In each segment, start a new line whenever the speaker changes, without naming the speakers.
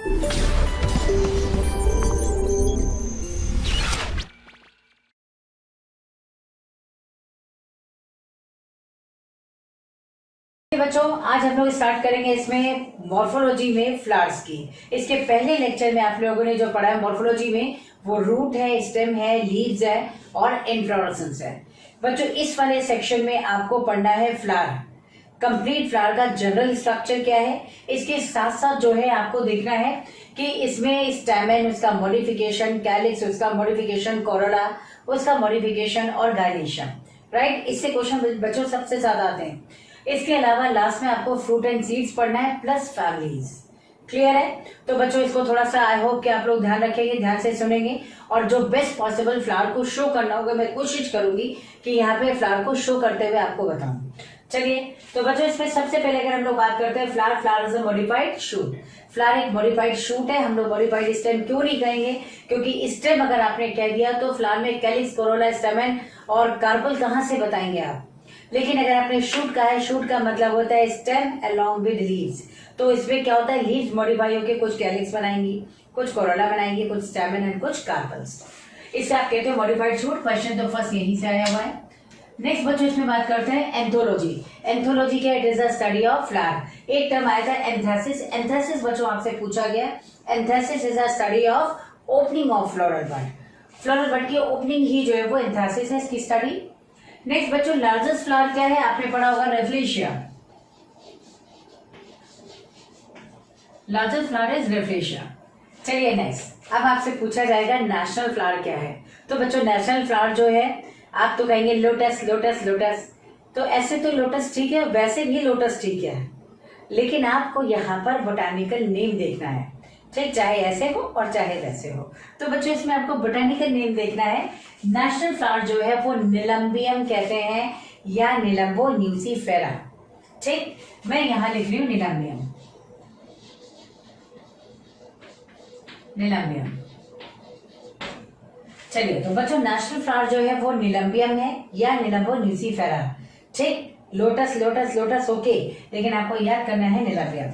बच्चों आज हम लोग स्टार्ट करेंगे इसमें मॉर्फोलॉजी में फ्लावर्स की। इसके पहले लेक्चर में आप लोगों ने जो पढ़ा है मॉर्फोलॉजी में, वो रूट है, स्टेम है, लीव्स है और इन्फ्लोरेसेंस है। बच्चों इस वाले सेक्शन में आपको पढ़ना है फ्लावर, कंप्लीट फ्लावर का जनरल स्ट्रक्चर क्या है। इसके साथ साथ जो है आपको देखना है कि इसमें स्टैमेन, उसका मॉडिफिकेशन, कैलिक्स उसका मॉडिफिकेशन, कोरोला उसका मॉडिफिकेशन और गाइनेशन। राइट, इससे क्वेश्चन बच्चों सबसे ज्यादा आते हैं। इसके अलावा लास्ट में आपको फ्रूट एंड सीड्स पढ़ना है प्लस फैमिलीज। क्लियर है? तो बच्चों इसको थोड़ा सा आई होप कि आप लोग ध्यान रखेंगे, ध्यान से सुनेंगे और जो बेस्ट पॉसिबल फ्लावर को शो करना होगा मैं कोशिश करूंगी कि यहाँ पे फ्लावर को शो करते हुए आपको बताऊं। चलिए तो बच्चों इसमें सबसे पहले अगर हम लोग बात करते हैं flower is a modified shoot. Flower एक मॉडिफाइड शूट है। हम लोग मॉडिफाइड स्टेम क्यों नहीं कहेंगे? क्योंकि स्टेम अगर आपने कह दिया तो फ्लावर में कैलिक्स, कोरोला, स्टेमेन और कार्पल कहाँ से बताएंगे आप। लेकिन अगर आपने शूट का है, शूट का मतलब होता है स्टेम अलोंग विद लीव्स। तो इसमें क्या होता है, लीव्स मॉडिफाई होकर कुछ कैलिक्स बनाएंगी, कुछ कोरोला बनाएंगी, कुछ स्टेमेन एंड कुछ कार्पल्स। इससे आप कहते हो मॉडिफाइड शूट। क्वेश्चन तो फर्स्ट यहीं से आया हुआ है। नेक्स्ट बच्चों इसमें बात करते हैं एंथोलॉजी। एंथोलॉजी क्या है? It is the study of flower. एक टर्म आया था एंथेसिस। एंथेसिस बच्चों आपसे पूछा गया। Anthesis is the study of opening of floral bud. Floral bud की ओपनिंग ही जो है वो एंथेसिस है, इसकी स्टडी। नेक्स्ट बच्चों लार्जेस्ट फ्लावर क्या है? आपने पढ़ा होगा Rafflesia. Largest flower is Rafflesia. चलिए नेक्स्ट, अब आपसे पूछा जाएगा नेशनल फ्लावर क्या है। तो बच्चों नेशनल फ्लावर जो है आप तो कहेंगे लोटस लोटस लोटस। तो ऐसे तो लोटस ठीक है, वैसे भी लोटस ठीक है, लेकिन आपको यहाँ पर बोटानिकल नेम देखना है। ठीक, चाहे ऐसे हो और चाहे वैसे हो। तो बच्चों इसमें आपको बोटानिकल नेम देखना है। नेशनल फ्लावर जो है वो निलंबियम कहते हैं या निलंबो न्यूसीफेरा। ठीक, मैं यहाँ लिख रही हूँ निलंबियम, निलंबियम। चलिए तो बच्चों नेशनल फ्लावर जो है वो निलंबियम है या निलंबो न्यूसीफेरा। ठीक, लोटस लोटस लोटस ओके, लेकिन आपको याद करना है निलंबियम।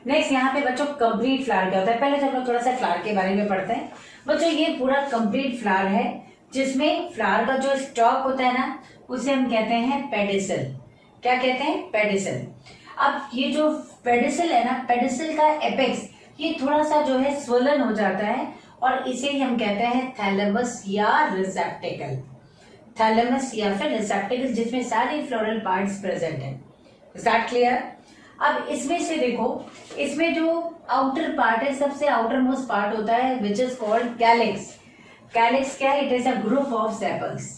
नेक्स्ट यहाँ पे बच्चों कंप्लीट फ्लावर क्या होता है? पहले तो हम लोग थोड़ा सा फ्लावर के बारे में पढ़ते हैं। बच्चों ये पूरा कंप्लीट फ्लावर है जिसमें फ्लावर का जो स्टॉक होता है ना, उसे हम कहते हैं पेडिसल। क्या कहते हैं? पेडिसल। अब ये जो पेडिसल है ना, पेडिसल का एपेक्स ये थोड़ा सा जो है स्वलन हो जाता है और इसे हम कहते हैं थैलेमस या रिसेप्टेकल। थैलेमस या फिर रिसेप्टेकल, जिसमें सारे फ्लोरल पार्ट्स प्रेजेंट है। Is that clear? अब इसमें से देखो, इसमें जो आउटर पार्ट है, सबसे आउटर मोस्ट पार्ट होता है which is called calyx. Calyx क्या है? It is a group of sepals.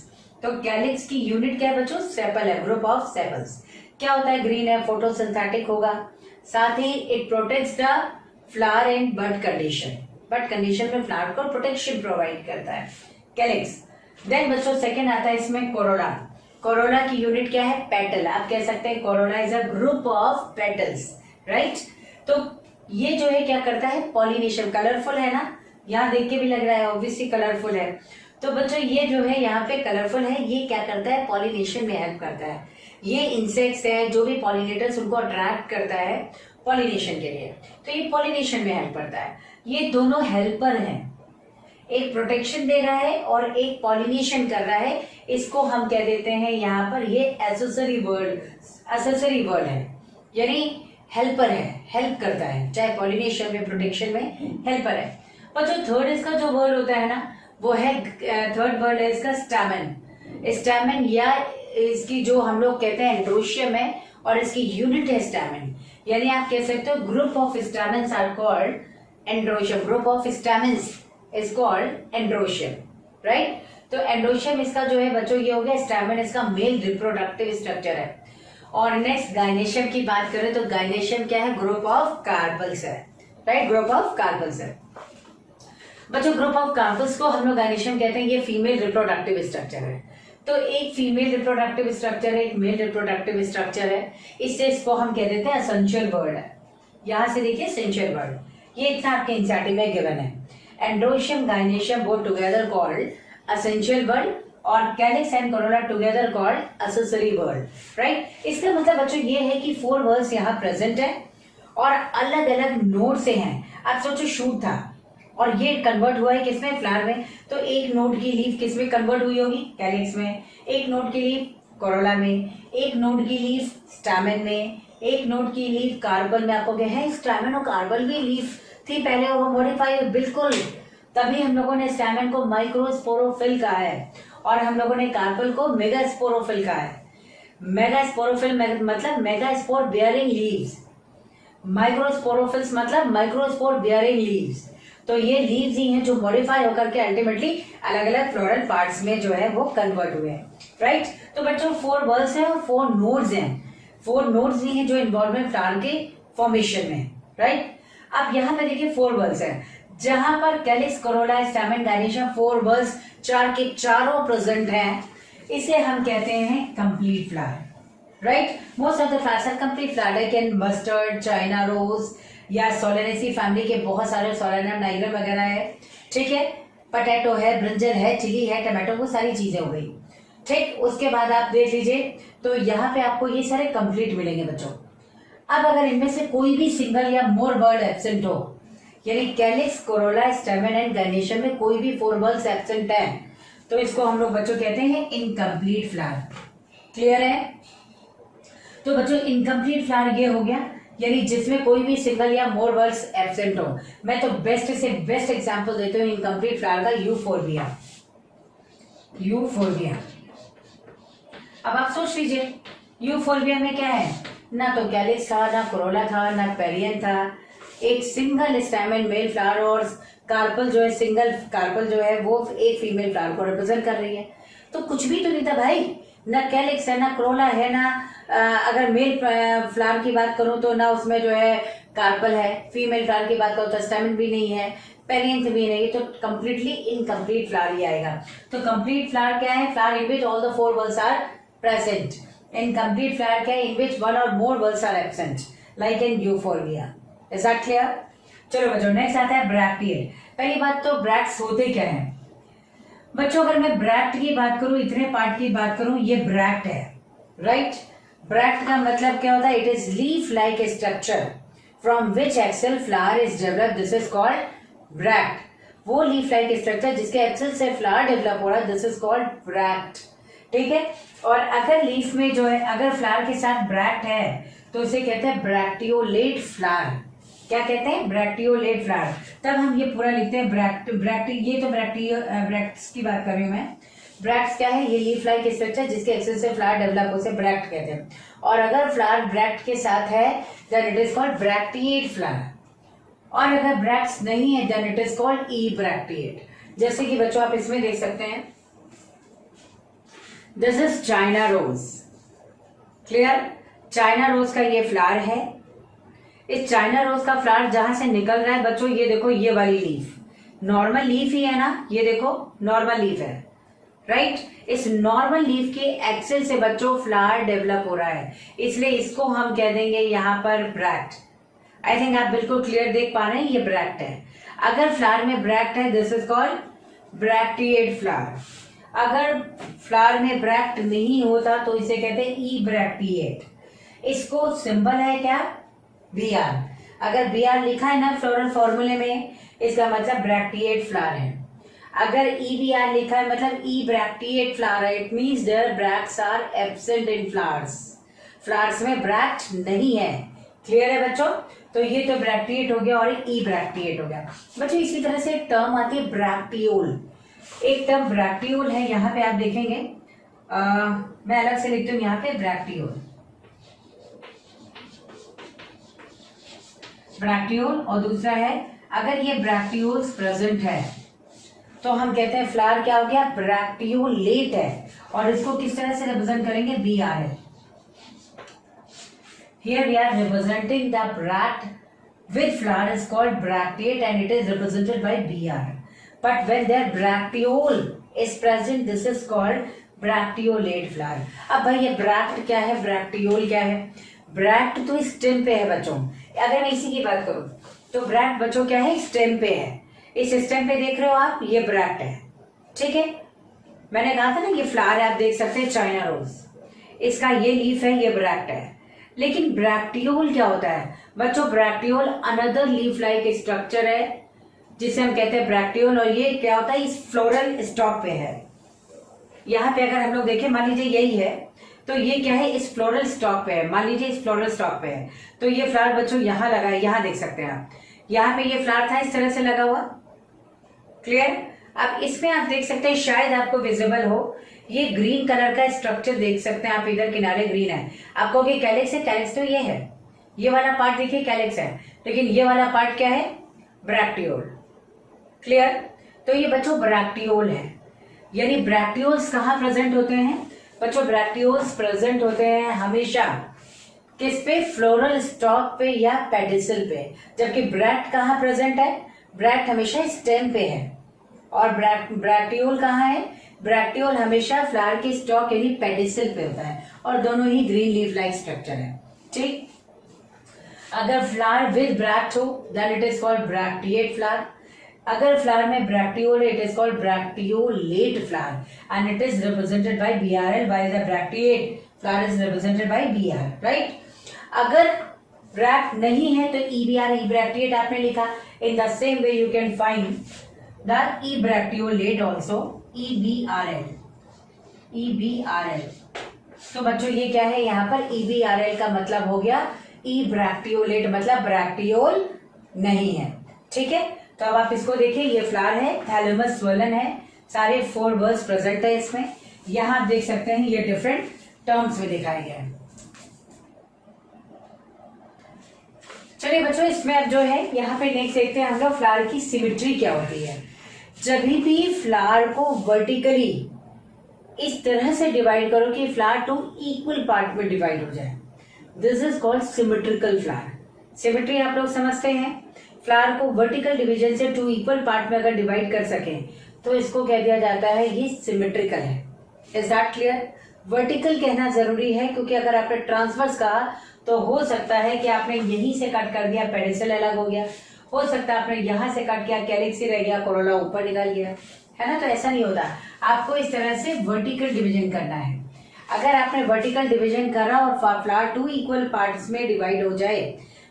तो कैलिक्स की यूनिट क्या है बच्चों? सेपल है, ग्रुप ऑफ सेपल्स। क्या होता है? ग्रीन है, फोटोसिंथेटिक होगा, साथ ही it protects the flower in bud condition. Bud condition में फ्लावर को प्रोटेक्शन प्रोवाइड करता है कैलिक्स। देन बच्चों सेकेंड आता है इसमें कोरोला। कोरोला की यूनिट क्या है? पेटल। आप कह सकते हैं Corolla is a group of petals. Right, तो ये जो है क्या करता है? पॉलिनेशन। कलरफुल है ना, यहाँ देख के भी लग रहा है ऑब्वियसली कलरफुल है। तो बच्चों ये जो है यहाँ पे कलरफुल है, ये क्या करता है? पॉलिनेशन में हेल्प करता है। ये इंसेक्ट्स है, जो भी पॉलिनेटर्स, उनको अट्रैक्ट करता है पॉलिनेशन के लिए। तो ये पॉलिनेशन में हेल्प करता है। ये दोनों हेल्पर हैं, एक प्रोटेक्शन दे रहा है और एक पॉलिनेशन कर रहा है। इसको हम कह देते हैं यहाँ पर ये एसेसरी वर्ड। एसेसरी वर्ड है यानी हेल्पर है, हेल्प करता है, चाहे पॉलिनेशन में, प्रोटेक्शन में हेल्पर है। और जो थर्ड इसका जो वर्ड होता है ना, वो है थर्ड वर्ड है इसका स्टैमेन। स्टैमेन या इसकी जो हम लोग कहते हैं एंड्रोशियम है और इसकी यूनिट है स्टैमेन। यानी आप कह सकते हो group of stamens are called androecium. Group of stamens is called androecium. Right, तो एंड्रोशियम इसका जो है बच्चों ये हो गया। स्टैमेन इसका मेल रिप्रोडक्टिव स्ट्रक्चर है। और नेक्स्ट गाइनेशियम की बात करें तो गाइनेशियम क्या है? ग्रुप ऑफ कार्पल्स है। राइट, ग्रुप ऑफ कार्पल्स है बच्चों। ग्रुप ऑफ कार्पल्स को हम लोग गाइनेशियम कहते हैं। ये फीमेल रिप्रोडक्टिव स्ट्रक्चर है। तो एक फीमेल रिप्रोडक्टिव स्ट्रक्चर है, एक मेल रिप्रोडक्टिव स्ट्रक्चर है। इससे इसको हम कह देते हैं एसेंशियल वर्ड है। यहां से देखिए एसेंशियल वर्ड, ये इतना आपके एनसीईआरटी में गिवन है। Androecium, gynoecium both together called essential whorl और calyx and corolla together called accessory whorl. Right, इसका मतलब बच्चों ये है कि 4 वर्ड्स यहाँ प्रेजेंट है और अलग अलग नोड से हैं। आप सोचो शूट था और ये कन्वर्ट हुआ है किसमें, फ्लावर में। तो एक नोड की लीफ किसमें कन्वर्ट हुई होगी, कैलिक्स में। एक नोड की लीफ कोरोला में, एक नोड की लीफ स्टैमेन में, एक नोड की लीफ कार्बल में। आपको क्या है, स्टैमेन और कार्बल भी लीफ थी पहले, वो मॉडिफाई बिल्कुल, तभी हम लोगों ने स्टैमेन को माइक्रोस्पोरोफिल कहा है और हम लोगों ने कार्बल को मेगास्पोरोफिल कहा है। मेगास्पोरोफिल मतलब मेगास्पोर बियरिंग लीव्स, माइक्रोस्पोरोफिल्स मतलब माइक्रोस्पोर बियरिंग लीव्स। तो ये लीव्स ही हैं जो मॉडिफाई होकर के अल्टीमेटली अलग अलग फ्लोरल पार्ट्स में जो है वो कन्वर्ट हुए हैं, राइट। तो बच्चों 4 बल्ब्स हैं और 4 नोड्स हैं, 4 नोड्स ही हैं जो इन्वॉल्व है फ्लावर के फॉर्मेशन में, राइट। अब यहाँ पे देखिए 4 बल्ब्स हैं, जहां पर calyx, corolla, stamen, gynoecium 4 bulbs 4 के चारों प्रेजेंट हैं, इसे हम कहते हैं complete flower, right. Most of the flowers are complete flower, like in mustard, China rose या सोलेनेसी फैमिली के बहुत सारे सोलेनम, नाइग्रम वगैरह है, ठीक है। पोटैटो है, ब्रिंजल है, चिली है, टमाटो, वो सारी चीजें हो गई, ठीक। उसके बाद आप देख लीजिए तो यहाँ पे आपको ये सारे कंप्लीट मिलेंगे बच्चों। अब अगर इनमें से कोई भी सिंगल या मोर बर्ड एब्सेंट हो, यानी कैलिक्स, कोरोला, स्टैमेन एंड गाइनिशियम में कोई भी 4 बल्ब्स एब्सेंट है, तो इसको हम लोग बच्चों कहते हैं इनकम्प्लीट फ्लावर। क्लियर है। तो बच्चों इनकम्प्लीट फ्लावर ये हो गया, यानी जिसमें कोई भी सिंगल या मोर बल्ब्स एब्सेंट हो। मैं तो बेस्ट से बेस्ट एग्जांपल देती हूँ इनकम्प्लीट फ्लावर का, यूफोर्बिया। यूफोर्बिया, अब आप सोच लीजिए यूफोर्बिया में क्या है, ना तो कैलिक्स था, ना कोरोला था, ना पेरियन था, एक सिंगल स्टैमेन मेल फ्लावर और कार्पल जो है, सिंगल कार्पल जो है वो एक फीमेल फ्लावर को रिप्रेजेंट कर रही है। तो कुछ भी तो नहीं था भाई, ना कैलिक्स है, ना कोरोला है, ना अगर मेल फ्लावर की बात करूं तो ना उसमें जो है कार्पल है, फीमेल फ्लावर की बात करूं तो स्टैमेन भी नहीं है, पेरियंथ भी नहीं, तो कंप्लीटली इनकम्प्लीट फ्लावर ही आएगा। तो कंप्लीट फ्लावर क्या है, flower in which all the 4 bulbs are present. Incomplete flower क्या है, इन विच 1 और more bulbs are absent, like in Euphorbia. Is that clear. चलो बच्चों नेक्स्ट आता है ब्रैक्टियल। पहली बात तो ब्रैक्ट्स होते क्या है बच्चों, अगर मैं ब्रैक्ट की बात करूं, इतने पार्ट की बात करूं, ये ब्रैक्ट है, राइट। ब्रैक्ट का मतलब क्या होता है, it is leaf like structure from which axil flower is develop, this is called bract. वो लीफ लाइक स्ट्रक्चर जिसके एक्सेल से फ्लावर डेवलप हो रहा है, दिस इज कॉल्ड ब्रैक्ट, ठीक है। और अगर लीफ में जो है, अगर फ्लावर के साथ ब्रैक्ट है तो इसे कहते हैं ब्रैक्टियोलेट फ्लावर। क्या कहते हैं, ब्रैक्टियोलेट फ्लावर। तब हम ये पूरा लिखते हैं ब्रैक्ट, ये तो ब्रैक्ट्स की बात कर रही हूं मैं। ब्रैक्ट्स क्या है, ये लीफ लाइक स्ट्रक्चर जिसके एक्सेस से फ्लावर डेवलप हो, उसे ब्रैक्ट कहते हैं। और अगर फ्लावर ब्रैक्ट के साथ है then it is called bracteate flower, और अगर ब्रैक्ट्स नहीं है then it is called ebracteate. जैसे कि बच्चों आप इसमें देख सकते हैं, this is China rose, clear. China rose का ये फ्लावर है। इस चाइना रोज का फ्लावर जहां से निकल रहा है बच्चों, ये देखो ये वाली लीफ, नॉर्मल लीफ ही है ना, ये देखो नॉर्मल लीफ है, राइट। इस नॉर्मल लीफ के एक्सेल से बच्चों फ्लावर डेवलप हो रहा है, इसलिए इसको हम कह देंगे यहाँ पर ब्रैक्ट। आई थिंक आप बिल्कुल क्लियर देख पा रहे हैं, ये ब्रैक्ट है। अगर फ्लावर में ब्रैक्ट है this is called bracteate flower. अगर फ्लावर में ब्रैक्ट नहीं होता तो इसे कहते हैं ई ब्रैक्टिएट। इसको सिंबल है क्या, Br। अगर Br लिखा है ना फ्लोरल फॉर्मूले में, इसका मतलब ब्रैक्टिएट फ्लावर है। अगर EBR लिखा है मतलब ई ब्रैक्टिएट फ्लावर है, it means there bracts are absent in flowers. Flowers में ब्रैक्ट नहीं है, क्लियर है बच्चों। तो ये तो ब्रैक्टिएट हो गया और एक ई ब्रैक्टिएट हो गया बच्चों। इसी तरह से एक टर्म आती है ब्रैक्टियोल, एक टर्म ब्रैक्टियोल है, यहाँ पे आप देखेंगे मैं अलग से लिखती हूँ यहाँ पे ब्रैक्टियोल, ब्रैक्टियोल। और दूसरा है अगर ये ब्रैक्टियोल्स प्रेजेंट है तो हम कहते हैं फ्लावर क्या हो गया, ब्रैक्टियोलेट है। और इसको किस तरह से रिप्रेजेंट करेंगे, बी आर है। Here we are representing the bract with flower is called bracteate and it is represented by B R. But when there bracteole is present this is called bracteolate flower. अब भाई ये bract क्या है, ब्रैक्टियोल क्या है। Bract तो stem पे है बच्चों। अगर मैं इसी की बात करूं तो ब्रैक्ट बच्चों क्या है, स्टेम पे है। इस स्टेम पे देख रहे हो आप, ये ब्रैक्ट है, ठीक है। मैंने कहा था ना ये फ्लावर है, आप देख सकते हैं चाइना रोज, इसका ये लीफ है, ये ब्रैक्ट है। लेकिन ब्रैक्टियोल क्या होता है बच्चों? ब्रैक्टियोल अनदर लीफ लाइक स्ट्रक्चर है जिसे हम कहते हैं ब्रैक्टियोल, और ये क्या होता है? इस फ्लोरल स्टॉक पे है। यहाँ पे अगर हम लोग देखें, मान लीजिए यही है, तो ये क्या है? इस फ्लोरल स्टॉक पे है। मान लीजिए इस फ्लोरल स्टॉक पे है, तो ये फ्लावर बच्चों यहाँ लगा है, यहाँ देख सकते हैं आप, यहाँ पे ये फ्लावर था इस तरह से लगा हुआ। क्लियर? अब इसमें आप देख सकते हैं, शायद आपको विजिबल हो, ये ग्रीन कलर का स्ट्रक्चर देख सकते हैं आप, इधर किनारे ग्रीन है। आप कहोगे कैलिक्स है, कैलिक्स तो ये है, ये वाला पार्ट देखिए कैलिक्स है, लेकिन ये वाला पार्ट क्या है? ब्रैक्टियोल। क्लियर? तो ये बच्चों ब्रैक्टियोल है। यानी ब्रैक्टियोल्स कहाँ प्रेजेंट होते हैं बच्चों? ब्रैक्टियोल्स प्रेजेंट होते हैं हमेशा किस पे? फ्लोरल स्टॉक पे या पेडिसल पे। जबकि ब्रैक्ट कहाँ प्रेजेंट है? ब्रैक्ट हमेशा स्टेम पे है। और ब्रैक्टियोल कहाँ है? ब्रैक्टियोल हमेशा फ्लावर के स्टॉक यानी पेडिसल पे होता है, और दोनों ही ग्रीन लीफ लाइक स्ट्रक्चर है। ठीक? अगर फ्लावर विद ब्रैक्ट हो then it is called bracteate flower. अगर फ्लावर में ब्रैक्टियोल है, it is called bracteolate flower and it is represented by BRL, while the bracteate flower is represented by BR, right? अगर bract नहीं है तो EBR, ebracteate आपने लिखा। In the same way you can find the ebracteolate also, EBRL, EBRL। तो बच्चों ये क्या है? यहाँ पर EBRL का मतलब हो गया ebracteolate, मतलब ब्रैक्टियोल नहीं है। ठीक है? तो अब आप इसको देखिए, ये फ्लावर है, थैलेमस स्वलन है, सारे 4 वर्ड्स प्रेजेंट है इसमें। यहां आप देख सकते हैं ये डिफरेंट टर्म्स में दिखाए गए हैं। चलिए बच्चों, इसमें अब जो है यहाँ पे नेक्स्ट देखते हैं हम लोग फ्लावर की सिमेट्री क्या होती है। जब भी फ्लावर को वर्टिकली इस तरह से डिवाइड करो कि फ्लावर 2 इक्वल पार्ट में डिवाइड हो जाए, this is called symmetrical flower. Symmetry आप लोग समझते हैं, फ्लावर को वर्टिकल डिवीजन से 2 इक्वल पार्ट में अगर डिवाइड कर सके तो इसको कह दिया जाता है ये सिमेट्रिकल है। Is that clear? वर्टिकल कहना जरूरी है क्योंकि अगर आपने ट्रांसवर्स कहा तो हो सकता है कि आपने यहीं से कट कर दिया, पेडिसल अलग हो गया, हो सकता है आपने यहां से कट किया, कैलिक्स ही रह गया, कोरोला ऊपर निकल गया, है ना? तो ऐसा नहीं होता, आपको इस तरह से वर्टिकल डिवीजन करना है। अगर आपने वर्टिकल डिवीजन करा और फ्लावर 2 इक्वल पार्ट्स में डिवाइड हो जाए,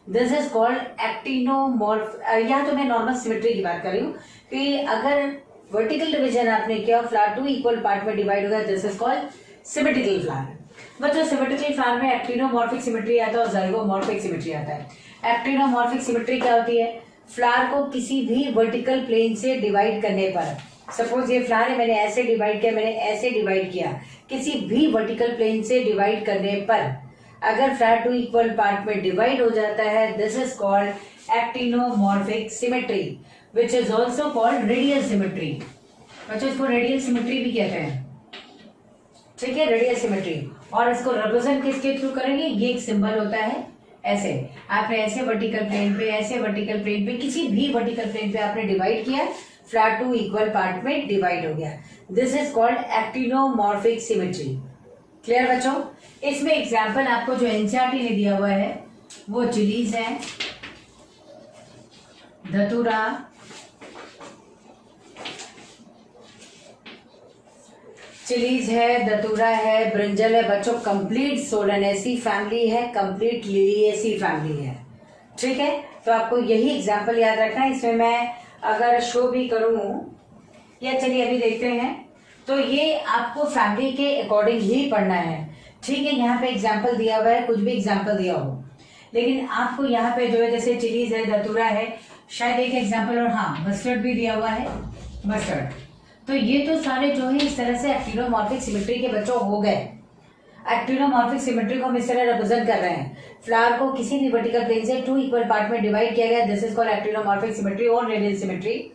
दिस इज कॉल्ड एक्टिनोमॉर्फ। यहाँ तो मैं नॉर्मल सिमेट्री की बात कर रही हूँ कि अगर वर्टिकल डिवीजन आपने किया और फ्लावर 2 इक्वल पार्ट में डिवाइड हो गया, this is called symmetrical flower. मतलब सिमेट्रिकल फ्लावर में एक्टिनोमॉर्फिक सिमेट्री आता है और जाइगोमॉर्फिक सिमेट्री आता है। एक्टिनोमॉर्फिक सिमेट्री क्या होती है? फ्लावर को किसी भी वर्टिकल प्लेन से डिवाइड करने पर, सपोज ये फ्लावर है, मैंने ऐसे डिवाइड किया, मैंने ऐसे डिवाइड किया, किसी भी वर्टिकल प्लेन से डिवाइड करने पर अगर फ्लावर 2 इक्वल पार्ट में डिवाइड हो जाता है, this is called actinomorphic symmetry, which is also called radial symmetry. बच्चों इसको रेडियल सिमेट्री भी कहते हैं। ठीक है, रेडियल सिमेट्री। और इसको रिप्रेजेंट किसके थ्रू करेंगे? ये एक सिंबल होता है ऐसे, आपने ऐसे वर्टिकल प्लेन पे, ऐसे वर्टिकल प्लेन पे, किसी भी वर्टिकल प्लेन पे आपने डिवाइड किया, फ्लैट 2 इक्वल पार्ट में डिवाइड हो गया, this is called actinomorphic symmetry. Clear बच्चों? इसमें एग्जाम्पल आपको जो एनसीईआरटी ने दिया हुआ है वो चिलीज है, धतूरा, चिलीज है, धतूरा है, ब्रिंजल है। बच्चों कंप्लीट सोलेनेसी फैमिली है, कंप्लीट लिलिएसी फैमिली है। ठीक है, तो आपको यही एग्जाम्पल याद रखना है। इसमें मैं अगर शो भी करूं, या चलिए अभी देखते हैं, तो ये आपको फैमिली के अकॉर्डिंग ही पढ़ना है। ठीक है, यहाँ पे एग्जाम्पल दिया हुआ है, कुछ भी एग्जाम्पल दिया हो, लेकिन आपको यहाँ पे जो है जैसे चिलीज है, धतूरा है, शायद एक एग्जाम्पल, और हाँ मस्टर्ड भी दिया हुआ है, मस्टर्ड। तो ये तो सारे जो है इस तरह से एक्टिनोमॉर्फिक सिमेट्री के बच्चों हो गए। एक्टिनोमॉर्फिक सिमेट्री को हम इस तरह रिप्रेजेंट कर रहे हैं, फ्लावर को किसी भी वर्टिकल प्लेन से 2 इक्वल पार्ट में डिवाइड किया गया, this is called actinomorphic symmetry और रेडियल सिमेट्री।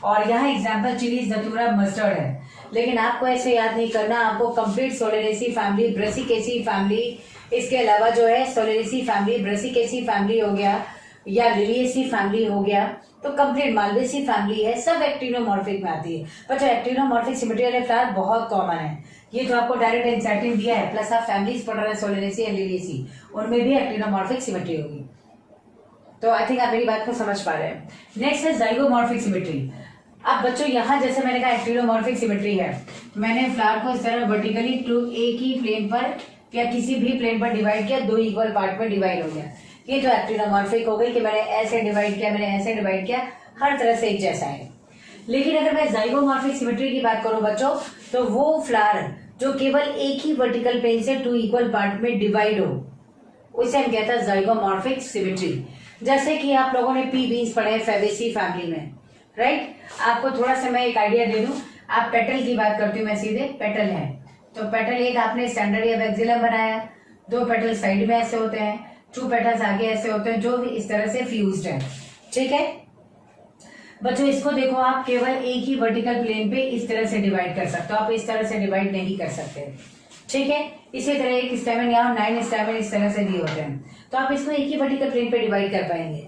और यहाँ एग्जाम्पल चिलीज, धतूरा, मस्टर्ड है, लेकिन आपको ऐसे याद नहीं करना, आपको complete Solanaceae family, Brassicaceae family, इसके अलावा जो है सोलेनेसी फैमिली, ब्रेसिकेसी फैमिली हो गया, या लिलिएसी फैमिली हो गया, तो कंप्लीट मालवेसी फैमिली है, सब एक्टिनोमॉर्फिक में आती है। पर जो एक्टिनोमॉर्फिक सिमेट्री वाले फ्लावर बहुत कॉमन है, ये जो आपको डायरेक्ट एनसीईआरटी दिया है, प्लस आप फैमिलीज पढ़ रहे हैं सोलेनेसी एंड लिलिएसी, उनमें भी एक्टिनोमॉर्फिक सिमेट्री होगी। तो आई थिंक आप मेरी बात को समझ पा रहे हैं। नेक्स्ट है जाइगोमॉर्फिक सिमेट्री। अब बच्चों यहाँ जैसे मैंने कहा एक्टिनोमॉर्फिक सिमेट्री है, मैंने फ्लावर को इस तरह वर्टिकली टू एक ही प्लेन पर या किसी भी प्लेन पर डिवाइड किया, 2 इक्वल पार्ट में डिवाइड हो गया। ये तो एक्टिनोमॉर्फिक हो गई कि मैंने ऐसे डिवाइड किया, मैंने ऐसे डिवाइड किया, हर तरह से एक जैसा है। लेकिन अगर मैं जाइगोमॉर्फिक सिमेट्री की बात करूं बच्चों, तो वो फ्लावर जो केवल एक ही वर्टिकल प्लेन से 2 इक्वल पार्ट में डिवाइड हो, उसे हम कहते हैं जाइगोमॉर्फिक सिमेट्री। जैसे कि आप लोगों ने पी बीन्स पढ़े हैं फैबेसी फैमिली में, राइट। आपको थोड़ा सा मैं एक आइडिया दे दूं, आप पेटल की बात करती हूँ मैं सीधे, पेटल है तो पेटल एक आपने स्टैंडर्ड या वैक्सिलम बनाया, 2 पेटल साइड में ऐसे होते हैं, 2 पेटल्स आगे ऐसे होते हैं, जो भी इस तरह से फ्यूज्ड है, ठीक है बच्चों। इसको देखो, आप केवल एक ही वर्टिकल प्लेन पे इस तरह से डिवाइड कर सकते हो, आप इस तरह से डिवाइड नहीं कर सकते, ठीक है। इसी तरह एक स्टेमन यहाँ 9 स्टेमन इस तरह से दिए होते हैं, तो आप इसको एक ही वर्टिकल प्लेन पे डिवाइड कर पाएंगे।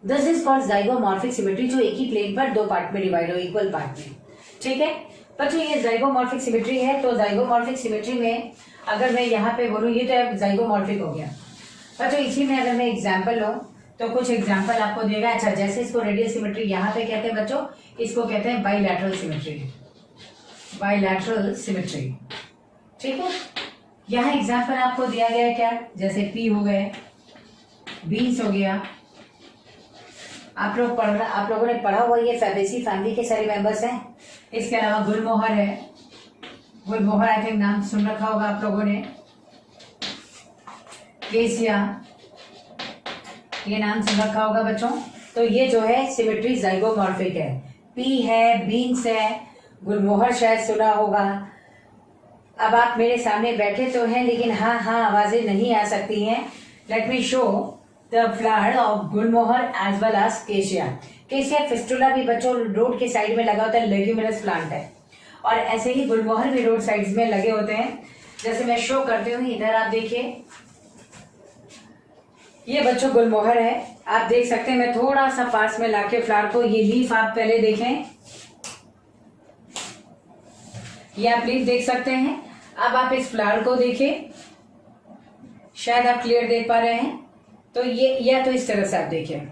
This is called zygomorphic symmetry, जो एक ही प्लेन पर 2 पार्ट में डिवाइड हो, इक्वल पार्ट में, ठीक है बच्चों। ये जाइगोमॉर्फिक सिमेट्री है। तो जाइगोमॉर्फिक सिमेट्री में अगर मैं यहाँ पे बोलूँ, ये तो जाइगोमॉर्फिक हो गया बच्चों। इसी में अगर मैं एग्जाम्पल लूँ तो कुछ एग्जाम्पल आपको देगा। अच्छा, जैसे इसको रेडियल सिमेट्री यहाँ पे कहते हैं बच्चों, इसको कहते हैं बाइलैटरल सिमेट्री, बाइलैटरल सिमेट्री, ठीक है। यहाँ एग्जाम्पल आपको दिया गया है क्या, जैसे पी हो गए, बीन्स हो गया, आप लोगों ने पढ़ा हुआ, ये फैबेसी फैमिली के सारे मेंबर्स हैं। इसके अलावा गुलमोहर है, गुलमोहर आई थिंक नाम सुन रखा होगा आप लोगों ने, केसिया ये नाम सुन रखा होगा बच्चों। तो ये जो है सिमेट्री जाइगोमॉर्फिक है, पी है, बीन्स है, गुलमोहर शायद सुना होगा। अब आप मेरे सामने बैठे तो हैं, लेकिन हाँ आवाजें नहीं आ सकती हैं। Let me show the flower of gulmohar as well as cassia. Cassia fistula भी बच्चों रोड के साइड में लगा होता है, लेग्यूमिनस प्लांट है, और ऐसे ही गुलमोहर भी रोड साइड्स में लगे होते हैं। जैसे मैं शो करती हूँ, इधर आप देखिए, ये बच्चों गुलमोहर है, आप देख सकते हैं। मैं थोड़ा सा पास में लाके फ्लावर को, ये लीफ आप पहले देखें, ये आप लीफ देख सकते हैं। अब आप इस फ्लावर को देखिए, शायद आप क्लियर देख पा रहे हैं, तो ये या तो इस तरह से आप देखिए,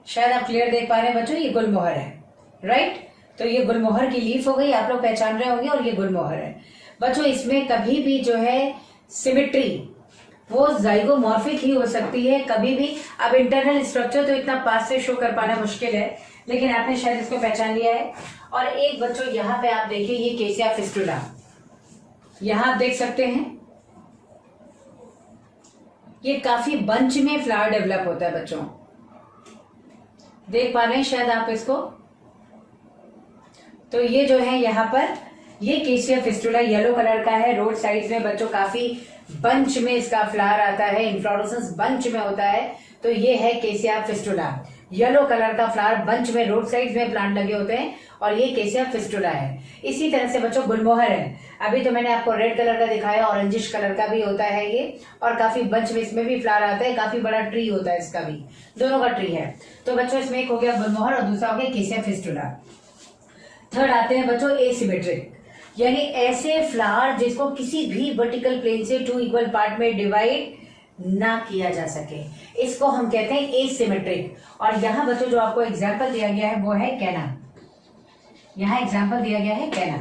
शायद आप क्लियर देख पा रहे हैं बच्चों, ये गुलमोहर है, राइट। तो ये गुलमोहर की लीफ हो गई, आप लोग पहचान रहे होंगे, और ये गुलमोहर है बच्चों। इसमें कभी भी जो है सिमेट्री वो जाइगोमॉर्फिक ही हो सकती है कभी भी। अब इंटरनल स्ट्रक्चर तो इतना पास से शो कर पाना मुश्किल है, लेकिन आपने शायद इसको पहचान लिया है। और एक बच्चों यहाँ पे आप देखिए, ये केसिया फिस्टुला, यहाँ आप देख सकते हैं, ये काफी बंच में फ्लावर डेवलप होता है बच्चों, देख पा रहे हैं शायद आप इसको। तो ये जो है यहाँ पर, ये केसिया फिस्टुला येलो कलर का है, रोड साइड्स में बच्चों काफी बंच में इसका फ्लावर आता है, इन्फ्लोरेसेंस बंच में होता है। तो ये है केसिया फिस्टुला, येलो कलर का फ्लावर बंच में रोड साइड्स में प्लांट लगे होते हैं, और ये केसिया फिस्टुला है। इसी तरह से बच्चों गुलमोहर है, अभी तो मैंने आपको रेड कलर का दिखाया, ऑरेंजिश कलर का भी होता है ये, और काफी बंच में इसमें भी फ्लावर आता है, काफी बड़ा ट्री होता है इसका भी, दोनों का ट्री है। तो बच्चों इसमें एक हो गया गुलमोहर और दूसरा हो गया केसिया फिस्टुला। थर्ड आते हैं बच्चों एसिमेट्रिक, यानी ऐसे फ्लावर जिसको किसी भी वर्टिकल प्लेन से 2 इक्वल पार्ट में डिवाइड ना किया जा सके, इसको हम कहते हैं एसिमेट्रिक। और यहाँ बच्चों जो आपको एग्जाम्पल दिया गया है वो है कैना, यहाँ एग्जाम्पल दिया गया है कैना।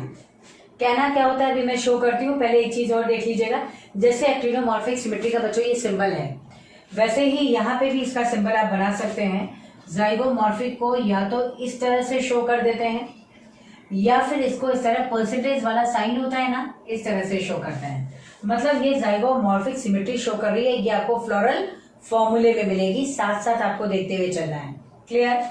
कैना क्या होता है अभी मैं शो करती हूँ, पहले एक चीज और देख लीजिएगा। जैसे एक्टिनोमॉर्फिक सिमेट्री का बच्चों ये सिंबल है, वैसे ही यहाँ पे भी इसका सिंबल आप बना सकते हैं। जाइगोमॉर्फिक को या तो इस तरह से शो कर देते हैं, या फिर इसको इस तरह परसेंटेज वाला साइन होता है ना, इस तरह से शो करते हैं। मतलब ये जाइगोमॉर्फिक सिमेट्री शो कर रही है, ये आपको फ्लोरल फॉर्मूले में मिलेगी, साथ साथ आपको देखते हुए चलना है। क्लियर?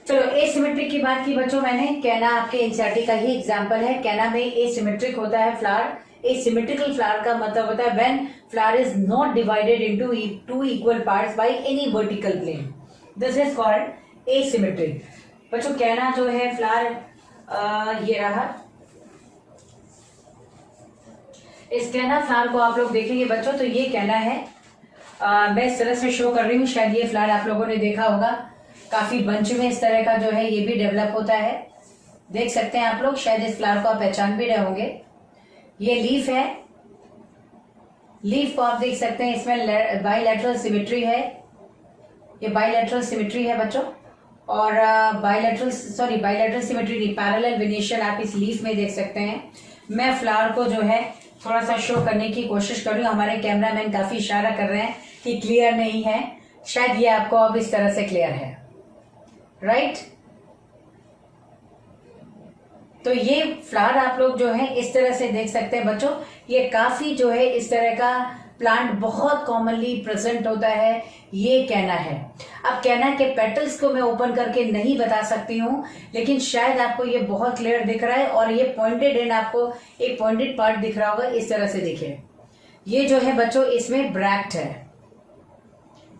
चलो एसिमेट्रिक की बात की बच्चों मैंने, कैना आपके एनसीईआरटी का ही एग्जांपल है। कैना में एसिमेट्रिक होता है फ्लावर। एसिमेट्रिकल फ्लावर का मतलब होता है when flower is not divided into 2 equal parts by any vertical plane, this is called asymmetric. बच्चों कैना जो है फ्लावर ये रहा, इस कैना फ्लावर को आप लोग देखेंगे बच्चों तो ये कैना है। मैं इस तरह से शो कर रही हूँ, शायद ये फ्लावर आप लोगों ने देखा होगा, काफी बंच में इस तरह का जो है ये भी डेवलप होता है, देख सकते हैं आप लोग। शायद इस फ्लावर को आप पहचान भी रहे होंगे, ये लीफ है, लीफ को आप देख सकते हैं, इसमें बाइलैटरल सिमेट्री है, ये बाइलैटरल सिमेट्री है बच्चों। और बाइलैटरल सिमेट्री नहीं, पैरेलल वेनेशन आप इस लीफ में देख सकते हैं। मैं फ्लावर को जो है थोड़ा सा शो करने की कोशिश कर रही हूँ। हमारे कैमरामैन काफी इशारा कर रहे हैं कि क्लियर नहीं है, शायद ये आपको अब इस तरह से क्लियर है, राइट। तो ये फ्लावर आप लोग जो है इस तरह से देख सकते हैं बच्चों। ये काफी जो है इस तरह का प्लांट बहुत कॉमनली प्रेजेंट होता है, ये कैना है। अब कैना के पेटल्स को मैं ओपन करके नहीं बता सकती हूँ, लेकिन शायद आपको ये बहुत क्लियर दिख रहा है और ये पॉइंटेड एंड आपको एक पॉइंटेड पार्ट दिख रहा होगा, इस तरह से दिखे। ये जो है बच्चों इसमें ब्रैक्ट है,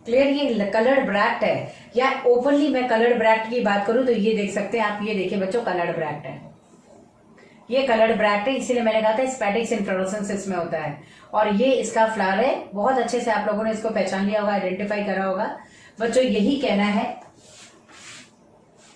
क्लियर, ये कलर्ड ब्रैक्ट है, या ओपनली मैं कलर्ड ब्रैक्ट की बात करूं तो ये देख सकते हैं आप, ये देखिए बच्चों कलर्ड ब्रैक्ट है, ये कलर्ड ब्रैक्ट है, इसीलिए मैंने कहा था स्पैटिक्स इन्फ्लोरेसेंस इसमें होता है। और ये इसका फ्लावर है, बहुत अच्छे से आप लोगों ने इसको पहचान लिया होगा, आइडेंटिफाई करा होगा बच्चों, यही कहना है।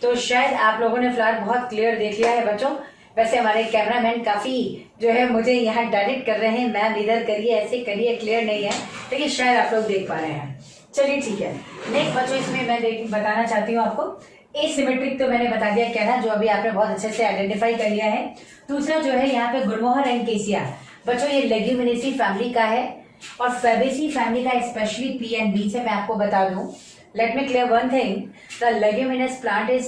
तो शायद आप लोगों ने फ्लावर बहुत क्लियर देख लिया है बच्चों। वैसे हमारे कैमरामैन काफी जो है मुझे यहाँ डायरेक्ट कर रहे हैं, मैम इधर करिए, ऐसे करिए, क्लियर नहीं है, लेकिन शायद आप लोग देख पा रहे हैं। चलिए ठीक है, नेक्स्ट बच्चों इसमें मैं बताना चाहती हूँ आपको एसिमेट्रिक, तो मैंने बता दिया क्या ना, जो अभी आपने बहुत अच्छे से आइडेंटिफाई कर लिया है। दूसरा जो है यहाँ पे गुलमोहर एंड केसिया बच्चों, ये लेग्यूमिनेसी फैमिली का है और फेबेसी फैमिली का, स्पेशली पी एंड बी से मैं आपको बता दूं। Let me clear one thing, the leguminous plant is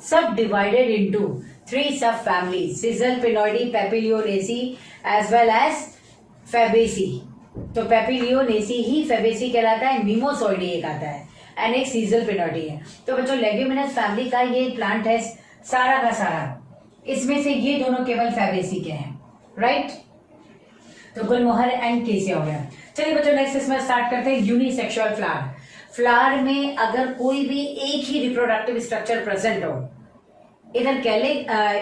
subdivided into 3 subfamilies, Caesalpinioideae, Papilionaceae as well as Fabaceae. तो पेपिलियोनेसी ही फेबेसी कहलाता है, मिमोसोइडी एक आता है एंड एक सीजल पिनोइडी है। तो बच्चों लेग्यूमिनस फैमिली का ये प्लांट है सारा का सारा, इसमें से ये दोनों केवल फेबेसी के हैं, राइट। तो गुलमोहर एंड केसिया हो गया। चलिए बच्चों नेक्स्ट इसमें स्टार्ट करते हैं यूनिसेक्सुअल फ्लावर। फ्लावर में अगर कोई भी एक ही रिप्रोडक्टिव स्ट्रक्चर प्रेजेंट हो, इधर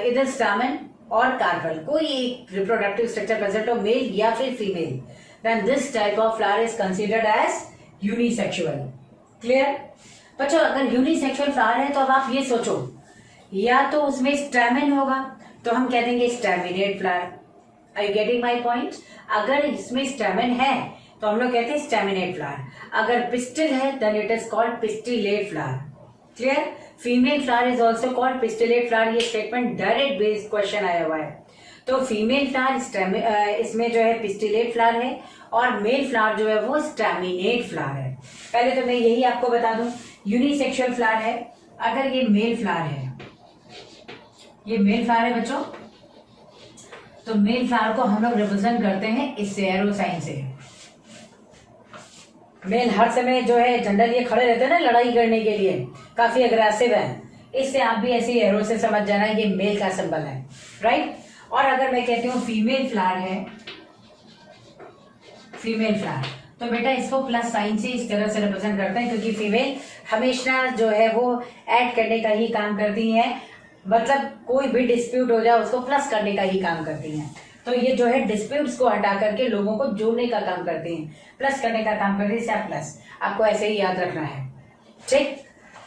इधर स्टामेन और कार्पल, कोई एक रिप्रोडक्टिव स्ट्रक्चर प्रेजेंट हो, मेल या फिर female, then this type of flower is considered as unisexual. Clear बच्चों, अगर यूनिसेक्सुअल फ्लावर है तो अब आप ये सोचो, या तो उसमें स्टैमेन होगा तो हम कह देंगे staminate flower. Are you getting my point? अगर इसमें स्टैमेन है तो हम लोग कहते हैं स्टैमिनेट फ्लावर। अगर पिस्टिल है then it is called pistillate flower. Clear, female flower is also called pistillate flower. ये स्टेटमेंट डायरेक्ट बेस्ड क्वेश्चन आया हुआ है। तो फीमेल फ्लावर इसमें जो है पिस्टिलेट फ्लावर है और मेल फ्लावर जो है वो स्टैमिनेट फ्लावर है। पहले तो मैं यही आपको बता दूं, यूनिसेक्सुअल फ्लावर है, अगर ये मेल फ्लावर है, ये मेल फ्लावर है बच्चों, तो मेल फ्लावर को हम लोग रिप्रेजेंट करते हैं इससे, एरो साइन से। मेल हर समय जो है जनरल ये खड़े रहते हैं ना लड़ाई करने के लिए, काफी अग्रेसिव है, इससे आप भी ऐसे एरो से समझ जाना ये मेल का सिंबल है, राइट। और अगर मैं कहती हूँ फीमेल फ्लावर है, फीमेल फ्लावर, तो बेटा इसको प्लस साइन से इस तरह से रिप्रेजेंट करते हैं, क्योंकि फीमेल हमेशा जो है वो ऐड करने का ही काम करती है, मतलब कोई भी डिस्प्यूट हो जाए उसको प्लस करने का ही काम करती हैं। तो ये जो है डिस्प्यूट्स को हटा करके लोगों को जोड़ने का काम करती हैं, प्लस करने का काम करती है, प्लस आपको ऐसे ही याद रखना है, ठीक।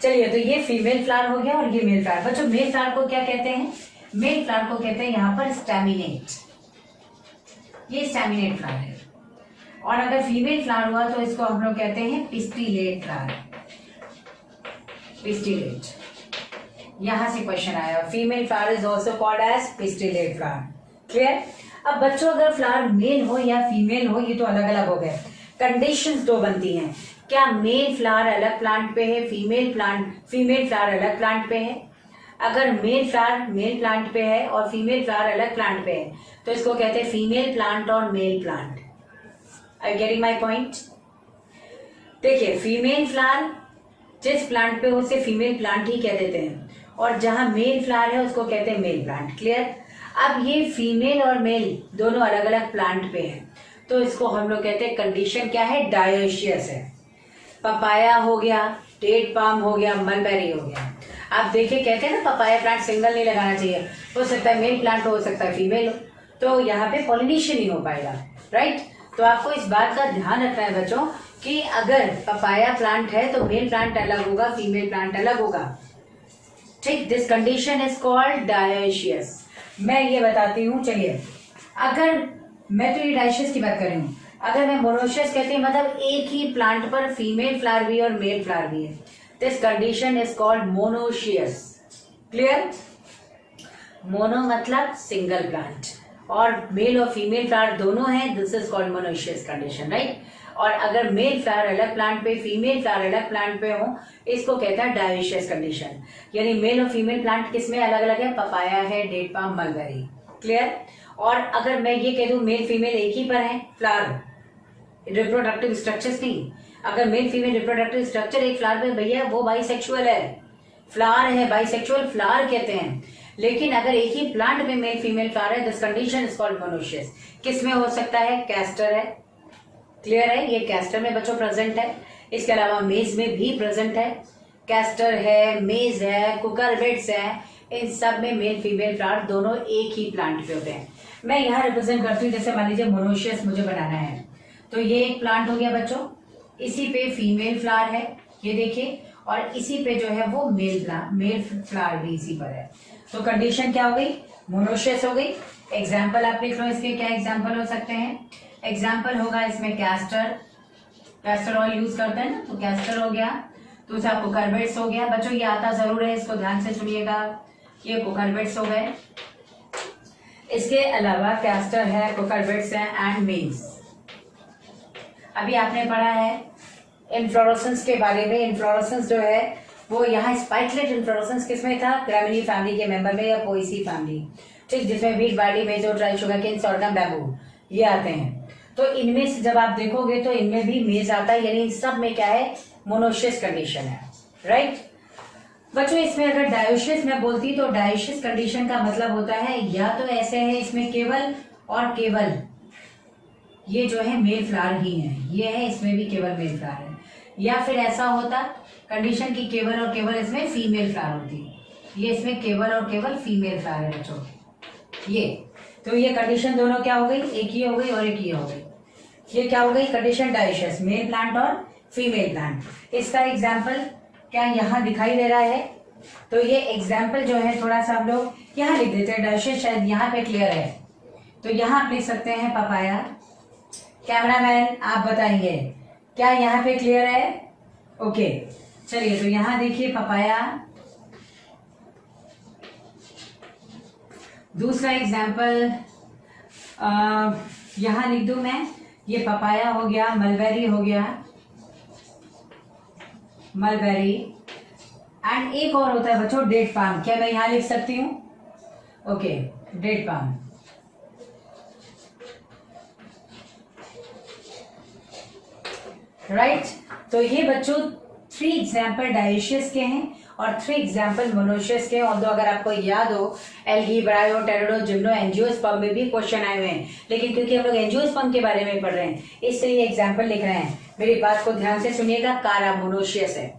चलिए, तो ये फीमेल फ्लावर हो गया और ये मेल फ्लावर। बच्चों मेल फ्लावर को क्या कहते हैं? मेल फ्लावर को कहते हैं यहाँ पर स्टैमिनेट, ये स्टैमिनेट फ्लावर है। और अगर फीमेल फ्लावर हुआ तो इसको हम लोग कहते हैं पिस्टिलेट फ्लावर, पिस्टिलेट। यहां से क्वेश्चन आया, female flower is also called as pistillate flower. Clear. अब बच्चों अगर फ्लावर मेल हो या फीमेल हो, ये तो अलग अलग हो गए, कंडीशंस दो बनती हैं। क्या मेल फ्लावर अलग प्लांट पे है, फीमेल फ्लावर अलग प्लांट पे है? अगर मेल फ्लावर मेल प्लांट पे है और फीमेल फ्लावर अलग प्लांट पे है तो इसको कहते हैं फीमेल प्लांट और male plant. Are you getting my point? देखिए, फीमेल फ्लावर जिस प्लांट पे हो उसे फीमेल प्लांट ही कह देते हैं, और जहां मेल फ्लावर है उसको कहते हैं मेल प्लांट। क्लियर। अब ये फीमेल और मेल दोनों अलग अलग प्लांट पे है, तो इसको हम लोग कहते हैं, कंडीशन क्या है, डायोशियस है। पपाया हो गया, डेट पाम हो गया, मलबेरी हो गया। आप देखिए, कहते हैं ना पपाया प्लांट सिंगल नहीं लगाना चाहिए, हो सकता है मेल प्लांट हो सकता है फीमेल हो, तो यहाँ पे पॉलिनेशन नहीं हो पाएगा, राइट। तो आपको इस बात का ध्यान रखना है बच्चों कि अगर पपाया प्लांट है तो मेल प्लांट अलग होगा, फीमेल प्लांट अलग होगा, ठीक। This condition is called dioecious. मैं ये बताती हूँ, चलिए, अगर मैं तो ये डायोशियस की बात कर रही हूँ, अगर मैं मोनोशियस कहती हूँ मतलब एक ही प्लांट पर फीमेल फ्लावर भी और मेल फ्लावर भी है, this condition is called monoecious. Clear. Mono मतलब सिंगल प्लांट और मेल और फीमेल फ्लावर दोनों हैं, this is called monoecious condition, right. और अगर मेल फ्लावर अलग प्लांट पे, फीमेल फ्लावर अलग प्लांट पे हो, इसको कहता है डायोशियस कंडीशन। यानी मेल और फीमेल प्लांट किसमें अलग अलग है, पपाया है, डेट पाम, मलबेरी, क्लियर। और अगर मैं ये कह दूं मेल फीमेल एक ही पर है फ्लावर, रिप्रोडक्टिव स्ट्रक्चर्स नहीं, अगर मेल फीमेल रिप्रोडक्टिव स्ट्रक्चर एक फ्लावर पे, भैया वो बाइसेक्सुअल है, फ्लावर है, बाइसेक्सुअल फ्लावर कहते हैं। लेकिन अगर एक ही प्लांट में मेल फीमेल फ्लावर है, this condition is called monoecious. किसमें हो सकता है, कैस्टर है, क्लियर है, ये कैस्टर में बच्चों प्रेजेंट है। इसके अलावा मेज में भी प्रेजेंट है, कैस्टर है, मेज है, कुकरबिट्स है, इन सब में मेल फीमेल फ्लावर दोनों एक ही प्लांट पे होते हैं। मैं यहाँ रिप्रेजेंट करती हूँ, जैसे मान लीजिए मोनोशियस मुझे बनाना है, तो ये एक प्लांट हो गया बच्चों, इसी पे फीमेल फ्लावर है, ये देखिए, और इसी पे जो है वो मेल फ्लावर भी इसी पर है। तो कंडीशन क्या हो गई, मोनोशियस हो गई। एग्जाम्पल आप लिख लो, इसके क्या एग्जाम्पल हो सकते हैं। एग्जाम्पल होगा इसमें कैस्टर ऑयल यूज करते हैं ना, तो कैस्टर हो गया। दूसरा कुकरबिट्स हो गया, बच्चों ये आता जरूर है, इसको ध्यान से सुनिएगा, ये कुकरबिट्स हो गए। इसके अलावा कैस्टर है, कुकरबिट्स है एंड मेज। अभी आपने पढ़ा है इन्फ्लोरेसेंस के बारे में। इन्फ्लोरेसेंस जो है वो यहाँ स्पाइकलेट इन्फ्लोरेसेंस किसमें था, ग्रामिनी फैमिली के मेंबर में या पोएसी फैमिली, ठीक, जिसमें wheat, barley, maize, dry sugar cane, sorghum, bamboo ये आते हैं। तो इनमें से जब आप देखोगे तो इनमें भी मेज आता है, यानी इन सब में क्या है, मोनोशियस कंडीशन है, राइट। बच्चों इसमें अगर डायोशियस मैं बोलती तो डायोशियस कंडीशन का मतलब होता है या तो ऐसे है इसमें केवल और केवल ये जो है मेल फ्लावर ही है, ये है इसमें भी केवल मेल फ्लावर है, या फिर ऐसा होता कंडीशन की केवल और केवल इसमें फीमेल फ्लावर होती, ये इसमें केवल और केवल फीमेल फ्लावर है बच्चों ये। तो ये कंडीशन दोनों क्या हो गई, एक ही हो गई और एक ही हो गई। ये क्या हो गई कंडीशन डायोशियस, मेल प्लांट और फीमेल प्लांट। इसका एग्जाम्पल क्या यहाँ दिखाई दे रहा है, तो ये एग्जाम्पल जो है थोड़ा सा हम लोग यहाँ लिख देते हैं, डायोशियस शायद यहाँ पे क्लियर है, तो यहाँ आप लिख सकते हैं पपाया। कैमरामैन आप बताएंगे क्या यहाँ पे क्लियर है, ओके। चलिए तो यहाँ देखिए पपाया। दूसरा एग्जाम्पल यहाँ लिख दूं मैं, ये पपाया हो गया, मलबेरी हो गया, मलबेरी। एंड एक और होता है बच्चों डेट पाम, क्या मैं यहाँ लिख सकती हूँ, ओके, डेट पाम। राइट, तो ये बच्चों 3 एग्जाम्पल डायोशियस के हैं और 3 एग्जाम्पल मोनोशियस के। और अगर आपको याद हो एल्गी, ब्रायो, टेरिडो, जिम्नो, एंजियोस्पर्म में भी क्वेश्चन आए हुए हैं, लेकिन क्योंकि हम लोग एंजियोस्पर्म के बारे में पढ़ रहे हैं इसलिए एग्जाम्पल लिख रहे हैं। मेरी बात को ध्यान से सुनिएगा, कारा मोनोशियस है,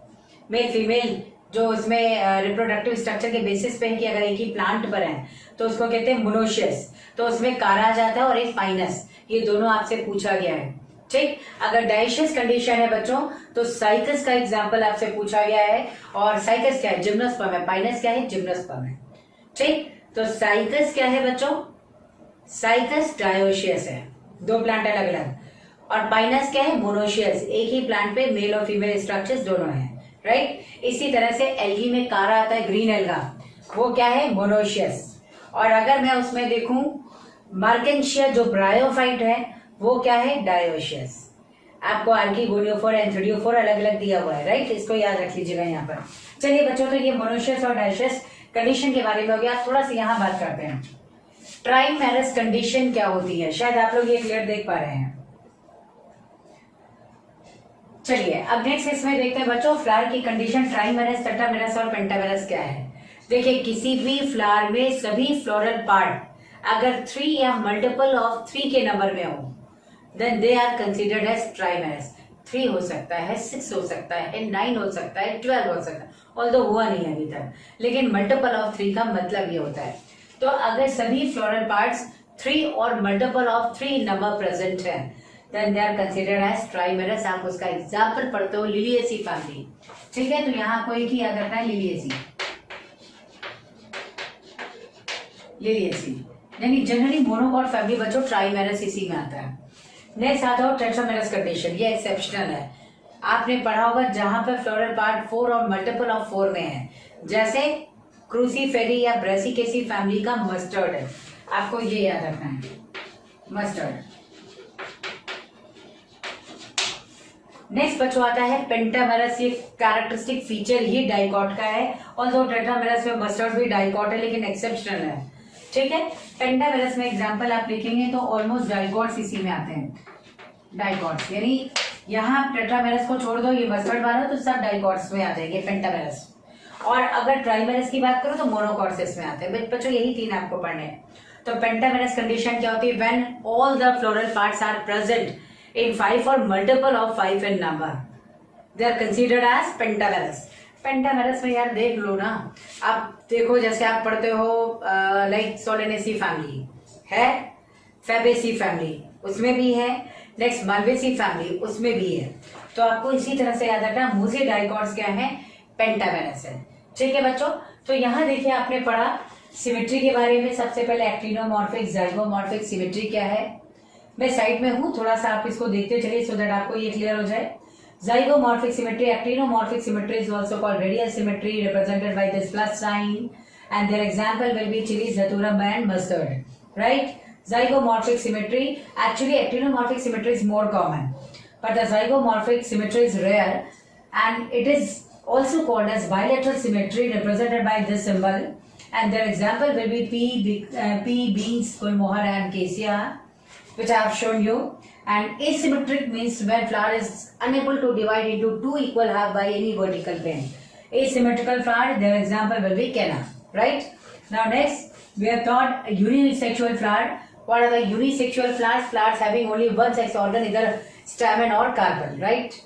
मेल फीमेल जो उसमें रिप्रोडक्टिव स्ट्रक्चर के बेसिस पे है कि अगर एक ही प्लांट पर है तो उसको कहते हैं मोनोशियस, तो उसमें कारा आ जाता है और एक पाइनस, ये दोनों आपसे पूछा गया है, ठीक। अगर डायोशियस कंडीशन है बच्चों तो साइकस का एग्जांपल आपसे पूछा गया है, और साइकस क्या है, जिम्नोस्पर्म है, पाइनस क्या है, जिम्नोस्पर्म है, ठीक। तो साइकस क्या है बच्चों, साइकस डायोशियस है, 2 प्लांट अलग अलग, और पाइनस क्या है, मोनोशियस, एक ही प्लांट पे मेल और फीमेल स्ट्रक्चर्स दोनों हैं, राइट। इसी तरह से एल्गी में कारा आता है, ग्रीन एल्गा, वो क्या है, मोनोशियस। और अगर मैं उसमें देखूं मार्केंशिया जो ब्रायोफाइट है वो क्या है, डायोशियस। आपको आर्किगोनियोफोर, एंथ्रोडियोफोर अलग अलग दिया हुआ है, राइट, इसको याद रख लीजिएगा यहाँ पर। चलिए बच्चों, तो ये मोनोशियस और डायोशियस कंडीशन के बारे में हो गया। थोड़ा सा यहाँ बात करते हैं ट्राइमेरस कंडीशन क्या होती है, शायद आप लोग ये क्लियर देख पा रहे हैं। चलिए अब नेक्स्ट इसमें देखते हैं बच्चों फ्लावर की कंडीशन ट्राइमेरस, टेट्रामेरस और पेंटामेरस क्या है। देखिए किसी भी फ्लावर में सभी फ्लोरल पार्ट अगर 3 या मल्टीपल ऑफ 3 के नंबर में हो then they are considered as trimerous. 3 हो सकता है, 6 हो सकता है, 9 हो सकता है, 12 हो सकता है, ऑल्दो हुआ नहीं है अभी तक, लेकिन मल्टीपल ऑफ 3 का मतलब ये होता है। तो अगर सभी फ्लोरल पार्ट्स 3 और मल्टीपल ऑफ 3 नंबर प्रेजेंट है then they are considered as trimerous. आप उसका एग्जाम्पल पढ़ते हो लिलिएसी फैमिली, ठीक है, तो यहाँ आपको एक ही याद रखना है, लिलिएसी, लिलिएसी यानी जनरली मोनोकॉट फैमिली बच्चों ट्राइमेरस इसी में आता है। नेक्स्ट आता हो टेट्रामेरस कंडीशन, ये एक्सेप्शनल है, आपने पढ़ा होगा जहां पर फ्लोरल पार्ट 4 और मल्टीपल ऑफ 4 में है, जैसे क्रूसीफेरी या ब्रेसिकेसी फैमिली का मस्टर्ड है, आपको ये याद रखना है, मस्टर्ड। नेक्स्ट बच्चों आता है पेंटामेरस। ये कैरेक्टरिस्टिक फीचर ही डाइकॉट का है, और जो टेट्रामेरस में मस्टर्ड भी डाइकॉट है लेकिन एक्सेप्शनल है, ठीक है। पेंटामेरस में एग्जांपल आप लिखेंगे तो ऑलमोस्ट डाइकॉट्स इसी में आते हैं, डाइकॉट्स, यानी यहाँ टेट्रामेरस को छोड़ दो, ये मस्टर्ड वाला तो सब डाइकॉट्स में आ जाएंगे पेंटामेरस। और अगर ट्राइमेरस की बात करो तो मोनोकॉट्स इसमें आते हैं। बच्चों यही तीन आपको पढ़ने हैं। तो पेंटामेरस कंडीशन क्या होती है? When all the floral parts are present in 5 or multiple of 5 in number, they are considered as pentamerous. Pentamerous में यार देख लो ना, आप देखो जैसे आप पढ़ते हो लाइक सोलेनेसी फैमिली है, फेबेसी फैमिली उसमें भी है, नेक्स्ट मालवेसी फैमिली उसमें भी है। तो आपको इसी तरह से याद रखना मोस्टली डाइकॉट्स क्या है? पेंटामेरस है, ठीक है बच्चों। तो यहाँ देखिए आपने पढ़ा सिमेट्री के बारे में। सबसे पहले एक्टिनोमॉर्फिक जाइगोमॉर्फिक सिमेट्री क्या है, मैं साइड में हूं, थोड़ा सा आप इसको देखते चलिए सो दैट आपको ये क्लियर हो जाए। Zygomorphic symmetry, actinomorphic symmetry is also called radial symmetry, represented by this plus sign, and their example will be chilies, datura, and mustard, right? Zygomorphic symmetry, actually actinomorphic symmetry is more common, but the zygomorphic symmetry is rare, and it is also called as bilateral symmetry, represented by this symbol, and their example will be P, beans, Gulmohar, and Cassia, which I have shown you. And asymmetric means when flower is unable to divide into two equal half by any vertical plane. Asymmetrical flower, their example will be Canna, right? Now next, we have taught unisexual flower. What are the unisexual flowers? Flowers having only one sex organ, either stamen or carpel, right?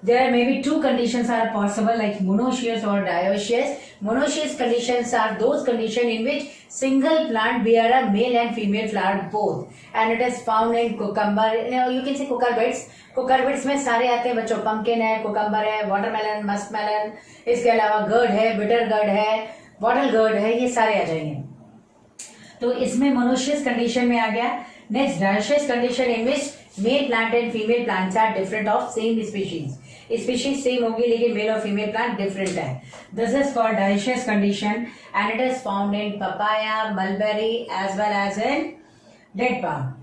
There may be two conditions are possible, like monoecious or dioecious. Monoecious conditions are those conditions in which single plant bear a male and female flower both, and it is found in cucumber. You can say cucurbits. Cucurbits में सारे आते हैं बच्चों, pumpkin है, cucumber है, watermelon, muskmelon, इसके अलावा gourd है, bitter gourd है, bottle gourd है, ये सारे आ जाएंगे। तो इसमें monoecious condition में आ गया। Next, dioecious condition in which male plant and female plants are different of same species. Species same होगी लेकिन मेल और फीमेल प्लांट डिफरेंट है। This is called dioecious condition and it is found in papaya, mulberry as well as in date palm,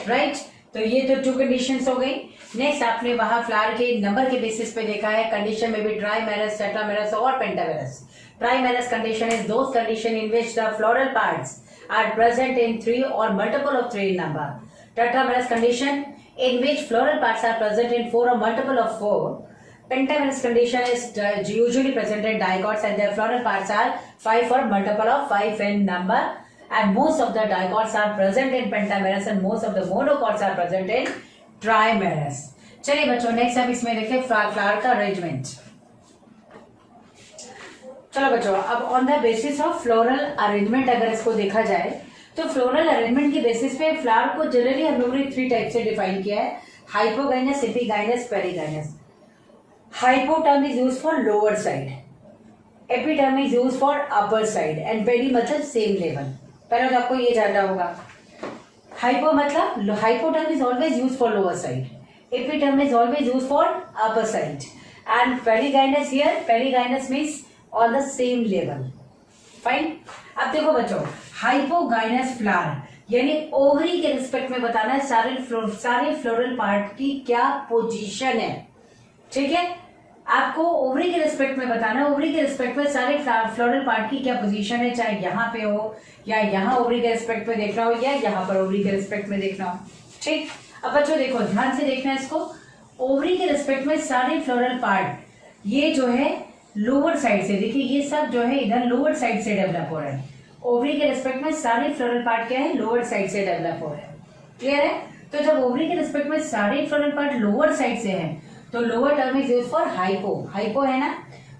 right. तो ये तो to conditions हो गई। Next आपने वहां फ्लावर के नंबर के बेसिस पे देखा है, कंडीशन में भी ट्राइमेरस, टेट्रामेरस और pentamerous. Trimerous condition is those condition in which the floral parts are present in 3 और multiple of 3 number. Tetramerous condition in which floral parts are present in 4 or multiple of 4. Pentamerous condition is usually present in dicots and their floral parts are 5 or multiple of 5 in number, and most of the dicots are present in pentamerous and most of the monocots are present in trimerous. चलिए बच्चों next अब इसमें देखें flower का arrangement. चलो बच्चों अब on the basis of floral arrangement अगर इसको देखा जाए तो फ्लोरल अरेंजमेंट के बेसिस पे फ्लावर को जनरली हम लोगों ने 3 टाइप से डिफाइन किया है, hypogynous, epigynous, perigynous. Hypo term is used for lower side, epi term is used for upper side and peri मतलब सेम लेवल। पहले तो आपको ये जानना होगा, हाइपो मतलब hypo term is always used for lower side, epi term is always used for upper side and perigynous here, perigynous means on the same level, fine. अब देखो बच्चों हाइपोगाइनस फ्लावर यानी ओवरी के रिस्पेक्ट में बताना है सारे फ्लोरल पार्ट की क्या पोजीशन है, ठीक है। आपको ओवरी के रिस्पेक्ट में बताना है, ओवरी के रिस्पेक्ट में सारे फ्लोरल पार्ट की क्या पोजीशन है, चाहे यहाँ पे हो या यहाँ ओवरी के रिस्पेक्ट में देखना हो या यहाँ पर ओवरी के रिस्पेक्ट में देखना हो, ठीक। अब बच्चों देखो ध्यान से देखना है इसको, ओवरी के रिस्पेक्ट में सारे फ्लोरल पार्ट ये जो है लोअर साइड से, देखिए ये सब जो है इधर लोअर साइड से डेवलप हो रहा है। ओवरी के रिस्पेक्ट में सारे फ्लोरल पार्ट क्या है, लोअर साइड से डेवलप हो रहे हैं, क्लियर है। तो जब ओवरी के रिस्पेक्ट में सारे फ्लोरल पार्ट लोअर साइड से हैं तो lower term is used for hypo, hypo है ना,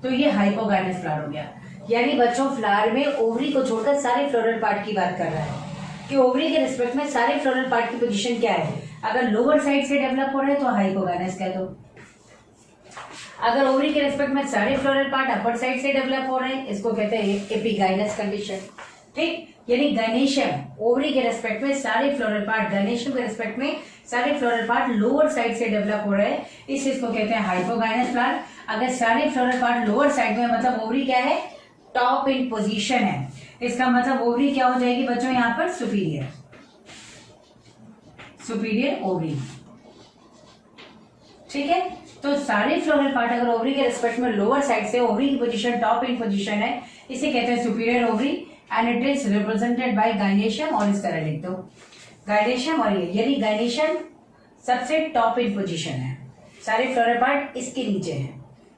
तो ये हाइपोगाइनस फ्लावर हो गया। यानी बच्चों फ्लावर में ओवरी को छोड़कर सारे फ्लोरल पार्ट की बात कर रहा है कि ओवरी के रिस्पेक्ट में सारे फ्लोरल पार्ट की पोजीशन क्या है। अगर लोअर साइड से डेवलप हो रहे हैं तो हाइपोगाइनस कह दो, अगर ओवरी के रिस्पेक्ट में सारे फ्लोरल पार्ट अपर साइड से डेवलप हो रहे हैं इसको कहते हैं एपिगाइनस कंडीशन, ठीक। यानी गाइनेशियम ओवरी के रिस्पेक्ट में सारे फ्लोरल पार्ट, गाइनेशियम के रिस्पेक्ट में सारे फ्लोरल पार्ट लोअर साइड से डेवलप हो रहे हैं, इस चीज को कहते हैं हाइपोगाइनस फ्लावर। अगर सारे फ्लोरल पार्ट लोअर साइड में मतलब ओवरी क्या है टॉप इन पोजीशन है, इसका मतलब ओवरी क्या हो जाएगी बच्चों यहाँ पर सुपीरियर, सुपीरियर ओवरी। ठीक है, तो सारे फ्लोरल पार्ट अगर ओवरी के रिस्पेक्ट में लोअर साइड से ओवरी की पोजीशन टॉप इन पोजीशन है, इसे कहते हैं superior ovary and it is represented bye gynoecium. और इस तरह लिख दो गाइनेशियम, और ये यानी गाइनेशियम सबसे टॉप इन पोजीशन है, सारे फ्लोरल पार्ट इसके नीचे है।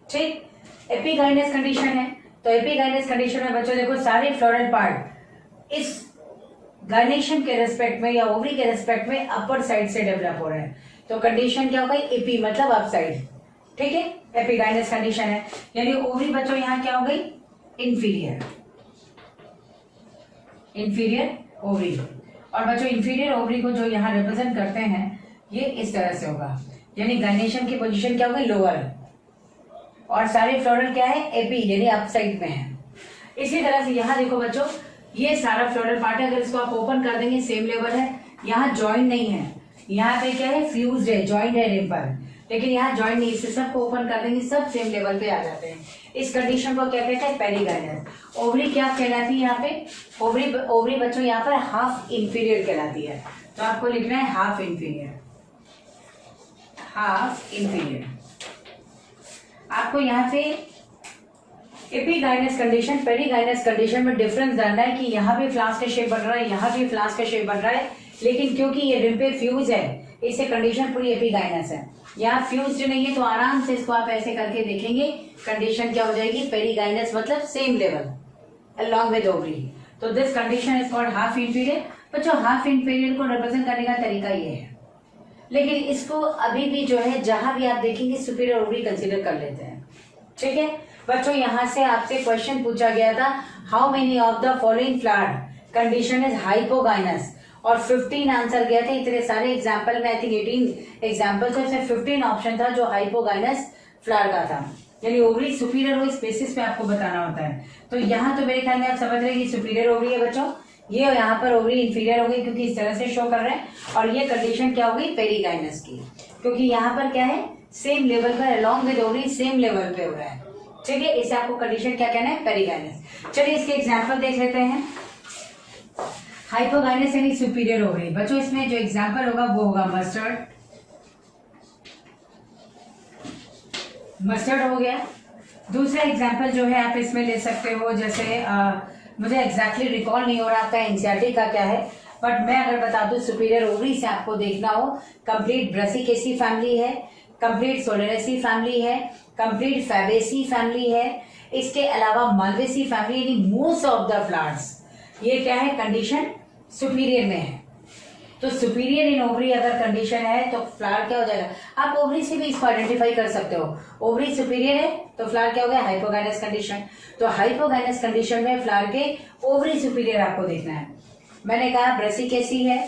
ठीक, एपिगाइनस कंडीशन है, तो एपिगाइनस कंडीशन में बच्चों देखो सारे फ्लोरल पार्ट इस गाइनेशियम के रेस्पेक्ट में या ओवरी के रेस्पेक्ट में अपर साइड से डेवलप हो रहे हैं, तो कंडीशन क्या हो गई एपी मतलब अप साइड। ठीक है, एपिगाइनस कंडीशन है, यानी ओवरी बच्चों यहाँ क्या हो गई इंफीरियर, इंफीरियर ओवरी। और बच्चों इंफीरियर ओवरी को जो यहाँ रिप्रेजेंट करते हैं ये इस तरह से होगा, यानी गाइनेशियम की पोजीशन क्या हो गई लोअर, और सारे फ्लोरल क्या है एपी यानी अप साइड में है। इसी तरह से यहाँ देखो बच्चों ये सारा फ्लोरल पार्ट है, अगर इसको आप ओपन कर देंगे सेम लेवल है, यहाँ ज्वाइन नहीं है, यहाँ पे क्या है फ्यूज्ड है, ज्वाइंट है रिम पर, लेकिन यहाँ ज्वाइंट नहीं, इससे सबको ओपन कर देंगे सब सेम लेवल पे आ जाते हैं। इस कंडीशन को क्या कहते हैं पेरिगाइनस। ओवरी क्या कहलाती है यहाँ पे, ओवरी बच्चों यहाँ पर हाफ इंफीरियर कहलाती है, तो आपको लिखना है हाफ इंफीरियर, हाफ इंफीरियर। आपको यहाँ पे एपिगाइनस कंडीशन पेरिगाइनस कंडीशन में डिफरेंस जानना है कि यहाँ भी फ्लास्क का शेप बन रहा है, यहाँ भी फ्लास्क का शेप बन रहा है, लेकिन क्योंकि ये रिम पे फ्यूज है इससे कंडीशन पूरी एपिगाइनस है। यहाँ फ्यूज नहीं है तो आराम से इसको आप ऐसे करके देखेंगे कंडीशन क्या हो जाएगी पेरिगाइनस मतलब same level along with ovary. तो this condition is called half inferior. बच्चों हाफ इंफीरियर को रिप्रेजेंट करने का तरीका ये है, लेकिन इसको अभी भी जो है जहां भी आप देखेंगे सुपीरियर ओवरी कंसीडर कर लेते हैं। ठीक है बच्चों, यहाँ से आपसे क्वेश्चन पूछा गया था how many of the following flower condition is hypogynous, और 15 आंसर गया था। इतने सारे एग्जाम्पल में आई थिंक 18 एग्जाम्पल थे, उसमें 15 ऑप्शन था जो हाइपोगाइनस फ्लावर का था, यानी ओवरी सुपीरियर हो इस बेसिस पे आपको बताना होता है। तो यहाँ तो मेरे ख्याल में आप समझ रहे हैं कि सुपीरियर ओवरी है बच्चों, ये यहाँ पर ओवरी इंफीरियर हो गई क्योंकि इस तरह से शो कर रहे हैं, और ये कंडीशन क्या हो गई पेरिगाइनस की, क्योंकि यहाँ पर क्या है सेम लेवल पर along with ovary same level पे हो रहा है। ठीक है, इसे आपको कंडीशन क्या कहना है पेरिगाइनस। चलिए इसके एग्जाम्पल देख लेते हैं। हाइपोगाइनस यानी सुपीरियर ओवरी। बच्चों इसमें जो एग्जाम्पल होगा वो होगा मस्टर्ड, मस्टर्ड हो गया। दूसरा एग्जाम्पल जो है आप इसमें ले सकते हो, जैसे मुझे एग्जैक्टली रिकॉल नहीं हो रहा आपका एनसीईआरटी का क्या है, बट मैं अगर बता दूं सुपीरियर ओवरी से आपको देखना हो कंप्लीट ब्रासिकेसी फैमिली है, कंप्लीट सोलेनेसी फैमिली है, कंप्लीट फैबेसी फैमिली है, इसके अलावा मालवेसी फैमिली यानी मोस्ट ऑफ द फ्लावर्स ये क्या है कंडीशन सुपीरियर में है। तो सुपीरियर इन ओवरी अगर कंडीशन है तो फ्लावर क्या हो जाएगा, आप ओवरी से भी इसको आइडेंटिफाई कर सकते हो। ओवरी सुपीरियर है तो फ्लावर क्या हो गया हाइपोगाइनस कंडीशन। तो हाइपोगाइनस कंडीशन में फ्लावर के ओवरी सुपीरियर आपको देखना है। मैंने कहा ब्रासिकेसी है,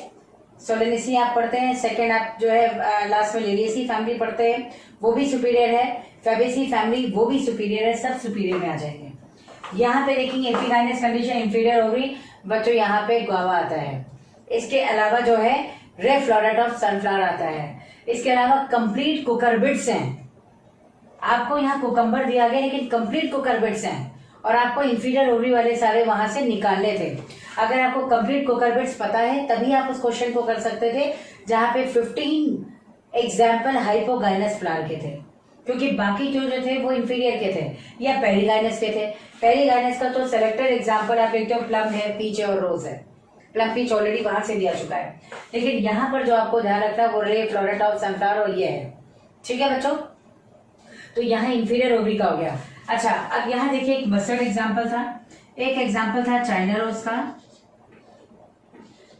सोलेनेसी आप पढ़ते हैं, सेकेंड आप जो है लास्ट में लिलियसी फैमिली पढ़ते हैं वो भी सुपीरियर है, फैबेसी फैमिली वो भी सुपीरियर है, सब सुपीरियर में आ जाएंगे। यहाँ पे देखेंगे एपिगाइनस कंडीशन इंफीरियर ओवरी बच्चों यहाँ पे गुआवा आता है, इसके अलावा जो है रे फ्लोरेट ऑफ सनफ्लावर आता है, इसके अलावा कंप्लीट कुकरबिट्स हैं। आपको यहाँ कुकम्बर दिया गया लेकिन कंप्लीट कुकरबिट्स हैं, और आपको इंफीरियर ओवरी वाले सारे वहां से निकालने थे। अगर आपको कंप्लीट कुकरबिट्स पता है तभी आप उस क्वेश्चन को कर सकते थे जहां पे 15 एग्जाम्पल हाइपोगाइनस फ्लावर के थे, क्योंकि बाकी जो थे वो इंफीरियर के थे या पेरिगाइनस के थे। पेरिगाइनस का तो सेलेक्टेड एग्जाम्पल आप देखते हो प्लम है, पीच है और रोज है। प्लम पीच ऑलरेडी वहां से दिया चुका है, लेकिन यहाँ पर जो आपको ध्यान रखना है वो रे फ्लोरेट ऑफ सनफ्लावर और ये है। ठीक है बच्चों, तो यहाँ इंफीरियर ओवरी का हो गया। अच्छा अब यहाँ देखिए एक मस्टर्ड एग्जाम्पल था, एक एग्जाम्पल था चाइना रोज का,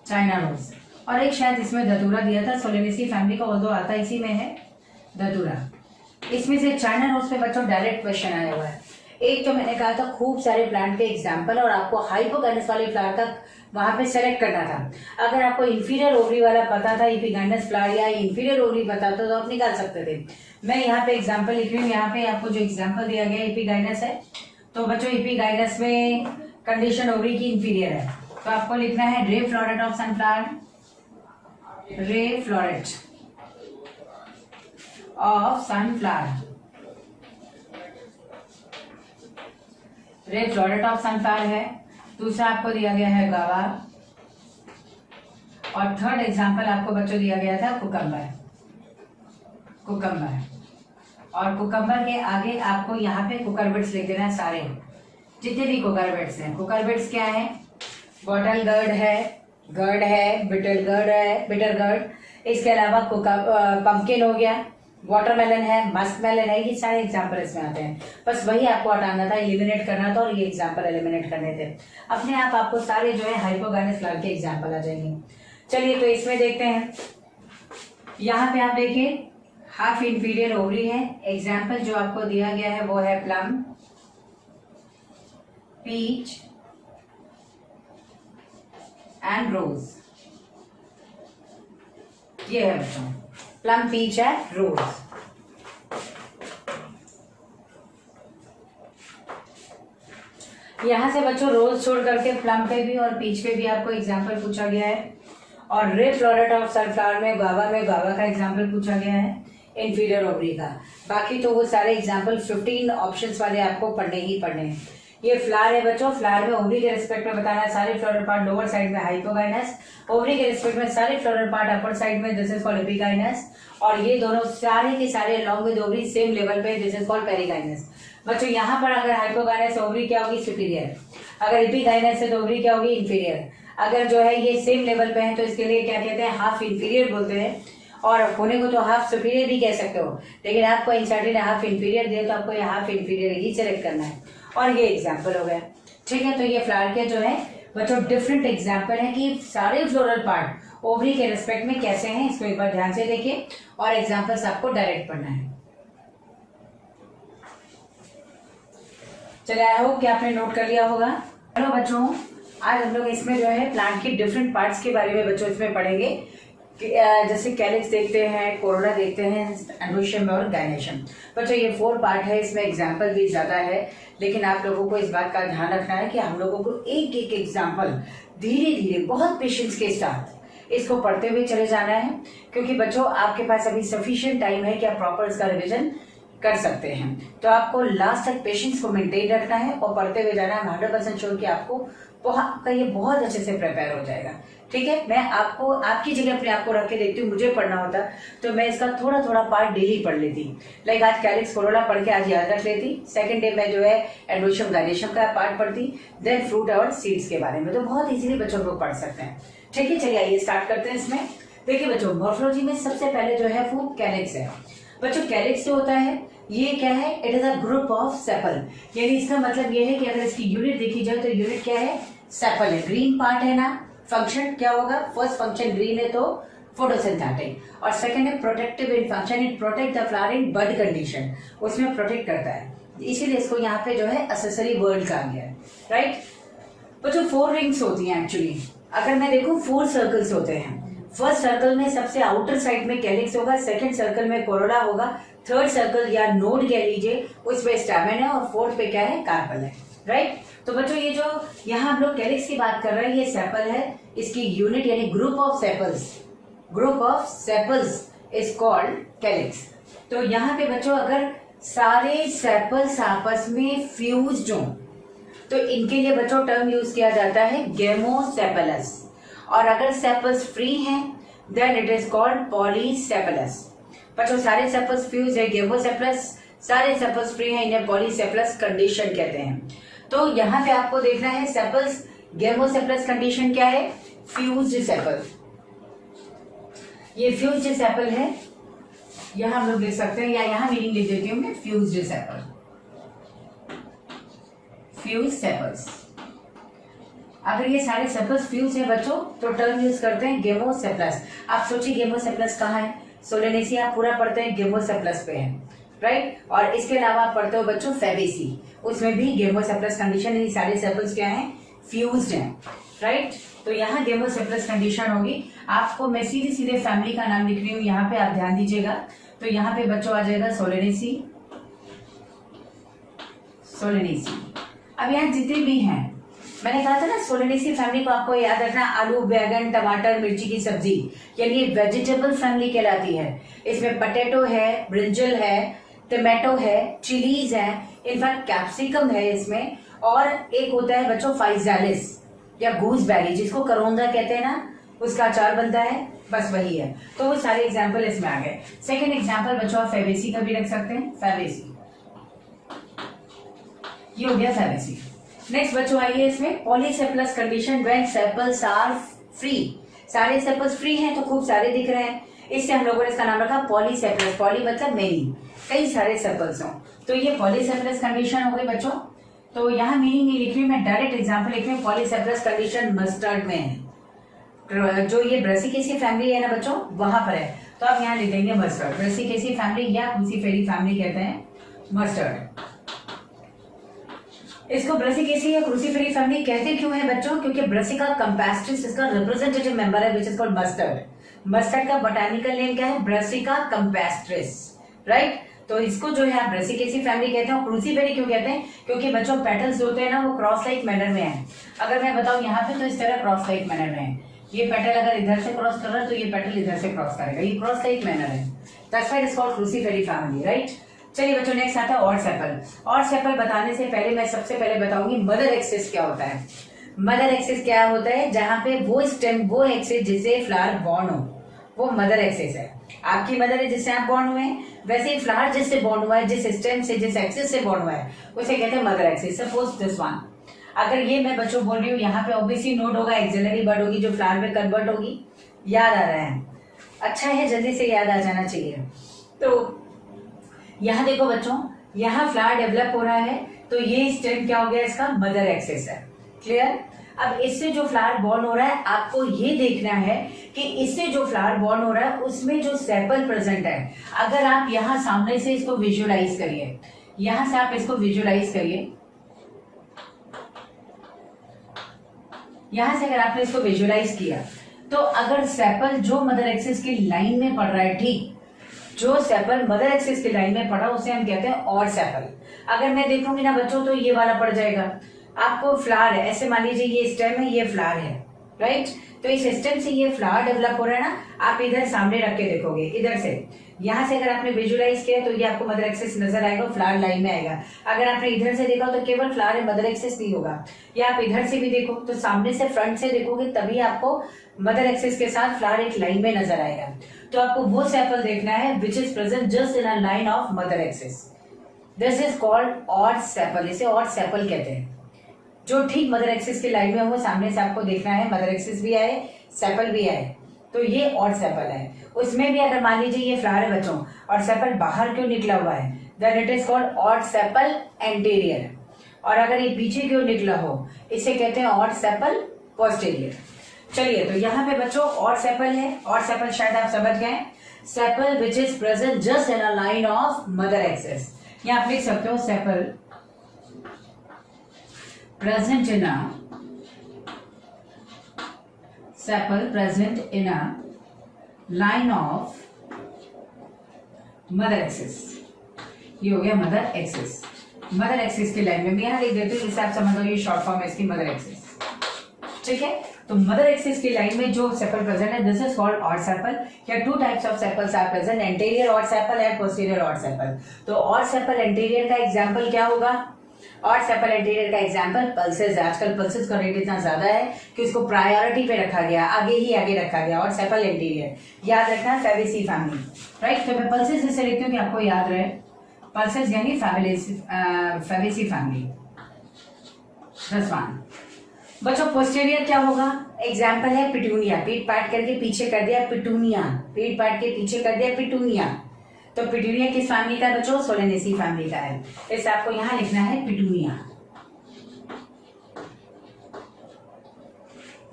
चाइना रोज, और एक शायद इसमें धतूरा दिया था सोलेनेसी फैमिली का, ऑल्दो आता इसी में है धतूरा। इसमें से चाइना रोज पे बच्चों डायरेक्ट क्वेश्चन आया हुआ है। एक तो मैंने कहा था खूब सारे प्लांट के एग्जाम्पल और आपको हाइपोगाइनस वाले फ्लावर तक वहां पे सेलेक्ट करना था। अगर आपको इंफीरियर ओवरी वाला पता था एपिगाइनस फ्लावर या इंफीरियर ओवरी पता था तो आप निकाल सकते थे। मैं यहाँ पे एग्जाम्पल लिख रही हूँ, यहाँ पे आपको जो एग्जाम्पल दिया गया एपिगाइनस है, तो बच्चों एपिगाइनस में कंडीशन ओवरी की इंफीरियर है, तो आपको लिखना है ray floret of sunflower, ray floret of sunflower. Red floret of sunflower है। दूसरा आपको दिया गया है गावा, और थर्ड एग्जाम्पल आपको बच्चों दिया गया था कुकम्बर। और कुकम्बर के आगे आपको यहाँ पे कुकरबिट्स लिख देना है, सारे जितने भी कुकरबिट्स हैं। कुकरबिट्स क्या है? बॉटल गर्ड है, बिटर गर्ड, इसके अलावा पंपकिन हो गया, वाटरमेलन है, मस्क मेलन है, ये सारे एग्जाम्पल इसमें आते हैं। बस वही आपको हटाना था, एलिमिनेट करना था, और ये एग्जाम्पल एलिमिनेट करने थे। अपने आप आपको सारे जो है हाइपोगाइनस फ्लावर के एग्जाम्पल आ जाएंगे। चलिए तो इसमें देखते हैं। यहाँ पे आप देखिए हाफ इंफीरियर ओवरी है। एग्जाम्पल जो आपको दिया गया है वो है प्लम, पीच एंड रोज। ये है बच्चों प्लम, पीच एंड रोज। यहां से बच्चों रोज छोड़ करके प्लम पे भी और पीच पे भी आपको एग्जाम्पल पूछा गया है। और रेड फ्लोरेट ऑफ सनफ्लावर में गावा का एग्जाम्पल पूछा गया है, इंफीरियर ओवरी का। बाकी तो वो सारे एग्जाम्पल 15 ऑप्शंस वाले आपको पढ़ने ही पढ़ने हैं। ये फ्लावर है बच्चों, फ्लावर में ओवरी के रिस्पेक्ट में बताना है सारे फ्लोरल पार्ट लोअर साइड में हाइपोगाइनस, ओवरी के रिस्पेक्ट में सारे फ्लोरल पार्ट अपर साइड में, दिस इज कॉल्ड एपिगाइनस। और ये दोनों सारे के सारे along with ovary same level पे, दिस इज कॉल्ड पेरिगाइनस। बच्चों यहाँ पर अगर हाइपोगाइनस ओवरी क्या होगी? सुपीरियर। अगर एपिगाइनस है तो ओवरी क्या होगी? इंफीरियर। अगर जो है ये सेम लेवल पे है तो इसके लिए क्या कहते हैं? हाफ इंफीरियर बोलते हैं। और होने को तो हाफ सुपीरियर भी कह सकते हो, लेकिन आपको एनसीईआरटी ने हाफ इंफीरियर दिया तो आपको ये हाफ इंफीरियर ही सेलेक्ट करना है। और ये एग्जाम्पल हो गया, ठीक है। तो ये फ्लावर के जो है बच्चों डिफरेंट एग्जाम्पल है कि सारे फ्लोरल पार्ट ओवरी के रिस्पेक्ट में कैसे हैं, इसको एक बार ध्यान से देखिए और एग्जाम्पल्स आपको डायरेक्ट पढ़ना है। चलिए आई होप कि आपने नोट कर लिया होगा। हेलो बच्चों, आज हम लोग इसमें जो है प्लांट की डिफरेंट पार्ट्स के बारे में बच्चों इसमें पढ़ेंगे। जैसे कैलिक्स देखते हैं, कोरोना देखते हैं, एंडोशियम और गायनेशियम। बच्चों ये 4 पार्ट है, इसमें एग्जाम्पल भी ज्यादा है, लेकिन आप लोगों को इस बात का ध्यान रखना है कि हम लोगों को एक एक एग्जाम्पल धीरे धीरे बहुत पेशेंस के साथ इसको पढ़ते हुए चले जाना है, क्योंकि बच्चों आपके पास अभी सफिशिएंट टाइम है कि आप प्रॉपर इसका रिविजन कर सकते हैं। तो आपको लास्ट तक पेशेंस को मेंटेन रखना है और पढ़ते हुए जाना है। 100% श्योर कि आपको ये बहुत अच्छे से प्रिपेयर हो जाएगा, ठीक है। मैं आपको आपकी जगह अपने आप को रख के देखती हूँ, मुझे पढ़ना होता तो मैं इसका थोड़ा थोड़ा पार्ट डेली पढ़ लेती। लाइक आज कैलिक्स कोरोला पढ़ के आज याद रख लेती, सेकंड डे में जो है एंडोशियम गायनेशियम का पार्ट पढ़ती, देन फ्रूट और सीड्स के बारे में। तो बहुत इजीली बच्चों को पढ़ सकते हैं, ठीक है। चलिए आइए स्टार्ट करते हैं इसमें। देखिए बच्चों मॉर्फोलॉजी में सबसे पहले जो है वो कैलिक्स है। बच्चों कैलिक्स जो होता है ये क्या है? It is a group of sepal, यानी इसका मतलब ये है कि अगर इसकी यूनिट देखी जाए तो यूनिट क्या है? सेपल है। ग्रीन पार्ट है ना, फंक्शन क्या होगा? फर्स्ट फंक्शन ग्रीन है तो फोटोसिंथेटिक, और सेकंड है protective in function, it protect the flower in bud condition, उसमें प्रोटेक्ट करता है, इसीलिए इसको यहाँ पे जो है एक्सेसरी वर्ड कहा गया है, राइट। बच्चों 4 रिंग्स होती हैं एक्चुअली। अगर मैं देखूं 4 सर्कल्स होते हैं। फर्स्ट सर्कल में सबसे आउटर साइड में कैलिक्स होगा, सेकंड सर्कल में कोरोला होगा, थर्ड सर्कल या नोड कह लीजिए उसमें स्टैमेन है, और फोर्थ पे क्या है? कार्पल है, राइट। तो बच्चों ये जो यहाँ हम लोग कैलिक्स की बात कर रहे हैं, ये सेपल है, इसकी यूनिट यानी group of sepals is called calyx. तो यहाँ पे बच्चों अगर सारे सेपल्स आपस में फ्यूज्ड हो तो इनके लिए बच्चों टर्म यूज किया जाता है गेमोसेपलस, और अगर सेपल्स फ्री हैं देन इट इज कॉल्ड पॉलीसेपलस। बच्चों सारे सेपल्स फ्यूज है गेमोसेपलस, सारे सेपल्स फ्री हैं, इन्हें पॉलीसेपलस कंडीशन कहते हैं। तो यहाँ पे आपको देखना है सेपल्स गेमोसेपलस कंडीशन क्या है? Fused sepal. ये फ्यूज्ड सेपल है, यहाँ हम लोग देख सकते हैं, या यहाँ मीनिंग लिख देती हूँ मैं, फ्यूज्ड सेपल, फ्यूज सेपल्स। अगर ये सारे सेपल्स फ्यूज है बच्चों तो टर्म यूज करते हैं गेमोसेपलस। आप सोचिए गेमोसेपलस कहाँ है? सोलेनेसी आप पूरा पढ़ते हैं गेमोसेपलस पे है, राइट। और इसके अलावा आप पढ़ते हो बच्चों फेबेसी, उसमें भी गेमोसेपलस कंडीशन, ये सारे सेपल्स क्या हैं? फ्यूज्ड हैं, राइट। तो यहाँ गेमोसेपलस कंडीशन होगी। आपको मैं सीधे सीधे फैमिली का नाम लिख रही हूँ, यहाँ पे आप ध्यान दीजिएगा। तो यहाँ पे बच्चों आ जाएगा सोलेनेसी। अब यहाँ जितने भी हैं, मैंने कहा था ना सोलेनेसी फैमिली को आपको याद रखना, आलू, बैगन, टमाटर, मिर्ची की सब्जी, यानी ये वेजिटेबल फैमिली कहलाती है। इसमें पटेटो है, ब्रिंजल है, टमाटो है, चिलीज है, इनफैक्ट कैप्सिकम है इसमें, और एक होता है बच्चों फाइजालिस या गूसबेरी, जिसको करोंदा कहते हैं ना, उसका अचार बनता है, बस वही है। तो वो सारे एग्जाम्पल इसमें आ गए। सेकेंड एग्जाम्पल बच्चों आप फेबेसी का भी रख सकते हैं, फेबेसी, ये हो गया फेबेसी। नेक्स्ट बच्चों आइए इसमें polysepalous condition when sepals are free. सारे सेपल्स फ्री हैं तो खूब सारे दिख रहे हैं, इससे हम लोगों ने इसका नाम रखा पॉलीसेपलस। पॉली मतलब मेनी, कई सारे सेपल्स हों, तो ये पॉलीसेपलस कंडीशन हो गई बच्चों। तो यहाँ मीनिंग नहीं लिख रही, मैं डायरेक्ट एग्जाम्पल लिख रही हूँ। पॉलीसेपलस कंडीशन मस्टर्ड में है, जो ये ब्रासिकेसी फैमिली है ना बच्चों, वहां पर है, तो आप यहाँ लिख देंगे मस्टर्ड। ब्रासिकेसी फैमिली या क्रूसीफेरी फैमिली कहते हैं मस्टर्ड। इसको ब्रासिकेसी या क्रूसीफेरी फैमिली कहते क्यों है बच्चों? क्योंकि ब्रासिका कंपैस्ट्रिस इसका रिप्रेजेंटेटिव मेंबर है which is called mustard. Mustard का बोटानिकल नेम क्या है? Brassica campestris, right. तो इसको जो है आप ब्रासिकेसी फैमिली कहते हैं। क्रूसीफेरी क्यों कहते हैं? क्योंकि बच्चों पेटल्स होते हैं ना वो क्रॉस लाइक मैनर में है। अगर मैं बताऊं यहाँ पे तो इस तरह क्रॉस लाइक मैनर में है, ये पेटल अगर इधर से क्रॉस कर रहा है तो ये पेटल इधर से क्रॉस करेगा, ये क्रॉस लाइक मैनर है। That's why it is called Cruciferae family, right. चलिए बच्चों नेक्स्ट आता है ऑड सेपल। ऑड सेपल बताने से पहले मैं सबसे पहले बताऊंगी मदर एक्सिस क्या होता है। मदर एक्सिस क्या होता है? जहां पे वो स्टेम, वो एक्सिस जिससे फ्लावर बॉर्न हो, वो मदर एक्सिस है। आपकी मदर है जिससे आप बॉर्न हुए हैं, वैसे ही फ्लावर जिससे बॉर्न हुआ है, जिस स्टेम से, जिस एक्सिस से बॉर्न हुआ है, उसे कहते हैं mother axis. Suppose this one, अगर ये मैं बच्चों बोल रही हूँ, यहाँ पे ऑब्वियसली नोट होगा एक्सिलरी बड होगी जो फ्लावर में कन्वर्ट होगी। याद आ रहा है? अच्छा है, जल्दी से याद आ जाना चाहिए। तो यहाँ देखो बच्चों, यहाँ फ्लावर डेवलप हो रहा है, तो ये स्टेम क्या हो गया? इसका मदर एक्सिस है। क्लियर? अब इससे जो फ्लावर बॉर्न हो रहा है, आपको ये देखना है कि इससे जो फ्लावर बॉर्न हो रहा है उसमें जो सेपल प्रेजेंट है, अगर आप यहाँ सामने से इसको विजुअलाइज करिए, यहां से आप इसको विजुअलाइज करिए, यहां से अगर आपने इसको विजुअलाइज किया तो अगर सेपल जो मदर एक्सिस की लाइन में पड़ रहा है, ठीक, जो सेपल मदर एक्सिस की लाइन में पड़ा उसे हम कहते हैं ऑड सेपल। अगर मैं देखूंगी ना बच्चों तो ये वाला पड़ जाएगा। आपको फ्लावर है, ऐसे मान लीजिए ये स्टेम है, ये फ्लावर है, राइट। तो इस स्टेम से ये फ्लावर डेवलप हो रहा है ना, आप इधर सामने रख के देखोगे, इधर से, यहां से अगर आपने विजुअलाइज किया तो ये आपको मदर एक्सिस नजर आएगा, फ्लावर लाइन में आएगा। अगर आपने इधर से देखा तो केवल फ्लावर है, मदर एक्सिस नहीं होगा। या आप इधर से भी देखो तो सामने से फ्रंट से देखोगे तभी आपको मदर एक्सिस के साथ फ्लावर एक लाइन में नजर आएगा। तो आपको वो सेपल देखना है which is present just in a line of mother axis. This is called odd sepal, इसे ऑड सेपल कहते हैं। जो ठीक मदर एक्सिस की लाइन में हो, सामने से आपको देखना है मदर एक्सिस भी आए, सेपल भी आए, तो ये ऑड सेपल है। उसमें भी अगर मान लीजिए ये फ्लावर है बच्चों और सेपल बाहर क्यों निकला हुआ है, then it is called odd sepal anterior. और अगर ये पीछे क्यों निकला हो, इसे कहते हैं ऑड सेपल पोस्टीरियर। चलिए, तो यहाँ पे बच्चों ऑड सेपल है। ऑड सेपल शायद आप समझ गए, sepal which is present just in a line of mother axis. यहाँ आप लिख सकते हो sepal present in a line of mother axis। ये हो गया मदर एक्सिस। मदर एक्सिस की लाइन में यहाँ लिख देते हैं, जिससे आप समझ लो ये शॉर्ट फॉर्म है इसकी, मदर एक्सिस। ठीक है, तो मदर एक्सिस की लाइन में जो सेपल प्रेजेंट है, this is called odd sepal. या two types of sepals are present, anterior odd sepal and posterior odd sepal. तो ऑड सेपल एंटीरियर का एग्जांपल क्या होगा? ऑड सेपल एंटीरियर का एग्जांपल पल्सेस है। आजकल पल्सेस का रेट इतना ज्यादा है कि उसको प्रायोरिटी पे रखा गया, आगे ही आगे रखा गया। ऑड सेपल एंटीरियर याद रखना, फेबेसी फैमिली, राइट। तो मैं पल्सेस इससे लिखती हूँ कि आपको याद रहे, पल्सेस यानी फेबेसी फैमिली। दस वन बच्चों, पोस्टीरियर क्या होगा? एग्जाम्पल है पिटूनिया, पीट पाट करके पीछे कर दिया पिटूनिया, पीट पाट के पीछे कर दिया पिटूनिया। तो पिटूनिया किस फैमिली का है बच्चों? सोलेनेसी फैमिली का है। इससे आपको यहां लिखना है पिटूनिया।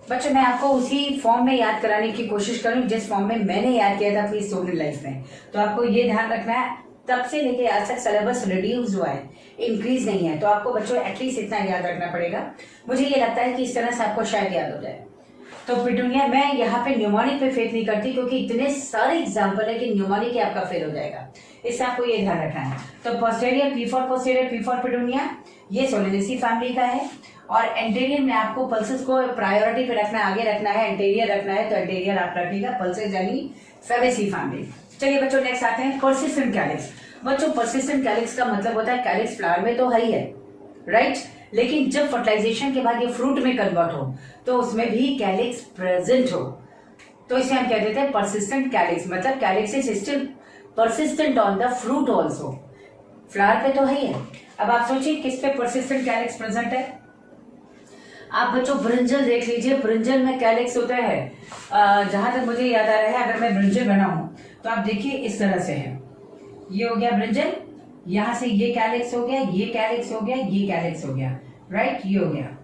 बच्चों मैं आपको उसी फॉर्म में याद कराने की कोशिश करूं जिस फॉर्म में मैंने याद किया था अपनी स्टूडेंट लाइफ में। तो आपको ये ध्यान रखना है, तब से लेके आज तक सिलेबस रिड्यूस हुआ है, इंक्रीज नहीं है। तो आपको बच्चों एटलीस्ट इतना याद रखना पड़ेगा। मुझे ये लगता है कि इस तरह से आपको शायद याद हो जाए। तो पिटूनिया, मैं यहाँ पे न्यूमोनिक पे फेथ नहीं करती क्योंकि इतने सारे एग्जाम्पल है कि न्यूमोनिक ही आपका फेल हो जाएगा। इससे आपको ये ध्यान रखना है। तो posterior, P for posterior, P for petunia, ये सोलेनेसी फैमिली का है। और एंटीरियर में आपको पल्सेस को प्रायोरिटी पे रखना है, आगे रखना है, एंटीरियर रखना है, तो एंटीरियर आप रखिएगा, पल्सेस यानी फेबेसी फैमिली। चलिए बच्चों नेक्स्ट आते हैं पर्सिस्टेंट कैलिक्स। बच्चों पर्सिस्टेंट कैलिक्स का मतलब होता है कैलिक्स फ्लावर में तो है ही है, राइट। लेकिन जब फर्टिलाइजेशन के बाद ये फ्रूट में कन्वर्ट हो तो उसमें भी कैलिक्स प्रेजेंट हो, तो इसे हम कह देते हैं परसिस्टेंट कैलिक्स। मतलब calyx is still persistent on the fruit also. Flower पे तो है ही है। अब आप सोचिए किस पे परसिस्टेंट कैलिक्स प्रेजेंट है। आप बच्चों ब्रिंजल देख लीजिए, ब्रिंजल में कैलिक्स होता है। जहां तक मुझे याद आ रहा है, अगर मैं ब्रिंजल बनाऊं तो आप देखिए इस तरह से है। ये हो गया ब्रिंजल, यहां से ये कैलिक्स हो गया, ये कैलिक्स हो गया, ये कैलिक्स हो गया, राइट, ये हो गया।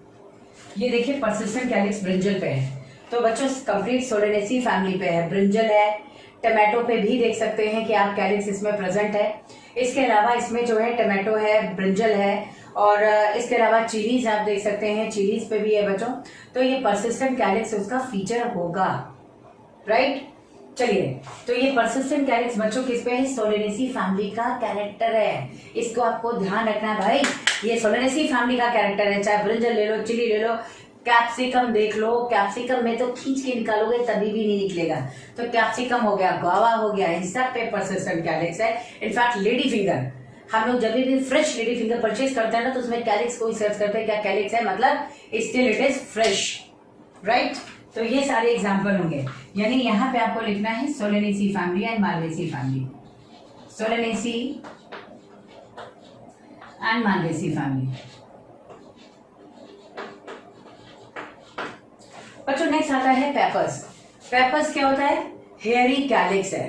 ये देखिए परसिस्टेंट कैलिक्स ब्रिंजल पे है। तो बच्चों कंप्लीट सोलेनेसी फैमिली पे है, ब्रिंजल है। टमाटो पे भी देख सकते हैं कि आप कैलिक्स इसमें प्रेजेंट है। इसके अलावा इसमें जो है टमाटो है, ब्रिंजल है, और इसके अलावा चिलीज आप देख सकते हैं, चिलीज पे भी है बच्चों। तो ये परसिस्टेंट कैलिक्स उसका फीचर होगा, राइट। चलिए, तो ये परसिस्टेंट कैलिक्स बच्चों किस पे है, सोलेनेसी फैमिली का कैरेक्टर है। इसको आपको ध्यान रखना है भाई, ये सोलेनेसी फैमिली का कैरेक्टर है। चाहे ब्रिंजल ले लो, चिली ले लो, कैप्सिकम देख लो, कैप्सिकम में तो खींच के निकालोगे तभी भी नहीं निकलेगा। तो कैप्सिकम हो गया, गुआवा हो गया, इन सब पे परसिस्टेंट कैलिक्स है। इनफैक्ट लेडी फिंगर, हम लोग जब भी फ्रेश लेडी फिंगर परचेज करते हैं ना तो उसमें कैलिक्स को ही सर्च करते हैं, क्या कैलिक्स है, मतलब still it is fresh, right. तो ये सारे एग्जाम्पल होंगे। यानी यहाँ पे आपको लिखना है Solanaceae family and Malvaceae family, Solanaceae and Malvaceae family. बच्चों नेक्स्ट आता है पेपर्स। पेपर्स क्या होता है, हेयरी कैलिक्स है।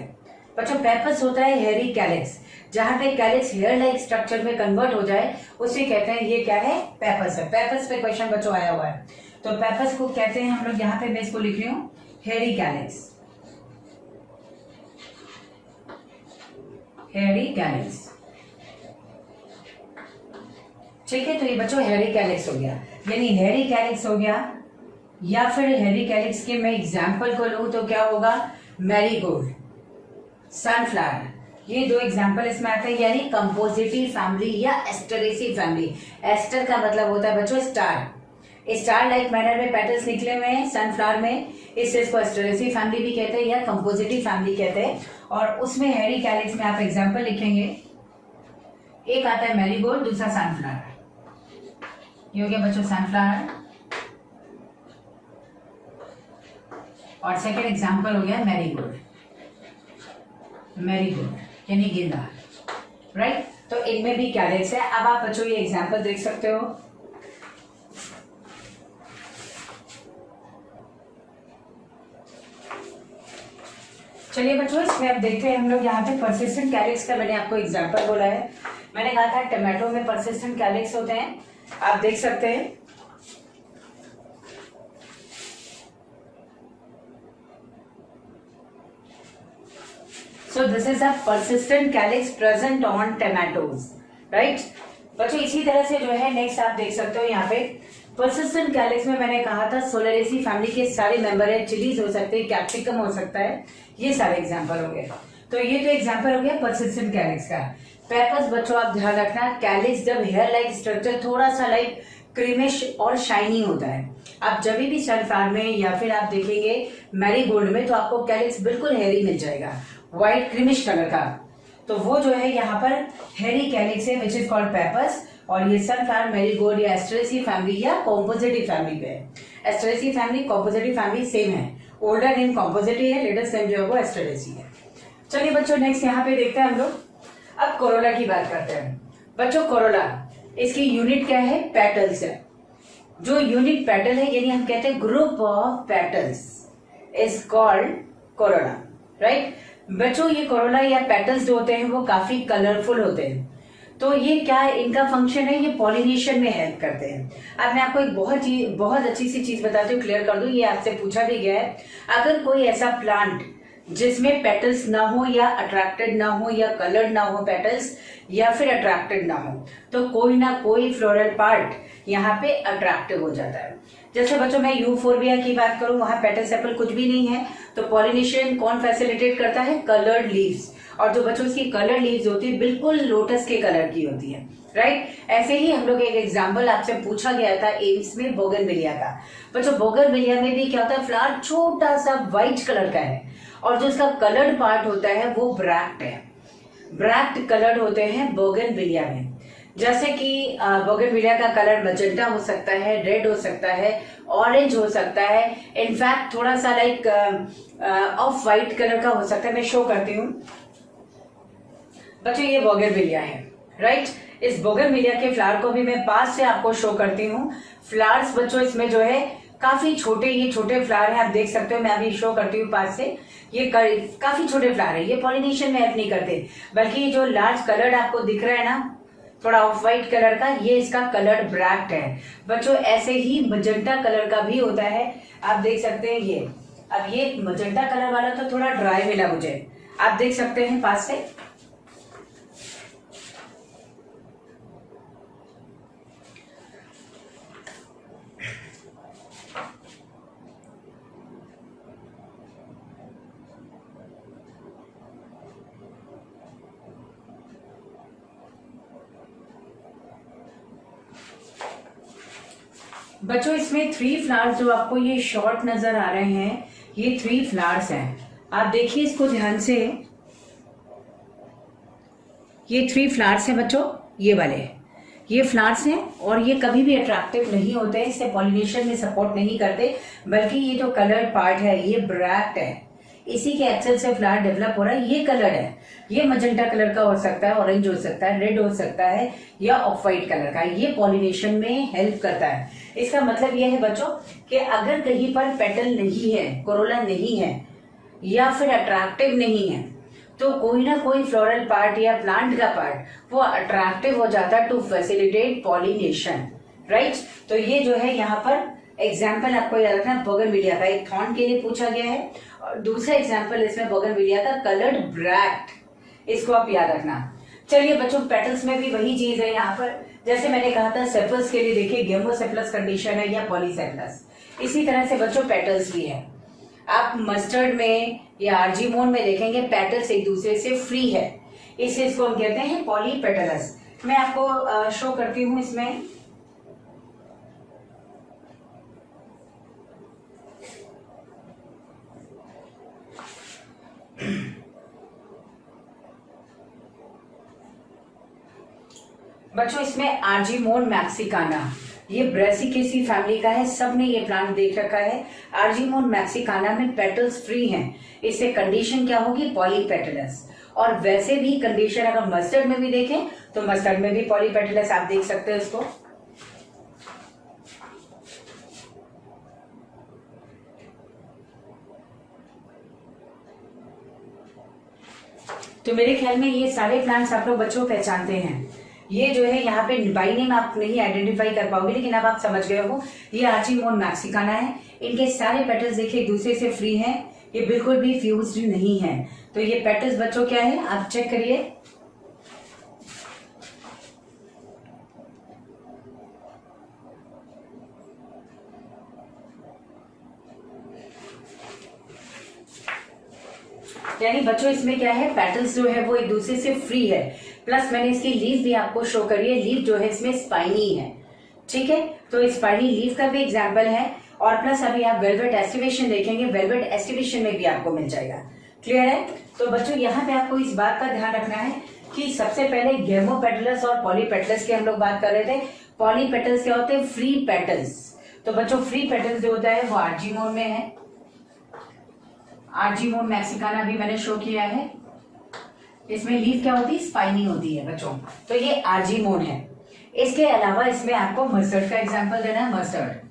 बच्चों पेपर्स होता है हेयरी कैलिक्स, जहां पे कैलिक्स हेयर लाइक स्ट्रक्चर में कन्वर्ट हो जाए उसे कहते हैं, ये क्या है, पेपर्स है। पेपर्स पे क्वेश्चन बच्चों आया हुआ है, तो पेपर्स को कहते हैं हम लोग, यहाँ पे मैं इसको लिख रही हूँ हेयरी कैलिक्स, हेयरी कैलिक्स, ठीक है। तो ये बच्चों हेयरी कैलिक्स हो गया, यानी हेयरी कैलिक्स हो गया। या फिर हेयरी कैलिक्स के मैं एग्जाम्पल को लूं तो क्या होगा, मैरीगोल्ड, सनफ्लावर, ये दो एग्जाम्पल इसमें आते हैं। यानी कंपोजिटिव फैमिली या एस्टरेसी फैमिली। एस्टर का मतलब होता है बच्चों स्टार, स्टार लाइक मैनर में पेटल्स निकले हुए हैं सनफ्लावर में, इसको एस्टरेसी फैमिली भी कहते हैं या कंपोजिटिव फैमिली कहते हैं। और उसमें हेयरी कैलिक्स में आप एग्जाम्पल लिखेंगे, एक आता है मैरीगोल्ड, दूसरा सनफ्लावर। ये हो गया बच्चों सनफ्लावर, और सेकेंड एग्जाम्पल हो गया मैरीगोल्ड, मैरीगोल्ड यानी गेंदा, राइट। तो इनमें भी कैलिक्स है। अब आप बच्चों ये एग्जाम्पल देख सकते हो। चलिए बच्चों, इसमें अब देखते हैं हम लोग, यहाँ पे परसिस्टेंट कैलिक्स का मैंने आपको एग्जाम्पल बोला है। मैंने कहा था टमाटो में परसिस्टेंट कैलिक्स होते हैं, आप देख सकते हैं। So this is a persistent calyx present on tomatoes, right? बच्चों इसी तरह से जो है नेक्स्ट आप देख सकते हो यहाँ पे persistent calyx में मैंने कहा था सोलेनेसी फैमिली के सारे मेंबर है, चिलीज हो सकते हैं, कैप्सिकम हो सकता है, ये सारे एग्जाम्पल हो गए। तो ये तो एग्जाम्पल हो गया persistent calyx का। पेपर्स बच्चों आप ध्यान रखना, कैलिक्स जब हेयर लाइक स्ट्रक्चर थोड़ा सा लाइक क्रीमिश और शाइनी होता है। आप जब भी सनफ्लावर में या फिर आप देखेंगे मैरीगोल्ड में तो आपको कैलिक्स बिल्कुल हेयरी मिल जाएगा, व्हाइट क्रीमिश कलर का। तो वो जो है यहाँ पर हेयरी कैलिक्स है विच इज कॉल्ड पेपर्स। और ये सनफ्लावर, मैरीगोल्ड या एस्टरेसी फैमिली या कॉम्पोजिटिव फैमिली पे है। एस्टरेसी फैमिली कॉम्पोजिटिव फैमिली सेम है, ओल्डर नेम कॉम्पोजिटिव है, लेटेस्ट नेम जो है वो एस्टरेसी है। चलिए बच्चों नेक्स्ट यहाँ पे देखते हैं हम लोग, अब कोरोला की बात करते हैं। बच्चों कोरोला, इसकी यूनिट क्या है, पेटल्स है। जो यूनिट पेटल है यानी हम कहते हैं group of petals is called Corolla, right. बच्चों ये कोरोला या पेटल्स जो होते हैं वो काफी कलरफुल होते हैं। तो ये क्या है, इनका फंक्शन है, ये पॉलिनेशन में हेल्प करते हैं। अब मैं आपको एक बहुत अच्छी सी चीज बताती हूँ, क्लियर कर दूं, ये आपसे पूछा भी गया है। अगर कोई ऐसा प्लांट जिसमें पेटल्स ना हो या अट्रैक्टेड ना हो या कलर्ड ना हो पेटल्स या फिर अट्रैक्टेड ना हो, तो कोई ना कोई फ्लोरल पार्ट यहाँ पे अट्रैक्टिव हो जाता है। जैसे बच्चों मैं यूफोर्बिया की बात करूं, वहां पेटल सेपल कुछ भी नहीं है, तो पॉलिनेशन कौन फैसिलिटेट करता है, कलर्ड लीव्स। और जो बच्चों की कलर्ड लीव्स होती है बिल्कुल लोटस के कलर की होती है, राइट। ऐसे ही हम लोग एक एग्जाम्पल आपसे पूछा गया था एम्स में बोगनविलिया का। बच्चों बोगनविलिया में भी क्या होता है, फ्लावर छोटा सा व्हाइट कलर का है और जो उसका कलर्ड पार्ट होता है वो ब्रैक्ट है, ब्रैक्ट कलर्ड होते हैं बोगनविलिया में। जैसे कि बोगनविलिया का कलर मजेंटा हो सकता है, रेड हो सकता है, ऑरेंज हो सकता है, इनफैक्ट थोड़ा सा लाइक ऑफ वाइट कलर का हो सकता है। मैं शो करती हूँ बच्चों, ये बोगनविलिया है, राइट। इस बोगनविलिया के फ्लावर को भी मैं पास से आपको शो करती हूँ। फ्लावर्स बच्चों इसमें जो है काफी छोटे, ये छोटे फ्लावर है, आप देख सकते हो। मैं अभी शो करती हूँ पास से, ये काफी छोटे फ्लावर है। ये पॉलिनेशन में हेल्प नहीं करते, बल्कि ये जो लार्ज कलर आपको दिख रहा है ना, थोड़ा ऑफ वाइट कलर का, ये इसका कलर ब्रैक्ट है बच्चों। ऐसे ही मजेंटा कलर का भी होता है, आप देख सकते हैं ये। अब ये मजेंटा कलर वाला तो थोड़ा ड्राई मिला मुझे, आप देख सकते हैं पास से। बच्चों इसमें 3 फ्लावर्स जो आपको ये शॉर्ट नजर आ रहे हैं, ये 3 फ्लावर्स हैं। आप देखिए इसको ध्यान से, ये 3 फ्लावर्स हैं बच्चों, ये वाले ये फ्लावर्स हैं। और ये कभी भी अट्रैक्टिव नहीं होते, इससे पॉलिनेशन में सपोर्ट नहीं करते, बल्कि ये जो कलर पार्ट है ये ब्रैक्ट है, इसी के एक्सेल से फ्लावर डेवलप हो रहा है। ये कलर है, ये मजेंटा कलर का हो सकता है, ऑरेंज हो सकता है, रेड हो सकता है, या ऑफ वाइट कलर का। ये पॉलिनेशन में हेल्प करता है। इसका मतलब यह है बच्चों कि अगर कहीं पर पेटल नहीं है, कोरोला नहीं है, या फिर अट्रैक्टिव नहीं है, तो कोई ना कोई फ्लोरल पार्ट या प्लांट का पार्ट वो अट्रैक्टिव हो जाता है टू फैसिलिटेट पॉलिनेशन, राइट। तो ये जो है यहाँ पर एग्जाम्पल आपको याद रखना, बोगनविलिया का एक थॉर्न के लिए पूछा गया है, और दूसरा एग्जाम्पल इसमें बोगनविलिया का कलर्ड ब्रैक्ट, इसको आप याद रखना। चलिए बच्चों, पेटल्स में भी वही चीज है यहाँ पर, जैसे मैंने कहा था सेपल्स के लिए देखिए गेमोसेपलस कंडीशन है या पॉलीसेपलस, इसी तरह से बच्चों पेटल्स भी है। आप मस्टर्ड में या आर्जीमोन में देखेंगे पेटल्स एक दूसरे से फ्री है, इसे इसको हम कहते हैं पॉलीपेटलस। मैं आपको शो करती हूँ इसमें। बच्चों इसमें आर्जीमोन मैक्सिकाना, ये ब्रेसिकेसी फैमिली का है, सबने ये प्लांट देख रखा है। आर्जीमोन मैक्सिकाना में पेटल्स फ्री हैं, इससे कंडीशन क्या होगी, पॉलीपेटलस। और वैसे भी कंडीशन अगर मस्टर्ड में भी देखें तो मस्टर्ड में भी पॉलीपेटलस, आप देख सकते हैं इसको। तो मेरे ख्याल में ये सारे प्लांट्स आप लोग बच्चों पहचानते हैं। ये जो है यहाँ पे बाई नेम आप नहीं आइडेंटिफाई कर पाओगे, लेकिन अब आप समझ गए हो, ये आर्जीमोन मैक्सिकाना है। इनके सारे पेटल्स देखिए एक दूसरे से फ्री हैं, ये बिल्कुल भी फ्यूज्ड नहीं है। तो ये पेटल्स बच्चों क्या है, आप चेक करिए। यानी बच्चों इसमें क्या है, पेटल्स जो है वो एक दूसरे से फ्री है। प्लस मैंने इसकी लीफ भी आपको शो करी है, लीफ जो है इसमें स्पाइनी है, ठीक है। तो स्पाइनी लीफ का भी एग्जांपल है। और प्लस अभी आप वेलवेट एस्टिवेशन देखेंगे, वेलवेट एस्टिवेशन में भी आपको मिल जाएगा। क्लियर है। तो बच्चों यहाँ पे आपको इस बात का ध्यान रखना है कि सबसे पहले गेमोपेटलस और पॉलीपेटलस की हम लोग बात कर रहे थे। पॉलीपेटल्स क्या होते हैं, फ्री पेटल्स। तो बच्चों फ्री पेटल्स जो होता है वो आर्जीमोन में है। आर्जीमोन मैक्सिकाना भी मैंने शो किया है, इसमें लीफ क्या होती है, स्पाइनी होती है बच्चों। तो ये आर्जीमोन है। इसके अलावा इसमें आपको मस्टर्ड का एग्जांपल देना है, मस्टर्ड।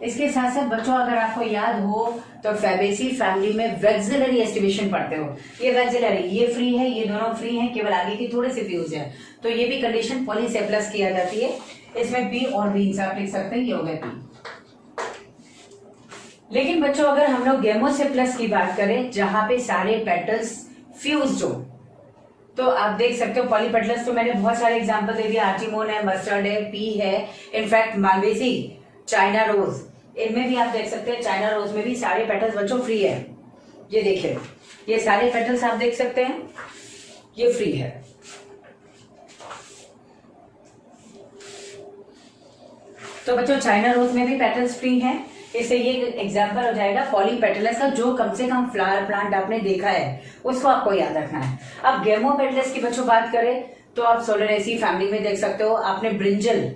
इसके साथ साथ बच्चों अगर आपको याद हो तो फैबेसी फैमिली में वैक्सिलरी एस्टिवेशन पढ़ते हो। ये वैक्सिलरी, ये फ्री है, ये दोनों फ्री हैं, केवल आगे की थोड़े से फ्यूज है। तो ये भी कंडीशन पॉलीसेप्लस किया जाती है। इसमें पी और बीन्स आप लिख सकते हैं, ये हो गया पी। लेकिन बच्चों अगर हम लोग गेमोसेप्लस की बात करें, जहां पे सारे पेटल्स फ्यूज्ड हो, तो आप देख सकते हो पॉलीपेटलस तो मैंने बहुत सारे एग्जांपल दे दिए। आर्जीमोन है, मस्टर्ड है, पी है, इनफैक्ट मालवेसी, चाइना रोज, इनमें भी आप देख सकते हैं। चाइना रोज में भी सारे पेटल्स बच्चों फ्री है। ये देखिए, ये सारे पेटल्स आप देख सकते हैं, ये फ्री है। तो बच्चों चाइना रोज में भी पेटल्स फ्री हैं, इससे ये एग्जाम्पल हो जाएगा पॉलीपेटलस का। जो कम से कम फ्लावर प्लांट आपने देखा है उसको आपको याद रखना है। अब गेमोपेटलस की बच्चों बात करें तो आप सोलेनेसी फैमिली में देख सकते हो। आपने ब्रिंजल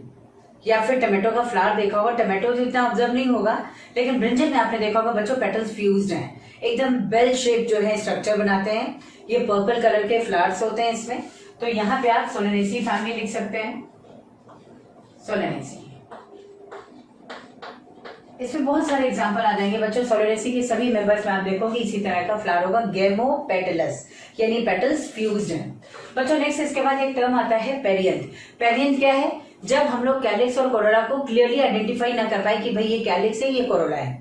या फिर टमाटो का फ्लावर देखा होगा, टमाटो तो इतना ऑब्जर्व नहीं होगा, लेकिन ब्रिंजल में आपने देखा होगा बच्चों पेटल्स फ्यूज्ड हैं, एकदम बेल शेप जो है स्ट्रक्चर बनाते हैं। ये पर्पल कलर के फ्लावर्स होते हैं इसमें। तो यहाँ पे आप सोलेनेसी फैमिली लिख सकते हैं, सोलेनेसी। इसमें बहुत सारे एग्जांपल आ जाएंगे बच्चों। सोलेनेसी के सभी मेंबर्स में आप देखोगे इसी तरह का फ्लावर होगा, गेमोपेटलस, यानी पेटल्स फ्यूज्ड हैं बच्चों। नेक्स्ट इसके बाद एक टर्म आता है पेरियंथ। पेरियंथ क्या है? जब हम लोग कैलिक्स और कोरोला को क्लियरली आइडेंटिफाई ना कर पाए कि भाई ये कैलिक्स है ये कोरोला है,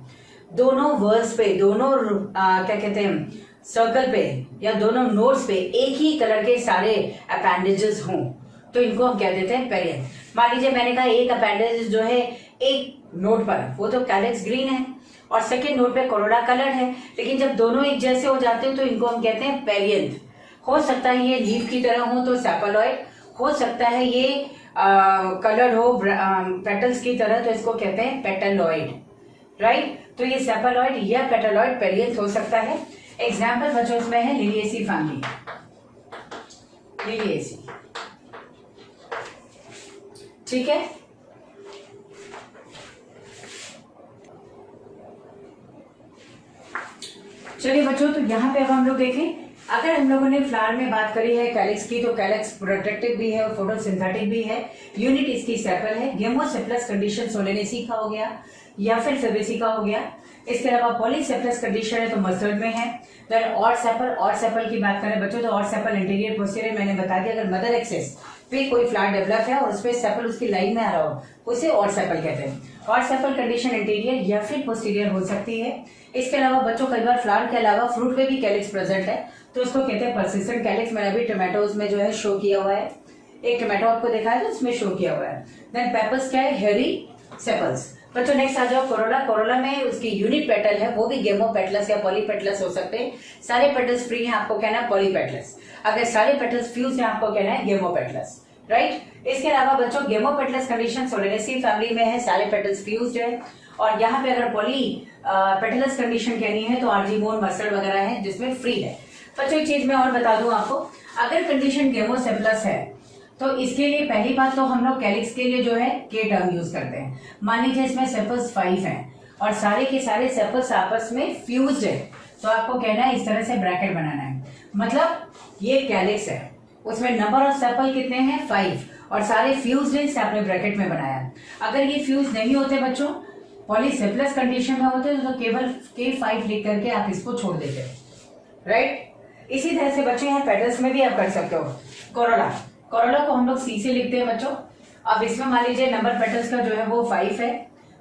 दोनों वर्ड्स पे, दोनों क्या कहते हैं सर्कल पे या दोनों नोड्स पे एक ही कलर के सारे अपेंडेजेस हों, तो इनको हम कह देते हैं पेरियंथ। मान लीजिए मैंने कहा एक अपेंडेज जो है एक नोड पर, वो तो कैलिक्स ग्रीन है और सेकेंड नोड पे कोरोला कलर है, लेकिन जब दोनों एक जैसे हो जाते हैं तो इनको हम कहते हैं पेरियंथ। हो सकता है ये लीफ की तरह हो तो सेपलॉइड, हो सकता है ये कलर हो पेटल्स की तरह, तो इसको कहते हैं पेटलॉइड, राइट। तो ये सेपलॉइड या पेटलॉइड पेरियंथ हो सकता है। एग्जाम्पल बच्चों इसमें है लिलिएसी फैमिली, लिलिएसी, ठीक है। चलिए बच्चों, तो यहाँ पे अब हम लोग देखें, अगर हम लोगों ने फ्लावर में बात करी है कैलिक्स की, तो कैलिक्स प्रोटेक्टिव भी है और फोटोसिंथेटिक भी है। यूनिट इसकी सेपल है। गेमोसेपलस कंडीशन सोलेनेसी का हो गया या फिर फेबेसी का हो गया। इसके अलावा पॉलीसेपलस कंडीशन है तो मस्टर्ड में है। देन और सेपल की बात करें बच्चों, तो और सेपल इंटीरियर पोस्टीरियर मैंने बता दिया। अगर मदर एक्सेस पे कोई फ्लावर डेवलप है और उसपे सेपल उसकी लाइन में आ रहा हो, उसे और सेपल कहते हैं। और सेपल कंडीशन इंटीरियर या फिर पोस्टीरियर हो सकती है। इसके अलावा बच्चों कई बार फ्लावर के अलावा फ्रूट पे भी कैलिक्स प्रेजेंट है, तो उसको कहते हैं परसिस्टेंट कैलिक्स। मैंने अभी टोमेटोज में जो है शो किया हुआ है, एक टोमेटो आपको देखा है तो उसमें शो किया हुआ है। देन पेपर्स क्या है? हेरी सेपल्स। बच्चों नेक्स्ट आ जाओ कोरोला। कोरोला में उसकी यूनिट पेटल है, वो भी गेमोपेटलस या पॉलीपेटलस हो सकते हैं। सारे पेटल्स फ्री हैं, आपको कहना है पॉलीपेटलस। अगर सारे पेटल्स फ्यूज हैं, आपको कहना है गेमोपेटलस, राइट। इसके अलावा बच्चों गेमोपेटलस कंडीशन सोलेनेसी फैमिली में है, सारे पेटल्स फ्यूज्ड है। और यहाँ पे अगर पॉली पेटलस कंडीशन कहनी है तो आर्जीमोन, मस्टर्ड वगैरह है जिसमें फ्री है। बच्चों एक चीज मैं और बता दूं आपको, अगर कंडीशन गेमोसेपलस है तो इसके लिए पहली बात तो हम लोग कैलिक्स के लिए जो है के टर्म यूज करते हैं। मान लीजिए इसमें सेपल्स 5 हैं और सारे के सारे सेपल्स आपस में फ्यूज्ड है, तो आपको कहना है इस तरह से ब्रैकेट बनाना है, मतलब ये कैलिक्स है, उसमें नंबर ऑफ सेपल कितने हैं? 5, और सारे फ्यूज्ड है, इसे आपने ब्रैकेट में बनाया। अगर ये फ्यूज नहीं होते बच्चों, पॉलीसेपलस कंडीशन में होते तो केवल K5 लिख करके आप इसको छोड़ देते, राइट। इसी तरह से बच्चों यहाँ पेटल्स में भी आप कर सकते हो। कोरोला, कोरोला को हम लोग C से लिखते हैं बच्चों। अब इसमें मान लीजिए नंबर पेटल्स का जो है वो 5 है,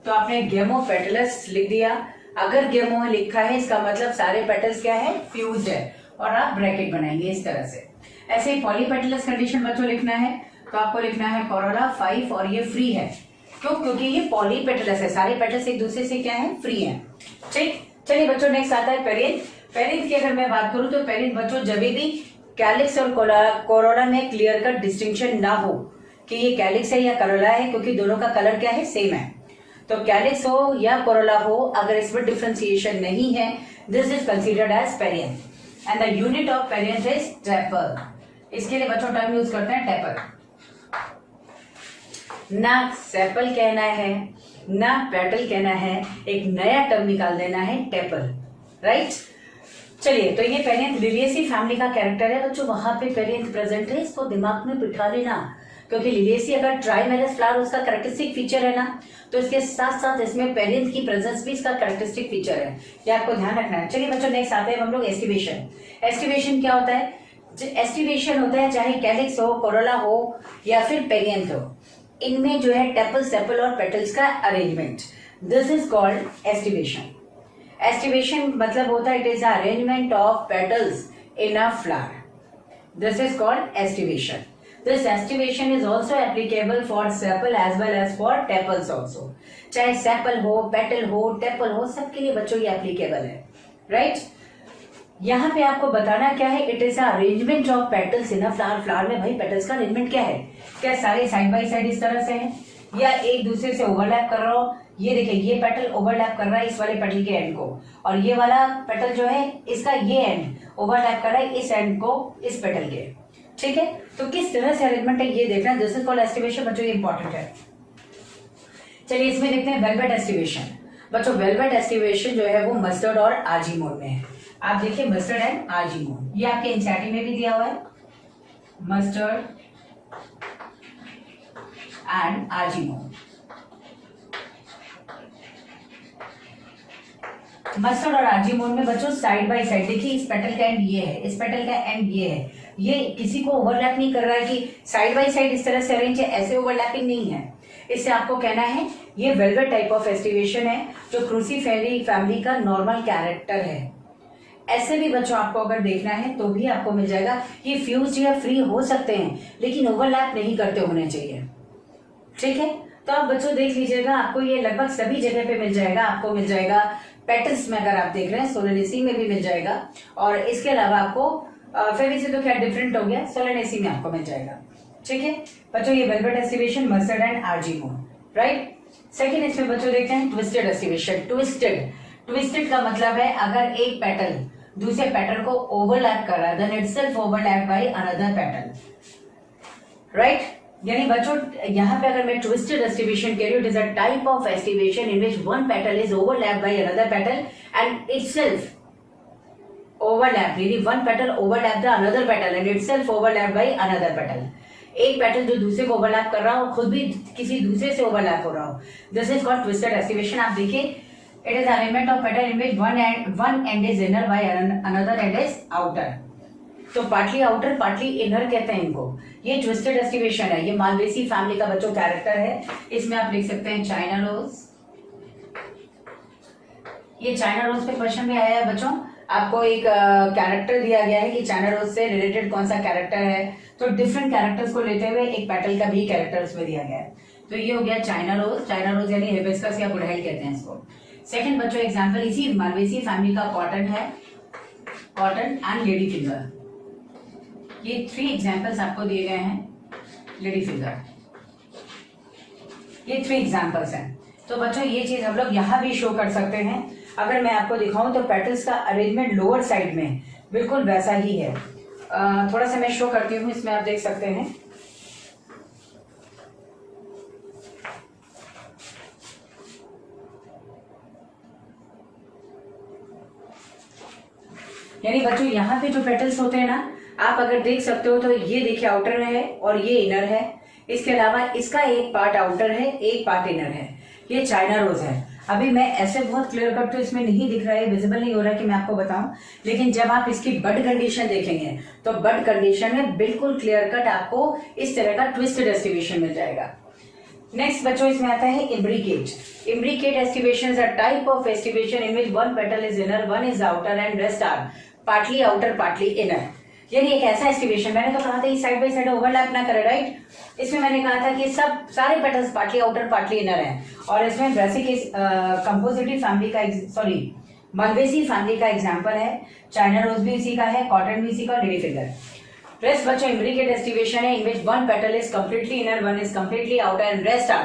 तो आपने गेमोपेटलस लिख दिया। अगर गेमो लिखा है इसका मतलब सारे पेटल्स क्या है? फ्यूज्ड है, और आप ब्रैकेट बनाएंगे इस तरह से। ऐसे ही पॉलीपेटलस कंडीशन बच्चों लिखना है तो आपको लिखना है कोरोला 5 और ये फ्री है। क्यों? क्योंकि ये पॉलीपेटलस है, सारे पेटल्स एक दूसरे से क्या है? फ्री है, ठीक। चलिए बच्चों नेक्स्ट आता है पेरियंथ। पेरियंथ की अगर मैं बात करूं तो पेरियंथ बच्चों जब भी कैलिक्स और कोरोला में क्लियर कट डिस्टिंक्शन ना हो कि ये कैलिक्स है या कोरोला है, क्योंकि दोनों का कलर क्या है? सेम है। तो कैलिक्स हो या कोरोला हो, अगर इसमें डिफ्रेंसिएशन नहीं है, this is considered as perianth and the unit of perianth is tepal. इसके लिए बच्चों टर्म यूज करते हैं टेपल। ना सेपल कहना है ना पेटल कहना है, एक नया टर्म निकाल देना है टेपल, राइट। चलिए, तो ये पेरियंथ लिलिएसी फैमिली का कैरेक्टर है बच्चों, वहां पे पेरियंथ प्रेजेंट है, इसको दिमाग में बिठा लेना, क्योंकि लिलिएसी अगर ट्राइमेरस फ्लावर उसका कैरेक्टरिस्टिक फीचर है ना, तो इसके साथ साथ इसमें पेरियंथ की प्रेजेंस भी इसका कैरेक्टरिस्टिक फीचर है, ये आपको ध्यान रखना है। चलिए बच्चों नेक्स्ट आते हैं हम लोग एस्टिवेशन। एस्टिवेशन क्या होता है? एस्टिवेशन होता है चाहे कैलिक्स हो, कोरोला हो या फिर पेरियंथ हो, इनमें जो है टेपल, सेपल और पेटल्स का arrangement, this is called aestivation. Aestivation मतलब होता है it is arrangement of petals in a flower, this is called aestivation. This aestivation is also applicable for sepal as well as for tepals also. चाहे sepal हो, petal हो, tepal हो, सबके लिए बच्चों ये एप्लीकेबल है, राइट। यहाँ पे आपको बताना क्या है? It is arrangement of petals in a flower. Flower में भाई पेटल्स का अरेंजमेंट क्या है? क्या सारे साइड बाय साइड इस तरह से हैं या एक दूसरे से ओवरलैप कर रहा हो? ये देखिए, ये पेटल ओवरलैप कर रहा है इस वाले पेटल के एंड को, और ये वाला पेटल जो है इसका ये एंड ओवरलैप कर रहा है इस एंड को, इस पेटल के, ठीक है, तो किस तरह से अरेंजमेंट है ये देखना, दिस इज कॉल्ड एस्टिवेशन बच्चों, ये इंपॉर्टेंट है। चलिए इसमें देखते हैं वेलवेट एस्टिवेशन। बच्चों वेलवेट एस्टिवेशन जो है वो मस्टर्ड और आरजी मोड में है। आप देखिए मस्टर्ड एंड आरजी मोड, ये आपके एनसीईआरटी में भी दिया हुआ है, mustard and Argemone. Mustard और आरजी मोड में बच्चों साइड बाय साइड देखिए, इस पेटल का एंड ये है, इस पेटल का एंड ये है, ये किसी को ओवरलैप नहीं कर रहा है कि साइड बाय साइड इस तरह से अरेंज है, ऐसे ओवरलैपिंग नहीं है। इससे आपको कहना है ये वेलवेट टाइप ऑफ एस्टिवेशन है जो क्रूसीफेरी फैमिली का नॉर्मल कैरेक्टर है। ऐसे भी बच्चों आपको अगर देखना है तो भी आपको मिल जाएगा। ये फ्यूज या फ्री हो सकते हैं लेकिन ओवरलैप नहीं करते होने चाहिए, ठीक है। तो आप बच्चों देख लीजिएगा, आपको ये लगभग सभी जगह पे मिल जाएगा। आपको मिल जाएगा पेटल्स में, अगर आप देख रहे हैं सोलेनेसी में भी मिल जाएगा, और इसके अलावा आपको फेविसी तो क्या डिफरेंट हो गया, सोलेनेसी में आपको मिल जाएगा, ठीक है बच्चों। ये valvate aestivation, mustard and Argemone, right. Second इसमें बच्चों देखते हैं ट्विस्टेड एस्टिवेशन। ट्विस्टेड का मतलब है अगर एक पेटल दूसरे पेटल को ओवरलैप कर रहा है, then itself overlap by another petal, right. यानी बच्चों यहाँ पे अगर मैं ट्विस्टेड एस्टिवेशन कह रही हूँ, it is a type of aestivation in which one petal is overlap by another petal and itself overlap, यानी one petal overlap the another petal and itself overlap by another petal. एक petal जो दूसरे को overlap कर रहा हो, खुद भी किसी दूसरे से ओवरलैप हो रहा हो, this is called twisted aestivation. आप देखिए, it is arrangement of petal in which one and is inner by another and is outer. तो पार्टली आउटर पार्टली इनर कहते हैं इनको। ये ट्विस्टेड एस्टिवेशन है, ये मालवेसी फैमिली का बच्चों कैरेक्टर है। इसमें आप लिख सकते हैं चाइना रोज। ये चाइना रोज पे क्वेश्चन भी आया है बच्चों, आपको एक कैरेक्टर दिया गया है कि चाइना रोज से रिलेटेड कौन सा कैरेक्टर है, तो डिफरेंट कैरेक्टर्स को लेते हुए एक पेटल का भी कैरेक्टर उसमें दिया गया है। तो ये हो गया चाइना रोज यानी हिबिस्कस या गुड़हल कहते हैं इसको। सेकंड बच्चों एग्जांपल इसी मालवेसी फैमिली का कॉटन है, कॉटन एंड लेडी फिंगर। ये 3 एग्जांपल्स आपको दिए गए हैं, लेडी फिंगर, ये 3 एग्जांपल्स हैं। तो बच्चों ये चीज हम लोग यहाँ भी शो कर सकते हैं। अगर मैं आपको दिखाऊं तो पेटल्स का अरेंजमेंट लोअर साइड में बिल्कुल वैसा ही है। थोड़ा सा मैं शो करती हूँ, इसमें आप देख सकते हैं। यानी बच्चों यहाँ पे जो पेटल्स होते हैं ना, आप अगर देख सकते हो तो ये देखिए आउटर है और ये इनर है। इसके अलावा इसका एक पार्ट आउटर है, एक पार्ट इनर है। ये चाइना रोज है। अभी मैं ऐसे बहुत क्लियर कट तो इसमें नहीं दिख रहा है, विजिबल नहीं हो रहा है कि मैं आपको बताऊं, लेकिन जब आप इसकी बड कंडीशन देखेंगे तो बड कंडीशन में बिल्कुल क्लियर कट आपको इस तरह का ट्विस्टेड एस्टिवेशन मिल जाएगा। नेक्स्ट बच्चों इसमें आता है imbricate. Imbricate aestivation is a type of aestivation in which one petal is inner, one is outer and rest are partly outer partly inner. यानी एक ऐसा एस्टिवेशन, मैंने तो कहा था ये साइड बाय साइड ओवरलैप ना करे, राइट। इसमें मैंने कहा था कि सब सारे petals partly outer partly inner हैं, और इसमें ब्रेसिक कंपोजिटिव फैमिली का, सॉरी मालवेसी फैमिली का एग्जांपल है। चाइना रोज भी इसी का है, कॉटन भी इसी का, लेडी फिंगर। रेस्ट बच्चों इम्ब्रिकेट एस्टिवेशन है in which one petal is completely inner, one is completely outer and rest are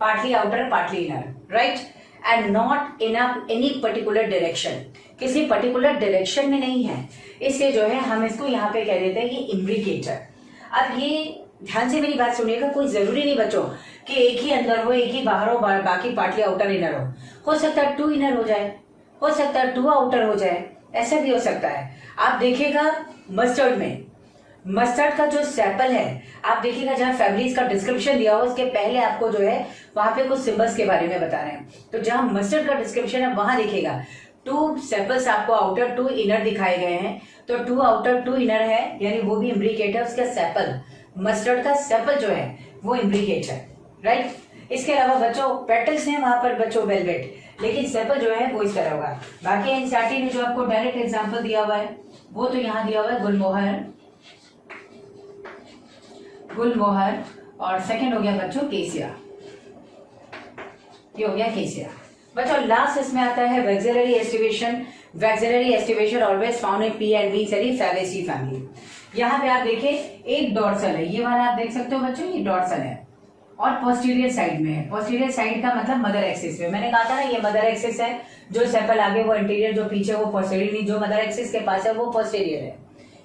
partly outer partly inner, right, and not in any particular direction, किसी particular direction में नहीं है। इससे जो है हम इसको यहाँ पे कह देते हैं कि इम्ब्रिकेटर। अब ये ध्यान से मेरी बात सुनिएगा, कोई जरूरी नहीं बच्चों कि एक ही अंदर हो, एक ही बाहर हो, बाकी पार्टली आउटर इनर हो सकता है 2 इनर हो जाए, हो सकता है 2 आउटर हो जाए, ऐसा भी हो सकता है। आप देखिएगा मस्टर्ड में, मस्टर्ड का जो सैंपल है आप देखिएगा, जहाँ फैब्रिक्स का डिस्क्रिप्शन दिया हो उसके पहले आपको जो है वहां पे कुछ सिंबल्स के बारे में बता रहे हैं। तो जहाँ मस्टर्ड का डिस्क्रिप्शन है वहां देखिएगा 2 सैंपल्स आपको आउटर 2 इनर दिखाए गए हैं। तो 2 आउटर 2 इनर है, यानी वो भी इम्ब्रिकेट है। उसका सैंपल, मस्टर्ड का सैंपल जो है वो इम्ब्रिकेट है, राइट। इसके अलावा बच्चों पेटल्स हैं वहां पर बच्चों वेलवेट, लेकिन सैंपल जो है वो इस तरह होगा। बाकी एनसीईआरटी ने जो आपको डायरेक्ट एग्जाम्पल दिया हुआ है वो तो यहाँ दिया हुआ है गुलमोहर, और सेकंड हो गया बच्चों केसिया, ये हो गया केसिया। बच्चों लास्ट इसमें आता है vexillary aestivation. Vexillary aestivation always found in pea and bean सेरी फैबेसी फैमिली। यहाँ पे आप देखिए एक डॉर्सल है, ये वाला आप देख सकते हो बच्चों, ये डॉर्सल है और पोस्टीरियर साइड में है। पोस्टीरियर साइड का मतलब मदर एक्सिस में, मैंने कहा था ना ये मदर एक्सिस है, जो सैंपल आगे वो इंटीरियर, जो पीछे वो पोस्टीरियर, जो मदर एक्सिस के पास है वो पोस्टीरियर है,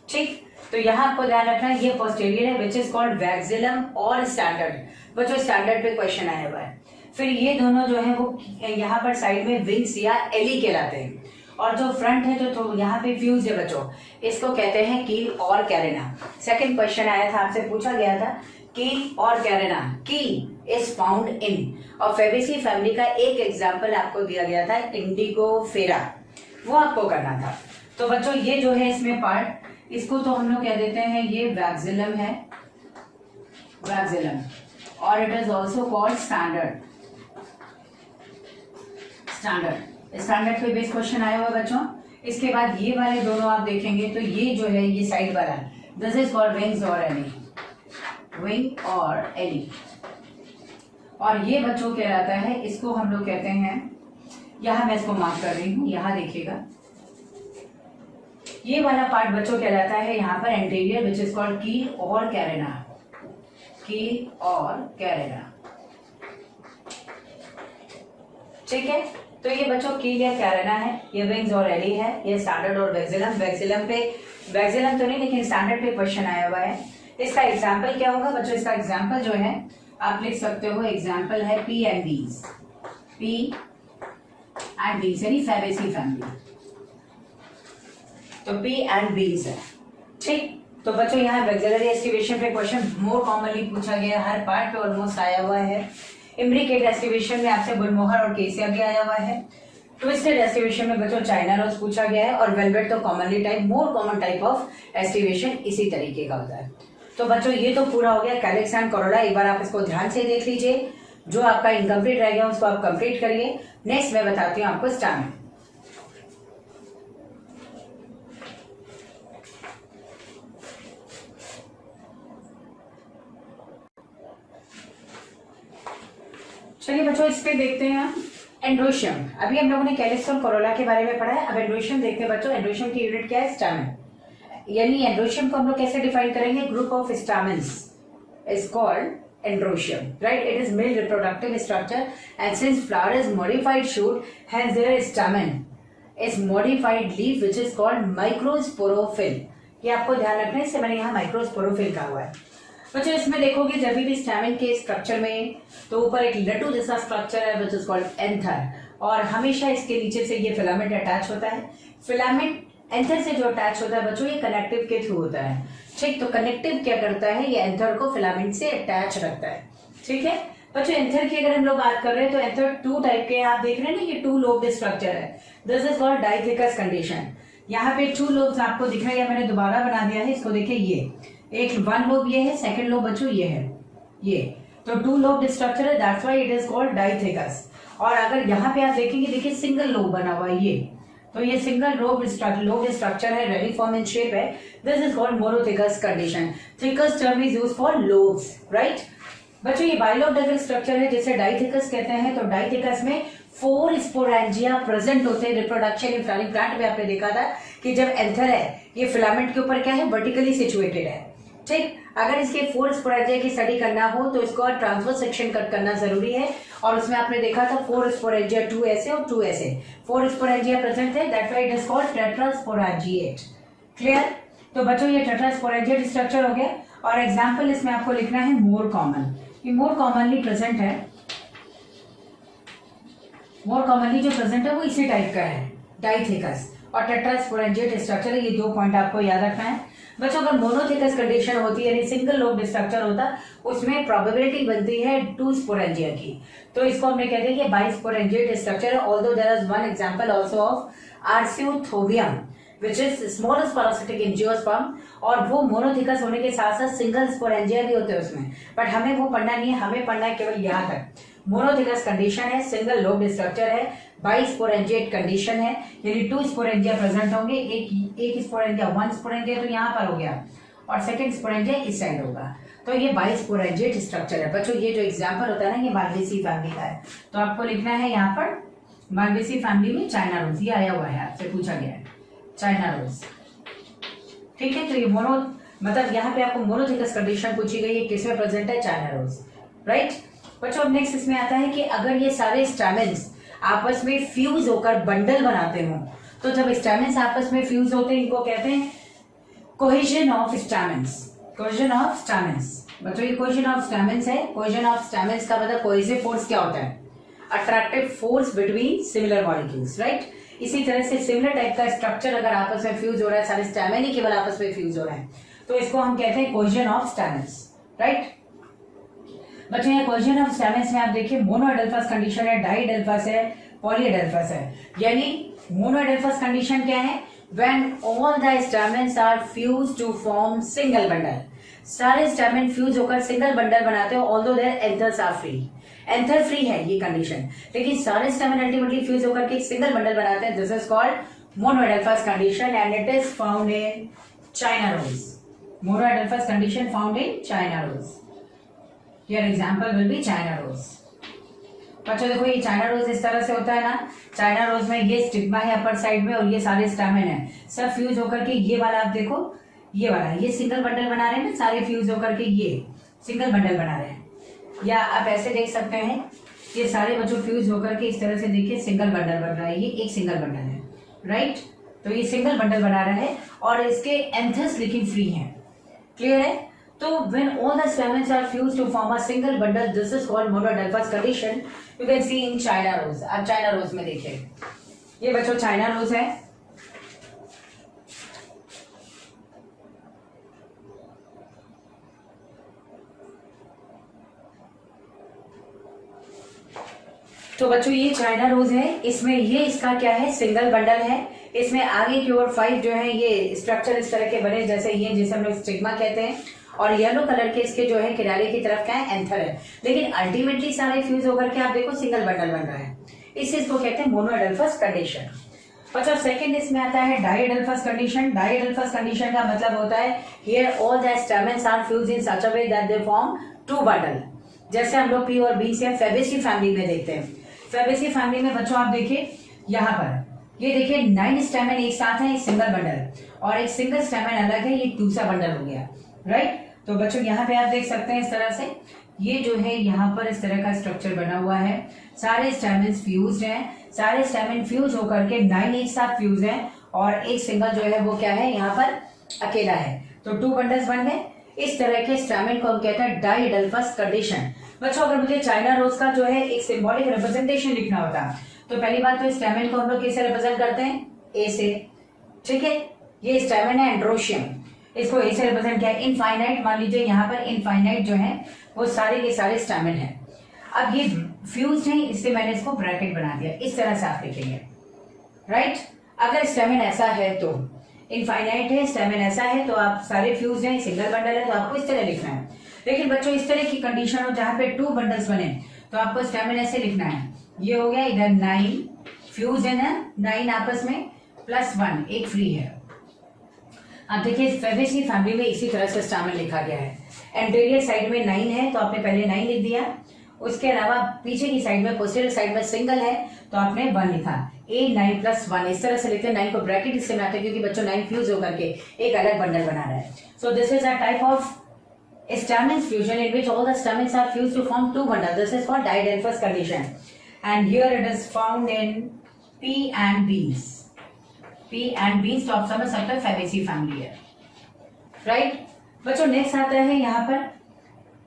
ठीक। तो यहाँ आपको ध्यान रखना है ये पोस्टीरियर है विच इज कॉल्ड वैक्सिलम और स्टैंडर्ड। बच्चों स्टैंडर्ड पे क्वेश्चन आया हुआ है। फिर ये दोनों जो है वो यहाँ पर साइड में विंग्स या एली कहलाते हैं, और जो फ्रंट है जो तो यहाँ पे फ्यूज है बच्चों, इसको कहते हैं कील और कैरेना। सेकंड क्वेश्चन आया था, आपसे पूछा गया था कील और कैरेना। कील इज फाउंड इन, और फेबेसी फैमिली का एक एग्जाम्पल आपको दिया गया था इंडिगोफेरा, वो आपको करना था। तो बच्चों ये जो है इसमें पार्ट, इसको तो हम लोग कह देते हैं ये वैक्सिलम है, वैक्सिलम, और it is also called standard. Standard पे बेस क्वेश्चन आया हुआ बच्चों। इसके बाद ये वाले दोनों आप देखेंगे तो ये जो है ये साइड वाला, दिस इज कॉल्ड विंग्स और एली, विंग और एली। और ये बच्चों कहलाता है, इसको हम लोग कहते हैं, यहां मैं इसको मार्क कर रही हूं, यहां देखिएगा ये वाला पार्ट बच्चों कहलाता है यहाँ पर एंटीरियर विच इज कॉल्ड कील और कैरेना, कील और कैरेना। ठीक है, तो ये बच्चों कील या कैरेना है, ये विंग्स और एली है, ये स्टैंडर्ड और वैक्सिलम। वैक्सिलम तो नहीं लेकिन स्टैंडर्ड पे क्वेश्चन आया हुआ है। इसका एग्जाम्पल क्या होगा बच्चों? इसका एग्जाम्पल जो है आप लिख सकते हो, एग्जाम्पल है पी एंड बीज, पी एंड बीज यानी फैबेसी फैमिली, तो पी एंड बीज है। ठीक, तो बच्चों यहाँ वैक्सिलरी एस्टिवेशन पे क्वेश्चन मोर कॉमनली पूछा गया, हर पार्ट पे ऑलमोस्ट आया हुआ है। इम्ब्रिकेट एस्टिवेशन में आपसे गुलमोहर और केसिया भी आया हुआ है। ट्विस्टेड एस्टिवेशन में बच्चों चाइना रोज पूछा गया है, और वेलवेट तो commonly type, more common type of aestivation इसी तरीके का होता है। तो बच्चों ये तो पूरा हो गया कैलिक्स एंड कोरोला। एक बार आप इसको ध्यान से देख लीजिए, जो आपका इनकम्प्लीट रह गया उसको आप कंप्लीट करिए। नेक्स्ट मैं बताती हूँ आपको स्टैमेन। चलिए बच्चों इस पे देखते हैं हम एंड्रोशियम। अभी हम लोगों ने कैलिक्स और कोरोला के बारे में पढ़ा है, अब एंड्रोशियम देखते हैं बच्चों। एंड्रोशियम की यूनिट क्या है? स्टैमेन। यानी एंड्रोशियम को हम लोग कैसे डिफाइन करेंगे? Group of stamens is called androecium, right? It is male reproductive structure and since flower is modified shoot has there stamen is modified leaf which is called microsporophyll. ये आपको ध्यान रखना है, इससे मैंने यहाँ माइक्रोस्पोरोफिल कहा हुआ है। बच्चों इसमें देखोगे जब भी स्टैमेन के स्ट्रक्चर में तो ऊपर एक लड्डू जैसा स्ट्रक्चर है विच इज कॉल्ड एंथर, और हमेशा इसके नीचे से ये फिलामेंट अटैच होता है। फिलामेंट एंथर से जो अटैच होता है बच्चों ये कनेक्टिव के थ्रू होता है। ठीक, तो कनेक्टिव क्या करता है? ये एंथर को फिलामेंट से अटैच रखता है। ठीक है बच्चों, एंथर की अगर हम लोग बात कर रहे हैं तो एंथर टू टाइप के आप देख रहे हैं ना, ये टू लोब्ड स्ट्रक्चर है। This is called डाइथिकस condition. यहाँ पे टू लोब्स आपको दिख रहे हैं, मैंने दोबारा बना दिया है इसको। देखिए ये एक वन लोब ये है, सेकंड लोब बच्चों ये है, ये तो टू लोब्ड स्ट्रक्चर है, that's why it is called डाइथिकस। और अगर यहाँ पे आप देखेंगे, देखिए सिंगल लोब बना हुआ है ये, तो ये सिंगल लोब स्ट्रक्चर है, रेनिफॉर्म इन शेप है। This is called monothecous condition. Thecous term is used for lobes, right? बच्चों ये बाइलोब्डल स्ट्रक्चर है जिसे डाइथिकस कहते हैं। तो डाइथिकस में 4 स्पोरेंजिया प्रेजेंट होते हैं। रिप्रोडक्शन इन फ्लावरिंग प्लांट में आपने देखा था कि जब एंथर है ये फिलामेंट के ऊपर क्या है? वर्टिकली सिचुएटेड है। ठीक, अगर इसके 4 स्पोरेंजिया की स्टडी करना हो तो इसको ट्रांसवर्स सेक्शन कट करना जरूरी है, और उसमें आपने देखा था 4 स्पोरेंजिया 2 ऐसे और 2 ऐसे, 4 स्पोरेंजिया प्रेजेंट है, that why it is called tetrasporangiate. Clear? तो बच्चों ये टेट्रास्पोरेंजिएट स्ट्रक्चर हो गया, और एग्जांपल इसमें आपको लिखना है मोर कॉमन। ये मोर कॉमनली प्रेजेंट है, मोर कॉमनली जो प्रेजेंट है वो इसी टाइप का है, डाइथिकस, और टेट्रास्पोरेंजिएट स्ट्रक्चर है। ये 2 पॉइंट आपको याद रखना है बच्चों। अगर मोनोथिकस कंडीशन होती है यानी सिंगल लोब्ड स्ट्रक्चर होता, उसमें प्रोबेबिलिटी बनती है 2 स्पोरेंजिया की, तो इसको हमने कहते हैं कि बाइस्पोरेंजिएट स्ट्रक्चर है। Although there is one example also of Arceuthobium which is smallest parasitic angiosperm, और वो मोनोथिकस होने के साथ साथ सिंगल स्पोरेंजिया भी होते हैं उसमें, बट हमें वो पढ़ना नहीं है, हमें पढ़ना है केवल यहाँ तक। मोनोथिकस कंडीशन है, सिंगल लोब्ड स्ट्रक्चर है, बाइस्पोरेंजिएट कंडीशन है, यानी 2 स्पोरेंजिया प्रेजेंट होंगे, एक स्पोरेंजिया 1 स्पोरेंजिया तो यहाँ पर हो गया, और सेकंड स्पोरेंजिया इस साइड होगा, तो ये बाइस्पोरेंजिएट स्ट्रक्चर है। बच्चों ये जो एग्जांपल होता है ना, ये मालवेसी फैमिली का है, तो आपको लिखना है यहाँ पर मालवेसी फैमिली में चाइना रोज, ये आया हुआ है, आपसे पूछा गया है चाइना रोज। ठीक है, तो ये मोनो मतलब यहाँ पे आपको मोनोथिकस कंडीशन पूछी गई है, किसमें प्रेजेंट है? China rose, right? बच्चों अब नेक्स्ट इसमें आता है कि अगर ये सारे स्टैमेन्स आपस में फ्यूज होकर बंडल बनाते हो, तो जब स्टैमेन्स आपस में फ्यूज होते हैं इनको कहते हैं कोहेजन ऑफ स्टैमेंस, कोहेजन ऑफ स्टैमेंस। बच्चों ये कोहेजन ऑफ स्टैमेंस है। कोहेजन ऑफ स्टैमेंस का मतलब कोहेसिव फोर्स क्या होता है? Attractive force between similar molecules, right. इसी तरह से सिमिलर टाइप का स्ट्रक्चर अगर आपस में फ्यूज हो रहा है, सारे स्टैमेन ही केवल आपस में फ्यूज हो रहे हैं, तो इसको हम कहते हैं कोहेजन ऑफ स्टैमेंस, राइट। बच्चों ये कोहेजन ऑफ स्टैमेंस में आप देखिए मोनोएडेल्फस कंडीशन है, डाइएडेल्फस है, पॉलीएडेल्फस है। यानी मोनोएडेल्फस कंडीशन क्या है? When all the stamens are fused to form single bundle, सारे स्टैमेन फ्यूज होकर सिंगल बंडल बनाते हो, although there anthers are free. Anther free है ये कंडीशन, लेकिन सारे स्टैमेन अल्टीमेटली फ्यूज होकर के एक सिंगल बंडल बनाते हैं। This is called monoadelphous condition and it is found in China rose. Monoadelphous condition found in China rose. Here example will be China rose. बच्चों देखो ये चाइना रोज इस तरह से होता है ना। चाइना रोज में ये स्टिग्मा है अपर साइड में और ये सारे स्टैमेन है, सब फ्यूज होकर के ये वाला आप देखो, ये वाला ये सिंगल बंडल बना रहे हैं ना, सारे फ्यूज होकर के ये सिंगल बंडल बना रहे हैं। या आप ऐसे देख सकते हैं, ये सारे बच्चों फ्यूज होकर के इस तरह से देखिए सिंगल बंडल बन रहा है, ये एक सिंगल बंडल है, राइट। तो ये सिंगल बंडल बना रहा है और इसके एंथर्स लेकिन फ्री है। क्लियर है? तो when all the stamens are fused to form a single bundle, this is called monodelphous condition. You can see in China rose. आप चाइना रोज में देखिए, ये बच्चों चाइना रोज है। तो बच्चों ये चाइना रोज है, इसमें ये इसका क्या है? सिंगल बंडल है। इसमें आगे की ओर 5 जो है ये स्ट्रक्चर इस तरह के बने, जैसे ये जिसे हम लोग स्टिग्मा कहते हैं, और येलो कलर के इसके जो है किनारे की तरफ क्या है? एंथर है। लेकिन अल्टीमेटली सारे फ्यूज होकर के आप देखो सिंगल बंडल बन रहा है। इस चीज को कहते हैं मोनोएडेल्फस कंडीशन। अच्छा सेकंड इसमें आता है डाइएडेल्फस कंडीशन। डाइएडेल्फस कंडीशन का मतलब होता है here all the stamens are fused in such a way that they form 2 bundle. जैसे हम लोग पी और बी से फेबेसी फैमिली में देखते हैं। फेबेसी फैमिली में बच्चों आप देखिए यहाँ पर ये देखिए 9 स्टैमेन एक साथ है, एक सिंगल बंडल, और एक सिंगल स्टैमेन अलग है, ये दूसरा बंडल हो गया, राइट। तो बच्चों यहाँ पे आप देख सकते हैं इस तरह से ये जो है यहाँ पर इस तरह का स्ट्रक्चर बना हुआ है। सारे स्टैमेन फ्यूज्ड हैं, सारे स्टैमेन फ्यूज होकर के 9 एक साथ फ्यूज हैं और एक सिंगल जो है वो क्या है? यहाँ पर अकेला है। तो 2 बंडल्स बन गए। इस तरह के स्टैमेन को हम कहते हैं डाइएडेल्फस कंडीशन। बच्चों अगर मुझे चाइना रोज का जो है एक सिंबॉलिक रिप्रेजेंटेशन लिखना होता तो पहली बात तो स्टैमेन को हम लोग कैसे रिप्रेजेंट करते हैं? ए से, ठीक है। ये स्टैमेन है एंड्रोशियम, इसको ए से रिप्रेजेंट किया। इनफाइनाइट मान लीजिए यहाँ पर इनफाइनाइट जो है वो सारे के सारे स्टैमेन है। अब ये फ्यूज है, इससे मैंने इसको ब्रैकेट बना दिया, इस तरह से आप लिखेंगे, राइट। अगर स्टैमेन ऐसा है तो इनफाइनाइट है, स्टैमेन ऐसा है तो आप सारे फ्यूज हैं, सिंगल बंडल है तो आपको इस तरह लिखना है। लेकिन बच्चों इस तरह की कंडीशन हो जहां पे 2 बंडल्स बने तो आपको स्टैमेन ऐसे लिखना है। ये हो गया इधर 9 फ्यूज है ना, 9 आपस में +1 एक फ्री है। अब देखिए फेबेसी फैमिली में इसी तरह से स्टैमेन लिखा गया है। एंटीरियर साइड में 9 है तो आपने पहले 9 लिख दिया। उसके अलावा पीछे की साइड में पोस्टीरियर साइड में सिंगल है तो आपने 1 लिखा। 9 + 1 इस तरह से लिखते हैं। 9 को ब्रैकेट इससे में आते हैं क्योंकि बच्चों 9 फ्यूज होकर के एक अलग बंडल बना रहा है। So this is a type of stamens fusion in which all the stamens are fused to form 2 bundles. This is called diadelphous condition, and here it is found in P and B's. P and B's तो आप समझ सकते हैं Fabaceae family है, right? बच्चों next आता है यहाँ पर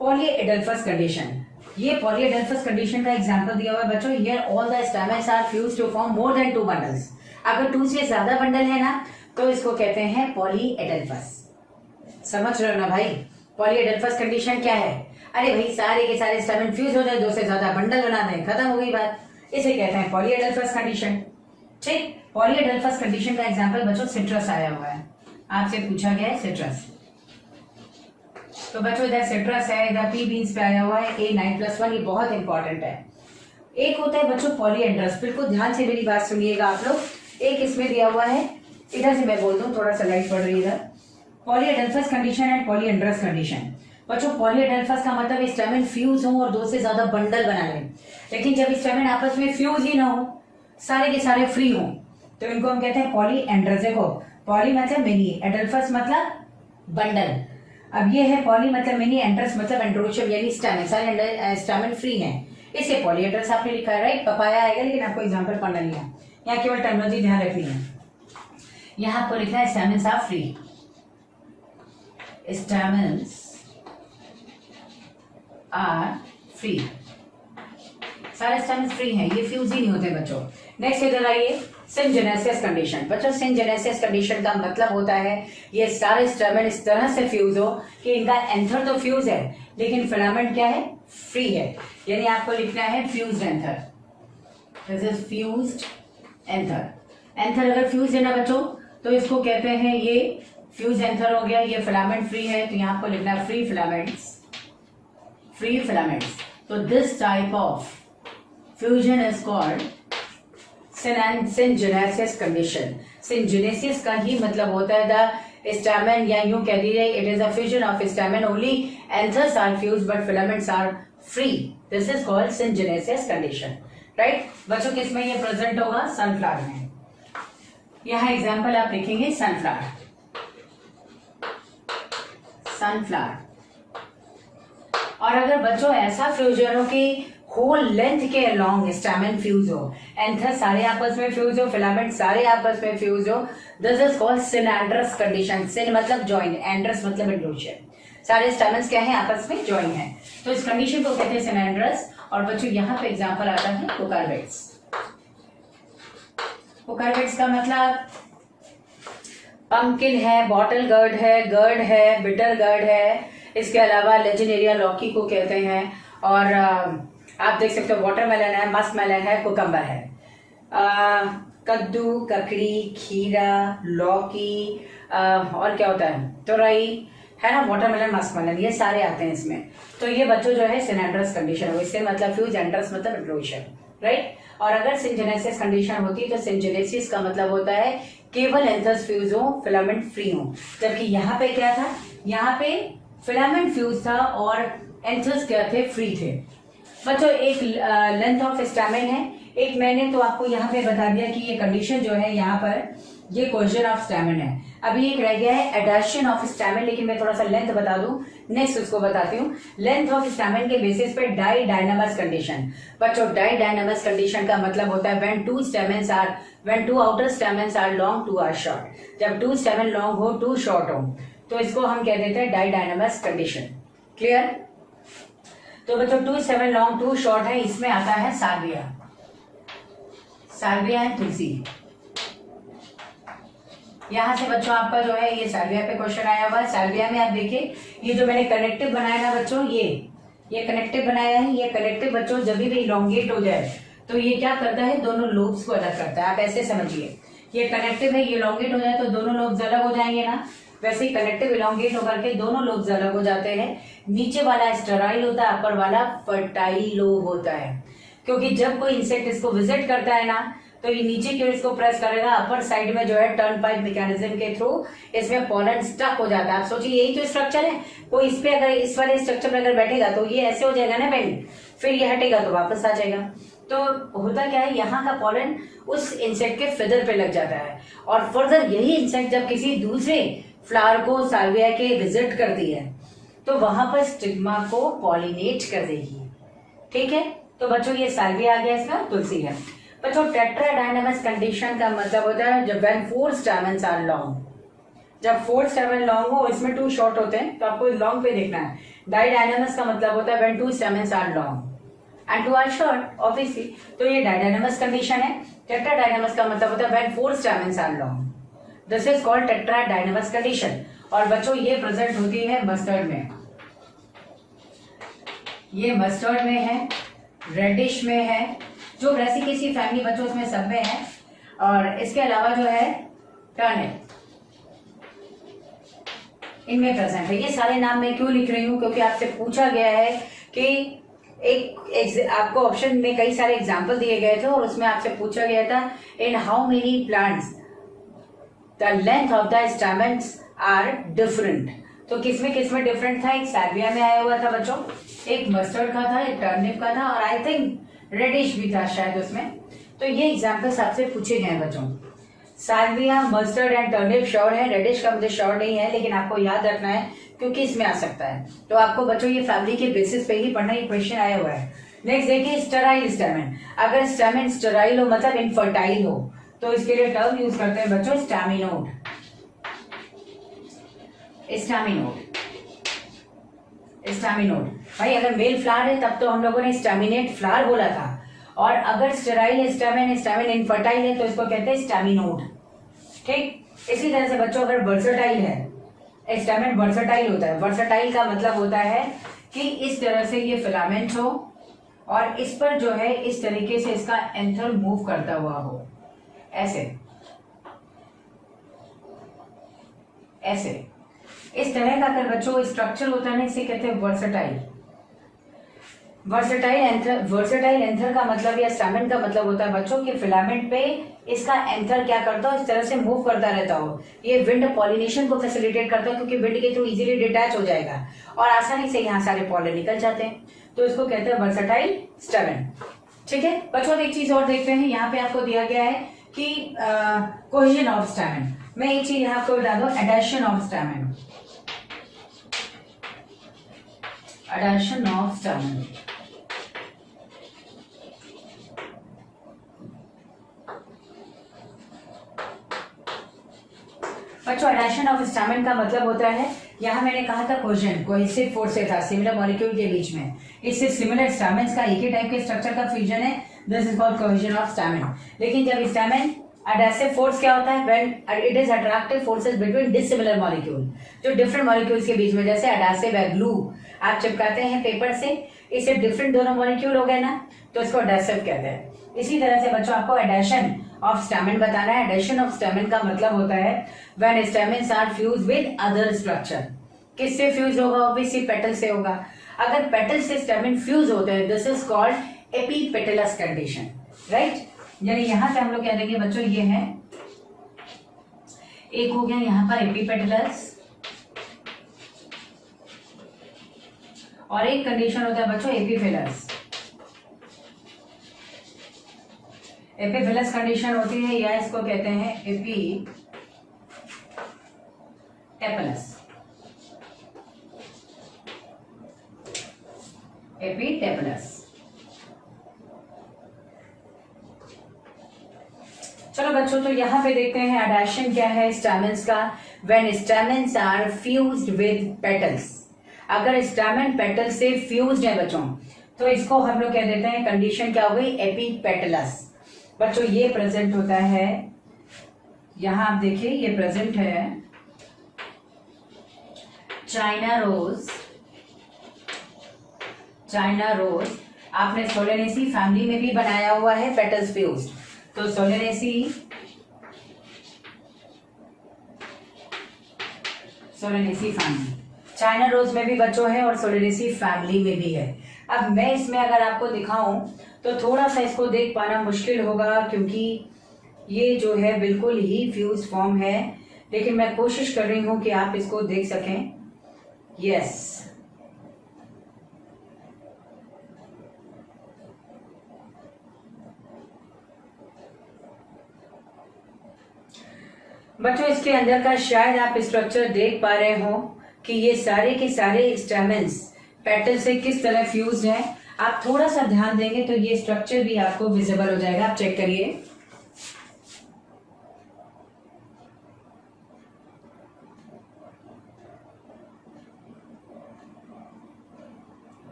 polyedelphous condition. ये polyedelphous condition का एग्जाम्पल दिया हुआ है बच्चों। Here all the stamens are fused to form more than 2 bundles. अगर 2 से ज्यादा बंडल है ना तो इसको कहते हैं polyedelphous। समझ रहे हो ना भाई? पॉलीएडेल्फस कंडीशन क्या है? अरे भाई सारे के सारे स्टैमेन फ्यूज हो जाए, 2 से ज्यादा बंडल बना दें, खत्म हो गई बात। इसे कहते हैं पॉलीएडेल्फस कंडीशन, ठीक। पॉलीएडेल्फस कंडीशन का एग्जांपल बच्चों सिट्रस आया हुआ है, आपसे पूछा गया है सिट्रस। तो बच्चों इधर सिट्रस है, इधर पी बीन्स पे आया हुआ है A9 + 1, ये बहुत इंपॉर्टेंट है। एक होता है बच्चों पॉलीएंड्रस, बिल्कुल ध्यान से मेरी बात सुनिएगा आप लोग। एक इसमें दिया हुआ है, इधर से मैं बोल दूं, थोड़ा सा लाइट पड़ रही है इधर। पॉलीएडेल्फस कंडीशन एंड पॉलीएंड्रस कंडीशन। बच्चों पॉलीएडेल्फस का मतलब स्टैमेन फ्यूज हो और 2 से ज्यादा बंडल बना लें, लेकिन जब स्टैमेन आपस में फ्यूज ही ना हो, सारे के सारे फ्री हो, तो इनको हम कहते हैं पॉलीएंड्रस। देखो पॉली मतलब मिनी, एडेल्फस मतलब बंडल। अब ये है पॉली मतलब मिनी, एंड्रस मतलब एंड्रोशियम यानी स्टैमेन, सारे स्टैमेन फ्री हैं, इसे पॉलीएंड्रस आपने लिखा है, राइट। पपाया आएगा लेकिन आपको एग्जाम्पल पढ़ना नहीं है, यहाँ केवल टर्मिनोलॉजी ध्यान रखनी है। यहाँ आपको लिखना है स्टैमेन्स आर फ्री, स्टैमेंस आर फ्री, सारे स्टैमेंस फ्री हैं, ये फ्यूज ही नहीं होते बच्चों। नेक्स्ट इधर आइए, सिनजेनेसिस कंडीशन। बच्चों सिनजेनेसिस कंडीशन का मतलब होता है ये सारे स्टैमेन इस तरह से फ्यूज हो कि इनका एंथर तो फ्यूज है लेकिन फिलामेंट क्या है, फ्री है। यानी आपको लिखना है fused anther, this is fused anther. Anther अगर फ्यूज है ना बच्चों तो इसको कहते हैं ये फ्यूज एंथर हो गया, ये फिलामेंट फ्री है तो यहाँ आपको लिखना है फ्री फिलामेंट्स, फ्री फिलामेंट्स। तो this type of fusion is called syngenesis condition. Syngenesis का ही मतलब होता है द स्टैमेन, या यूं कह दीजिए it is a fusion of stamen, only anthers are fuse but filaments are free, this is called syngenesis condition, right. बच्चों किसमें ये प्रेजेंट होगा, सनफ्लावर में। यहाँ एग्जाम्पल आप लिखेंगे सनफ्लावर, सनफ्लावर। और अगर बच्चों ऐसा फ्यूजन हो कि होल लेंथ के अलोंग स्टैमेन फ्यूज हो, एंथर सारे आपस में फ्यूज हो, फिलामेंट सारे आपस में फ्यूज हो, दिस इज कॉल्ड सिनैंड्रस कंडीशन। सिन मतलब जॉइन, एंड्रस मतलब इंक्लूजन, सारे स्टैमेन्स क्या है, आपस में जॉइन है, तो इस कंडीशन को कहते हैं सिनैंड्रस। और बच्चों यहाँ पे एग्जांपल आता है प्रोकार्योट्स। प्रोकार्योट्स का मतलब पंपकिन है, बॉटल गर्ड है, बिटर गर्ड है, इसके अलावा लेजिनेरिया लौकी को कहते हैं, और आप देख सकते हो वाटरमेलन है, मस्क मेलन है, कुकम्बर है, कद्दू, ककड़ी, खीरा, लौकी, और क्या होता है, तुरई है ना, वाटरमेलन, मस्क मेलन, ये सारे आते हैं इसमें। तो ये बच्चों जो है सिनैंड्रस कंडीशन हो, इससे मतलब फ्यूज, एंड्रस मतलब इंक्लूजन, राइट। और अगर सिनजेनेसिस कंडीशन होती है तो सिनजेनेसिस का मतलब होता है केवल एंथर्स फ्यूज हो, फिलामेंट फ्री हो, जबकि यहाँ पे क्या था, यहाँ पे फिलामेंट फ्यूज था और एंथर्स क्या थे, फ्री थे। बच्चों एक लेंथ ऑफ स्टैमेन है, एक मैंने तो आपको यहाँ पे बता दिया कि ये कंडीशन जो है यहाँ पर ये कोहेजन ऑफ स्टैमेन है। अभी एक रह गया है एडाशन ऑफ स्टैमेन, लेकिन मैं थोड़ा सा लेंथ बता दूं, नेक्स्ट उसको बताती हूँ। लेंथ ऑफ स्टैमेन के बेसिस पे डाई डायनामस कंडीशन। बच्चों डाई डायनामस कंडीशन का मतलब होता है when two outer stamens are long, two are short. जब टू स्टैमेन लॉन्ग हो, टू शॉर्ट हो, तो इसको हम कह देते हैं डाई डायनामस कंडीशन, क्लियर। तो बच्चों 2 7 लॉन्ग 2 शॉर्ट है, इसमें आता है साल्विया, साल्विया एंड तुलसी। यहां से बच्चों आपका जो है ये साल्विया पे क्वेश्चन आया हुआ है। साल्विया में आप देखिए ये जो मैंने कनेक्टिव बनाया ना बच्चों, ये कनेक्टिव बनाया है, ये कनेक्टिव बच्चों जब भी इलोंगेट हो जाए तो ये क्या करता है, दोनों लोब्स को अलग करता है। आप ऐसे समझिए, ये कनेक्टिव है, ये इलोंगेट हो जाए तो दोनों लोब्स अलग हो जाएंगे ना, वैसे ही कनेक्टिव इलोंगेट होकर के दोनों लोब्स अलग हो जाते हैं। नीचे वाला स्टेराइल होता है, अपर वाला फर्टाइल लोब होता है, क्योंकि जब कोई इंसेक्ट इसको विजिट करता है ना तो ये नीचे की ओर इसको प्रेस करेगा, अपर साइड में जो है टर्न पाइप मैकेनिज्म के थ्रू इसमें पॉलन स्टक हो जाता है। आप सोचिए यही तो स्ट्रक्चर है, कोई इस पे अगर इस वाले स्ट्रक्चर में अगर बैठेगा तो ये ऐसे हो जाएगा ना बेंड, फिर ये हटेगा तो वापस आ जाएगा। तो होता क्या है, यहाँ का पॉलन उस इंसेक्ट के फेदर पे लग जाता है, और फर्दर यही इंसेक्ट जब किसी दूसरे फ्लावर को साल्विया के विजिट करती है तो वहां पर स्टिग्मा को पॉलिनेट कर देगी, ठीक है। तो बच्चों ये साल्विया आ गया, इसका तुलसी है। बच्चों टेट्राडायनामस कंडीशन का मतलब होता है जब व्हेन 4 स्टैमेन्स आर लॉन्ग, जब 4 स्टैमेन लॉन्ग हो, इसमें 2 शॉर्ट होते हैं तो आपको लॉन्ग पे देखना है। डाइडायनामस का मतलब होता है when 2 stamens are long and 2 are short, obviously. तो ये डाइडायनामस कंडीशन है। टेट्राडायनामस का मतलब होता है when 4 stamens are long, this is called tetradynamous condition. और बच्चों ये प्रेजेंट होती है मस्टर्ड में, ये मस्टर्ड में है, रेडिश में है, जो ब्रेसिकेसी फैमिली बच्चों उसमें सब में है, और इसके अलावा जो है टर्निप, इनमें प्रेजेंट है। ये सारे नाम मैं क्यों लिख रही हूँ, क्योंकि आपसे पूछा गया है कि एक आपको ऑप्शन में कई सारे एग्जाम्पल दिए गए थे और उसमें आपसे पूछा गया था in how many plants the length of the stamens are different. तो किसमें डिफरेंट था, एक साल्विया में आया हुआ था बच्चों, एक मस्टर्ड का था, एक टर्निप का था, और आई थिंक रेडिश भी था शायद उसमें। तो ये एग्जाम्पल्स आपसे पूछे गए बच्चों। Salvia, mustard and turnip sure है, रेडिश का मुझे श्योर नहीं है, लेकिन आपको याद रखना है क्योंकि इसमें आ सकता है। तो आपको बच्चों ये फैमिली के बेसिस पे ही पढ़ना, ये क्वेश्चन आया हुआ है। नेक्स्ट देखिए स्टेराइल स्टैमेन। अगर स्टैमेन स्टेराइल हो मतलब इनफर्टाइल हो तो इसके लिए टर्म यूज करते हैं बच्चों स्टैमिनोड। स्टैमिनोड। स्टैमिनोड भाई, अगर मेल फ्लावर है तब तो हम लोगों ने स्टैमिनेट फ्लावर बोला था, और अगर स्टेराइल स्टैमिन, स्टैमिन इनफर्टाइल है तो इसको कहते हैं स्टैमिनोड। ठीक, इसी तरह से बच्चों अगर वर्सेटाइल है, स्टैमिन वर्सेटाइल होता है। वर्सेटाइल का मतलब होता है कि इस तरह से ये फिलामेंट हो और इस पर जो है इस तरीके से इसका एंथर मूव करता हुआ हो, ऐसे ऐसे इस तरह का अगर बच्चों स्ट्रक्चर होता है ना, इसे कहते हैं वर्सेटाइल। वर्सेटाइल एंथर का मतलब या स्टैमिन का मतलब होता है बच्चों कि फिलामेंट पे इसका एंथर क्या करता हो, इस तरह से मूव करता रहता हो। ये विंड पॉलिनेशन को फैसिलिटेट करता है क्योंकि विंड के थ्रू इजीली डिटैच हो जाएगा और आसानी से यहाँ सारे पॉलन निकल जाते हैं, तो इसको कहते हैं वर्सेटाइल स्टैमिन। ठीक है बच्चों, एक चीज और देखते हैं। यहाँ पे आपको दिया गया है कि कोहेजन ऑफ स्टैमिन। मैं एक चीज यहाँ आपको बता दूं, adhesion of stamen. Adhesion of stamen, बच्चों एडेशन ऑफ स्टैमिन का मतलब होता है, यहाँ मैंने कहा था कोहेजन, कोहेसिव फोर्स था सिमिलर मॉलिक्यूल के बीच में, इससे सिमिलर स्टैमिन्स का एक ही टाइप के स्ट्रक्चर का फ्यूजन है, this is called cohesion of stamen. लेकिन जब स्टैमिन एडेसिव फोर्स क्या होता है, when it is attractive forces between dissimilar molecule, जो डिफरेंट मॉलिक्यूल्स के बीच में, जैसे एडेसिव है, ग्लू आप चिपकाते हैं पेपर से, इससे डिफरेंट दोनों मॉलिक्यूल हो गए ना, तो इसको एडेसिव कहते हैं। इसी तरह से बच्चों आपको एडेशन ऑफ स्टैमिन बताना है। एडेशन ऑफ स्टैमिन का मतलब होता है when stamens are fuse with other structure. किससे फ्यूज होगा, ऑब्वियसली पेटल से होगा। अगर पेटल से स्टैमिन फ्यूज होते हैं, this is called epipetalous condition, right. यानी यहां पे हम लोग कह देंगे बच्चों ये है, एक हो गया यहां पर एपीपेटलस, और एक कंडीशन होता है बच्चों एपीफिलस। एपीफिलस कंडीशन होती है या इसको कहते हैं एपीटेपलस। एपीटेपलस। चलो बच्चों, तो यहां पे देखते हैं एडेशन क्या है स्टैमिन्स का। When stamens are fused with petals, अगर स्टैमिन पेटल से फ्यूज्ड है बच्चों, तो इसको हम लोग कह देते हैं, कंडीशन क्या हो गई, एपीपेटलस। बच्चों ये प्रेजेंट होता है, यहां आप देखिए ये प्रेजेंट है चाइना रोज। चाइना रोज आपने सोलेनेसी फैमिली में भी बनाया हुआ है पेटल्स फ्यूज्ड, तो सोलेनेसी फैमिली, चाइना रोज में भी बच्चों है और सोलेनेसी फैमिली में भी है। अब मैं इसमें अगर आपको दिखाऊं तो थोड़ा सा इसको देख पाना मुश्किल होगा क्योंकि ये जो है बिल्कुल ही फ्यूज फॉर्म है, लेकिन मैं कोशिश कर रही हूं कि आप इसको देख सकें। यस, बच्चों इसके अंदर का शायद आप स्ट्रक्चर देख पा रहे हो कि ये सारे के सारे स्टेमेंस पेटल से किस तरह फ्यूज्ड हैं। आप थोड़ा सा ध्यान देंगे तो ये स्ट्रक्चर भी आपको विजिबल हो जाएगा, आप चेक करिए।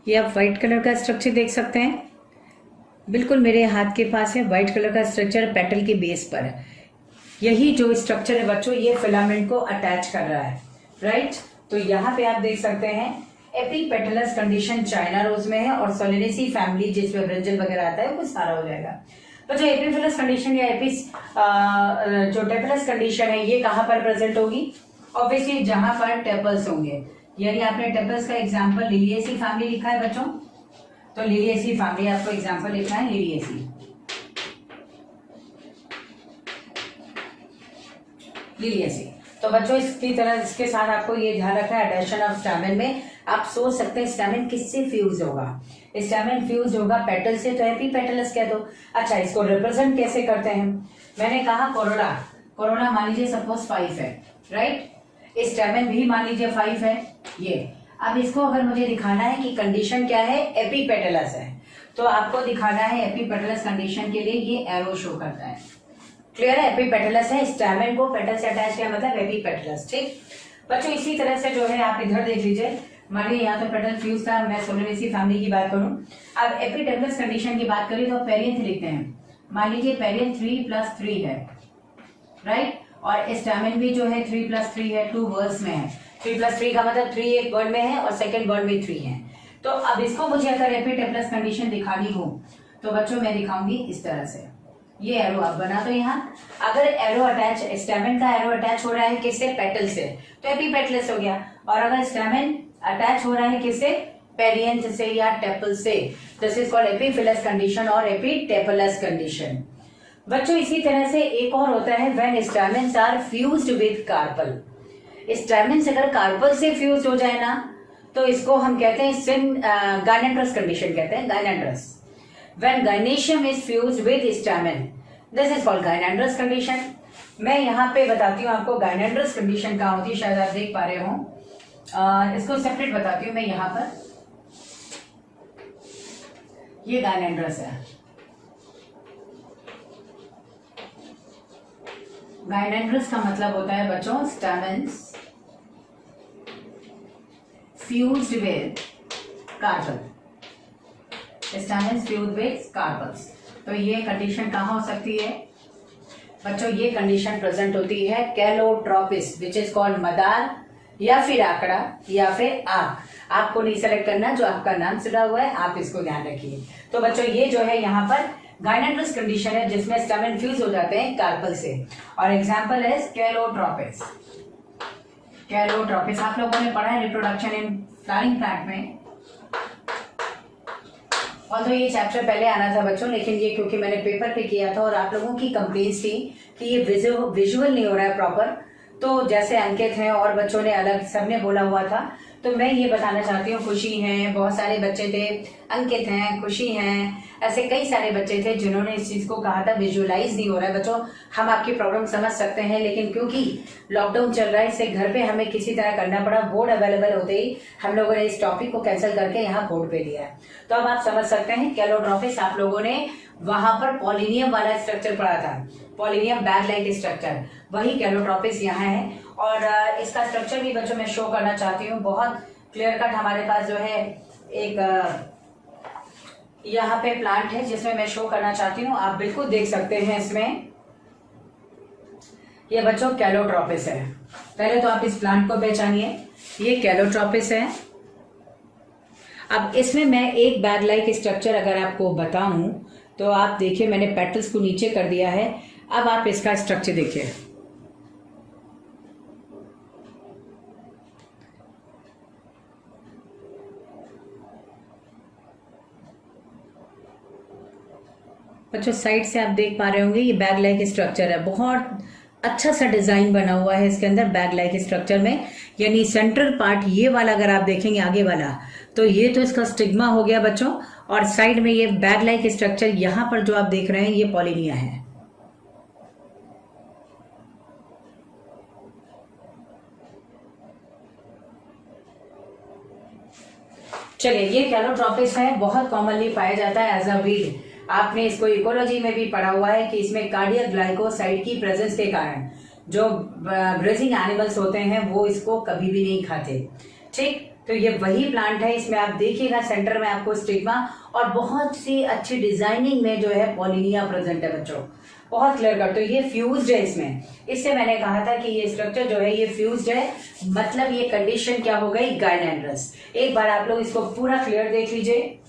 ये आप व्हाइट कलर का स्ट्रक्चर देख सकते हैं, बिल्कुल मेरे हाथ के पास है व्हाइट कलर का स्ट्रक्चर पेटल के बेस पर। यही जो स्ट्रक्चर है बच्चों, ये फिलामेंट को अटैच कर रहा है, राइट। तो यहाँ पे आप देख सकते हैं एपीपेटलस कंडीशन चाइना रोज में है और सोलेनेसी फैमिली जिसमें ब्रिंजल वगैरह आता है वो सारा हो जाएगा। तो जो एपीफिलस कंडीशन या जो टेपलस कंडीशन है ये कहाँ पर प्रेजेंट होगी, ऑब्वियसली जहां पर टेपल्स होंगे। यानी आपने टेपल्स का एग्जाम्पल लिलिएसी फैमिली लिखा है बच्चों, तो लिलिएसी फैमिली आपको एग्जाम्पल लिखना है लिलिएसी। तो बच्चों इसकी तरह इसके साथ आपको ये ध्यान रखना है, एडेशन ऑफ स्टैमिन में आप सोच सकते हैं स्टैमिन किससे फ्यूज होगा। स्टैमिन फ्यूज होगा पेटल से, तो एपीपेटलस कह दो। अच्छा, इसको रिप्रेजेंट कैसे करते हैं, मैंने कहा कोरोना मान लीजिए सपोज 5 है, राइट। स्टैमिन भी मान लीजिए 5 है ये। अब इसको अगर मुझे दिखाना है कि कंडीशन क्या है, एपीपेटलस है, तो आपको दिखाना है एपीपेटलस कंडीशन के लिए ये एरो शो करता है, क्लियर है? एपीपेटलस है, स्टैमेन को पेटल से अटैच किया मतलब एपीपेटलस। ठीक बच्चों, इसी तरह से जो है आप इधर देख लीजिए, मानिए यहाँ तो पेटल फ्यूज था, मैं सोलेनेसी फैमिली की बात करूं। अब एपिडेप्लस कंडीशन की बात करें तो पेरियंथ लिखते हैं। मान लीजिए पेरियंथ 3+3 है, राइट, और स्टैमेन भी जो है 3+3 है, 2 वर्ड्स में है। 3+3 का मतलब 3 एक वर्ड में है और सेकेंड वर्ड में 3 है। तो अब इसको मुझे अगर एपिडेप्लस कंडीशन दिखानी हो तो बच्चों मैं दिखाऊंगी इस तरह से, ये एरो आप बना दो यहाँ। अगर एरो अटैच, स्टैमेन का एरो अटैच हो रहा है किससे? पेटल से, तो एपीपेटलस हो गया। और अगर स्टैमेन अटैच हो रहा है किससे? पेरियंथ से या टेपल से, दिस इज कॉल्ड एपीफिलस कंडीशन और एपीटेपलस कंडीशन। बच्चों इसी तरह से एक और होता है when stamens are fused with carpel. Stamens अगर कार्पल से फ्यूज हो जाए ना तो इसको हम कहते हैं गायनेंड्रस कंडीशन कहते हैं, गायनेंड्रस। When gynoecium is fused with stamen, this is called gynandrous condition. मैं यहाँ पे बताती हूँ आपको gynandrous condition कहाँ होती है, शायद आप देख पा रहे हो। इसको सेपरेट बताती हूँ मैं यहाँ पर। ये gynandrous है। gynandrous का मतलब होता है बच्चों stamens fused with carpel। Stamens fused with carpels. तो ये कंडीशन कहाँ हो सकती है बच्चों? ये कंडीशन प्रेजेंट होती है कैलोट्रोपिस विच इज कॉल्ड मदार या फिर आंकड़ा या फिर आंख। आपको नहीं सेलेक्ट करना, जो आपका नाम सुना हुआ है आप इसको ध्यान रखिए। तो बच्चों ये जो है यहाँ पर गायनेंड्रस कंडीशन है जिसमें स्टैमेन फ्यूज हो जाते हैं कार्पल से, और एग्जाम्पल है कैलोट्रोपिस। कैलोट्रोपिस आप लोगों ने पढ़ा है रिप्रोडक्शन इन फ्लावरिंग प्लांट में, और तो ये चैप्टर पहले आना था बच्चों, लेकिन ये क्योंकि मैंने पेपर पे किया था और आप लोगों की कंप्लेंट्स थी कि ये विजुअल नहीं हो रहा है प्रॉपर, तो जैसे अंकित हैं और बच्चों ने अलग सबने बोला हुआ था, तो मैं ये बताना चाहती हूँ। खुशी हैं, बहुत सारे बच्चे थे, अंकित हैं, खुशी हैं, ऐसे कई सारे बच्चे थे जिन्होंने इस चीज को कहा था विजुअलाइज नहीं हो रहा है। बच्चों हम आपकी प्रॉब्लम समझ सकते हैं, लेकिन क्योंकि लॉकडाउन चल रहा है इससे घर पे हमें किसी तरह करना पड़ा। बोर्ड अवेलेबल होते ही हम लोगों ने इस टॉपिक को कैंसिल करके यहाँ बोर्ड पे दिया है। तो अब आप समझ सकते हैं कैलोट्रोपिस आप लोगों ने वहां पर पॉलिनियम वाला स्ट्रक्चर पढ़ा था, पॉलिनियम बैग लाइक स्ट्रक्चर, वही कैलोट्रोपिस यहाँ है। और इसका स्ट्रक्चर भी बच्चों मैं शो करना चाहती हूँ, बहुत क्लियर कट हमारे पास जो है एक यहाँ पे प्लांट है जिसमें मैं शो करना चाहती हूँ, आप बिल्कुल देख सकते हैं इसमें। ये बच्चों कैलोट्रोपिस है। पहले तो आप इस प्लांट को पहचानिए, ये कैलोट्रोपिस है। अब इसमें मैं एक बैग लाइक स्ट्रक्चर अगर आपको बताऊं तो आप देखिए मैंने पेटल्स को नीचे कर दिया है। अब आप इसका स्ट्रक्चर देखिए, बच्चों साइड से आप देख पा रहे होंगे ये बैग लाइक स्ट्रक्चर है, बहुत अच्छा सा डिजाइन बना हुआ है इसके अंदर बैग लाइक स्ट्रक्चर में। यानी सेंट्रल पार्ट ये वाला अगर आप देखेंगे आगे वाला, तो ये तो इसका स्टिग्मा हो गया बच्चों, और साइड में ये बैग लाइक स्ट्रक्चर यहाँ पर जो आप देख रहे हैं ये पॉलिनिया है। चलिए ये कैलोट्रोपिस है, बहुत कॉमनली पाया जाता है एज अ वीड। आपने इसको इकोलॉजी में भी पढ़ा हुआ है कि इसमें कार्डियक ग्लाइकोसाइड की प्रेजेंस के कारण जो ग्रेजिंग एनिमल्स होते हैं वो इसको कभी भी नहीं खाते। ठीक, तो ये वही प्लांट है। इसमें आप देखिएगा सेंटर में आपको स्टिग्मा और बहुत सी अच्छी डिजाइनिंग में जो है पॉलिनिया प्रेजेंट है बच्चों, बहुत क्लियर कर। तो ये फ्यूज्ड है इसमें, इससे मैंने कहा था कि ये स्ट्रक्चर जो है ये फ्यूज्ड है, मतलब ये कंडीशन क्या हो गई, गायनेंड्रस। एक बार आप लोग इसको पूरा क्लियर देख लीजिए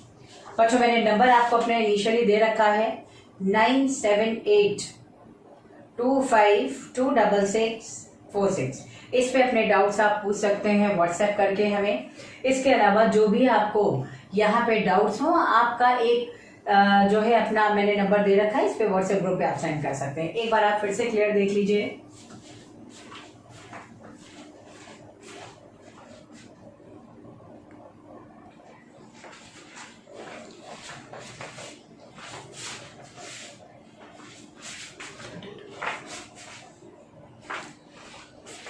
बच्चों। मैंने नंबर आपको अपने इनिशियली दे रखा है 9782526646। इस पे अपने डाउट्स आप पूछ सकते हैं व्हाट्सएप करके हमें। इसके अलावा जो भी आपको यहाँ पे डाउट्स हो, आपका एक जो है अपना मैंने नंबर दे रखा है, इस पे व्हाट्सएप ग्रुप पे आप सेंड कर सकते हैं। एक बार आप फिर से क्लियर देख लीजिए।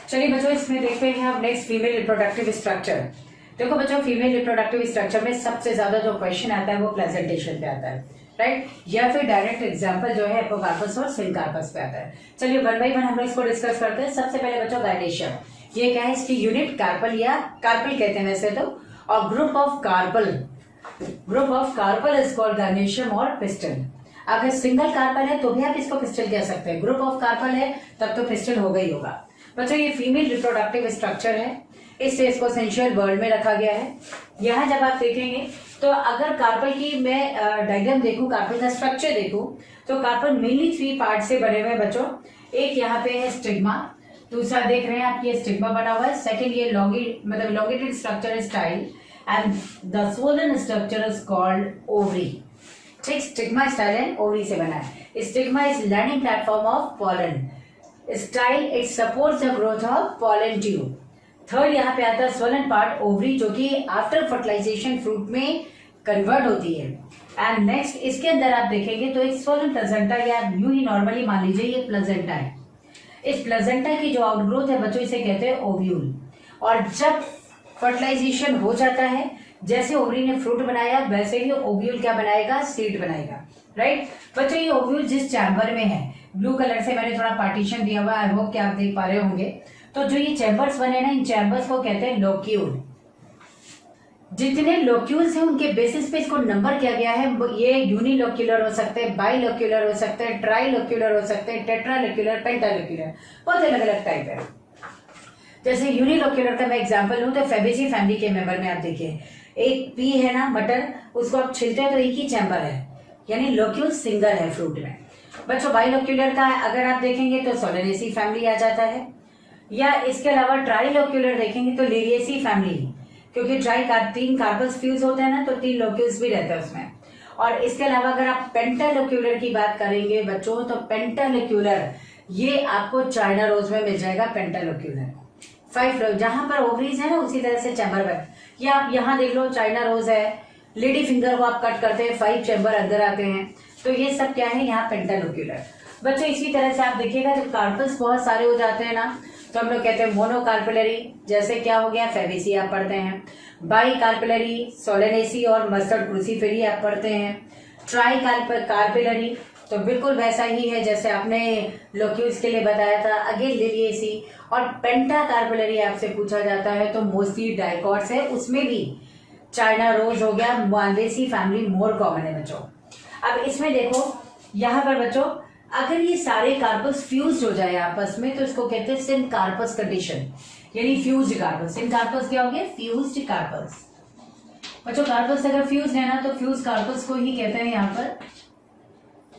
चलिए बच्चों इसमें देखते हैं आप नेक्स्ट फीमेल रिप्रोडक्टिव स्ट्रक्चर। देखो बच्चों फीमेल रिप्रोडक्टिव स्ट्रक्चर में सबसे ज्यादा जो क्वेश्चन आता है वो प्रेजेंटेशन पे आता है। राइट, या फिर डायरेक्ट एग्जाम्पल जो है एपोकार्पस और सिनकार्पस पे आता है। चलिए वन बाई वन हम लोग इसको डिस्कस करते हैं। सबसे पहले बच्चों गायनेशियम, ये क्या है, इसकी यूनिट कार्पल या कार्पल कहते हैं वैसे तो, और group of carpel is called gynoecium और पिस्टल। अगर सिंगल कार्पल है तो भी आप इसको पिस्टल कह सकते हैं, ग्रुप ऑफ कार्पल है तब तो पिस्टल होगा ही होगा। बच्चों ये फीमेल रिप्रोडक्टिव स्ट्रक्चर है, इससे इसको सेंशुअल वर्ल्ड में रखा गया है। यहाँ जब आप देखेंगे तो अगर कार्पल की मैं डायग्राम देखूं, कार्पल का स्ट्रक्चर देखूं, तो कार्पल मेनली 3 पार्ट से बने हुए हैं बच्चों। एक यहाँ पे है स्टिग्मा, दूसरा देख रहे हैं आप ये स्टिग्मा बना हुआ है, सेकंड ये longitude structure style and the swollen structure is called ovary. ठीक, स्टिग्मा स्टाइल एंड ओवरी से बना है। Stigma is landing platform of pollen, style it supports the growth of pollen tube. Third यहाँ पे आता है स्वोलन पार्ट ओवरी, जो कि आफ्टर फर्टिलाइजेशन फ्रूट में कन्वर्ट होती है। एंड नेक्स्ट इसके अंदर आप देखेंगे तो एक स्वोलन प्लेसेंटा, या यूं ही नॉर्मली मान लीजिए ये प्लेसेंटा है। इस प्लेसेंटा की जो आउटग्रोथ है बच्चों इसे कहते हैं ओव्यूल। और जब फर्टिलाइजेशन हो जाता है, जैसे ओवरी ने फ्रूट बनाया वैसे ही ओव्यूल क्या बनाएगा, सीड बनाएगा। राइट बच्चों, ये ओव्यूल जिस चैम्बर में है, ब्लू कलर से मैंने थोड़ा पार्टीशन दिया हुआ, आई होप कि आप देख पा रहे होंगे। तो जो ये चैम्बर्स बने ना, इन चैम्बर्स को कहते हैं लोक्यूल। जितने लोक्यूल्स हैं उनके बेसिस पे इसको नंबर किया गया है। ये यूनिलोक्यूलर हो सकते हैं, बाइलोक्यूलर हो सकते हैं, ट्राइलोक्यूलर हो सकते हैं, टेट्रालोक्यूलर, पेंटालोक्यूलर, बहुत अलग अलग टाइप है। जैसे यूनिलोक्यूलर का मैं एग्जांपल लूं तो फेबेसी फैमिली के मेंबर में आप देखिए, एक पी है ना मटर, उसको आप छिलते हैं तो एक ही चैम्बर है, यानी लोक्यूल सिंगल है फ्रूट में। बच्चों बाइलोक्यूलर का अगर आप देखेंगे तो सोलेनेसी फैमिली आ जाता है, या इसके अलावा ट्राइलोक्यूलर देखेंगे तो लिलिएसी फैमिली, क्योंकि 3 कार्पल्स फ्यूज होते हैं ना, तो 3 लोक्यूल्स भी रहते हैं उसमें। और इसके अलावा अगर आप पेंटालोक्यूलर की बात करेंगे बच्चों, तो पेंटालोक्यूलर ये आपको चाइना रोज में मिल जाएगा। पेंटालोक्यूलर 5 जहां पर ओवरीज है ना, उसी तरह से चैम्बर में, या आप यहाँ देख लो चाइना रोज है, लेडी फिंगर को आप कट करते हैं 5 चैम्बर अंदर आते हैं, तो ये सब क्या है यहाँ पेंटालोक्यूलर। बच्चों इसी तरह से आप देखिएगा जब कार्पल्स बहुत सारे हो जाते हैं ना, तो हम लोग कहते हैं मोनोकार्पेलरी, जैसे क्या हो गया फेबेसी आप पढ़ते हैं, बाई कार्पेलरी सोलेनेसी और मस्टर्ड क्रूसीफेरी आप पढ़ते हैं, ट्राई कार्पेलरी तो बिल्कुल वैसा ही है जैसे आपने लोक्यूल्स के लिए बताया था, अगेन लिलिएसी। और पेंटा कार्पेलरी आपसे पूछा जाता है तो मोस्टली डाइकॉट्स है, उसमें भी चाइना रोज हो गया, मालवेसी फैमिली मोर कॉमन है बच्चों। अब इसमें देखो यहाँ पर बच्चों, अगर ये सारे कार्पस फ्यूज हो जाए आपस में तो इसको कहते हैं सिनकार्पस कंडीशन, यानी फ्यूज्ड कार्पस। सिनकार्पस क्या हो गया, फ्यूज्ड कार्पस। बच्चों कार्पस अगर फ्यूज है ना तो फ्यूज कार्पस को ही कहते हैं यहाँ पर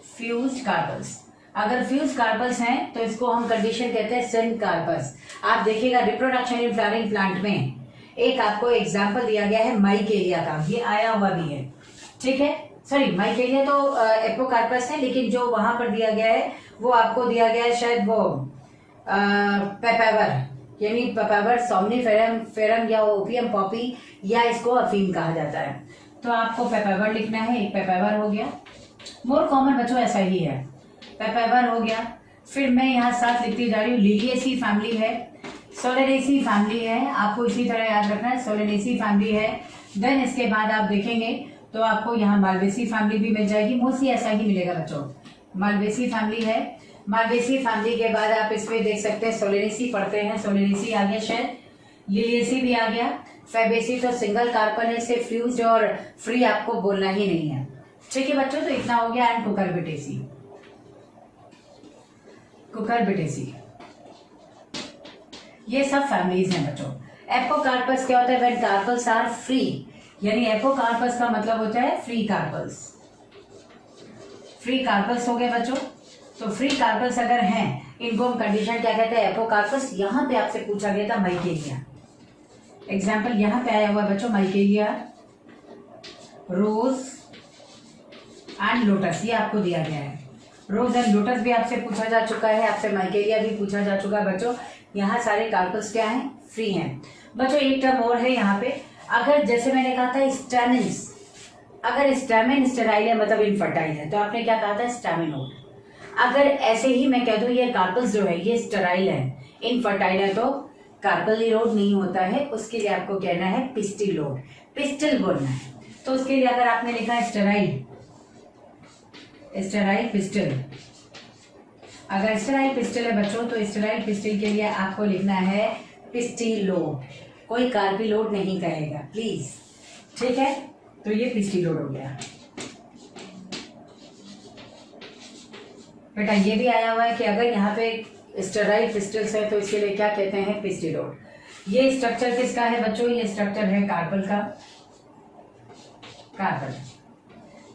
फ्यूज्ड कार्पस। अगर फ्यूज कार्पस हैं तो इसको हम कंडीशन कहते हैं सिनकार्पस। आप देखिएगा रिप्रोडक्शन इन फ्लावरिंग प्लांट में एक आपको एग्जाम्पल दिया गया है माइकेलिया का, ये आया हुआ भी है, ठीक है। सॉरी माइकेलिया तो एपोकार्पस है, लेकिन जो वहां पर दिया गया है वो आपको दिया गया है शायद वो पेपावर, यानी पेपावर सोमनीफेरम या ओपियम पॉपी, या इसको अफीम कहा जाता है। तो आपको पेपावर लिखना है, एक पेपावर हो गया, मोर कॉमन बच्चों ऐसा ही है, पेपावर हो गया। फिर मैं यहाँ साथ लिखती जा रही हूँ, लिलिएसी फैमिली है, सोलेनेसी फैमिली है, आपको इसी तरह याद रखना है, सोलेनेसी फैमिली है। देन इसके बाद आप देखेंगे तो आपको यहाँ मालवेसी फैमिली भी मिल जाएगी, मोस्टली ऐसा ही मिलेगा बच्चों, मालवेसी फैमिली है। मालवेसी फैमिली के बाद आप इसमें देख सकते हैं सोलेनेसी पढ़ते हैं, सोलेनेसी आ गया शायद, लिलिएसी भी आ गया, फेबेसी तो सिंगल कार्पल है, से फ्यूज और फ्री आपको बोलना ही नहीं है, ठीक है बच्चों। तो इतना हो गया। एंड कुकरबिटेसी, कुकरबिटेसी ये सब फैमिलीज हैं बच्चों। एपोकार्पस क्या होता है, व्हेन कार्पल्स आर फ्री, यानी एपोकार्पस का मतलब होता है फ्री कार्पल्स। फ्री कार्पल्स हो गए बच्चों। तो फ्री कार्पल्स अगर हैं इनको हम कंडीशन क्या कहते हैं, एपोकार्पस। यहां पे आपसे पूछा गया था माइकेलिया, एग्जाम्पल यहां पे आया हुआ है बच्चों, माइकेलिया, रोज एंड लोटस, ये आपको दिया गया है। रोज एंड लोटस भी आपसे पूछा जा चुका है, आपसे माइकेलिया भी पूछा जा चुका है बच्चों। यहाँ सारे कार्पल्स क्या हैं, फ्री हैं बच्चों। एक टर्म और है यहाँ पे, अगर जैसे मैंने कहा था स्टैमिन्स, अगर स्टैमिन स्टेराइल है मतलब इनफर्टाइल है, तो आपने क्या कहा था, स्टैमिनोड। अगर ऐसे ही मैं कह दूं ये कार्पल्स जो है ये स्टेराइल है, इनफर्टाइल है, तो कार्पेलिलोड नहीं होता है, उसके लिए आपको कहना है पिस्टिलोड, पिस्टिल बोलना है। तो उसके लिए अगर आपने लिखा है स्टेराइल, स्टेराइल पिस्टल। अगर स्टेराइल पिस्टल है बच्चों तो स्टेराइल पिस्टल के लिए आपको लिखना है पिस्टिलोड, कोई कार्बिलोड नहीं कहेगा प्लीज, ठीक है। तो ये पिस्टिलोड हो गया बेटा। ये भी आया हुआ है कि अगर यहाँ पे स्टेराइल पिस्टल्स है तो इसके लिए क्या कहते हैं, पिस्टिलोड। ये स्ट्रक्चर किसका है बच्चों, ये स्ट्रक्चर है कार्बन का, carbon,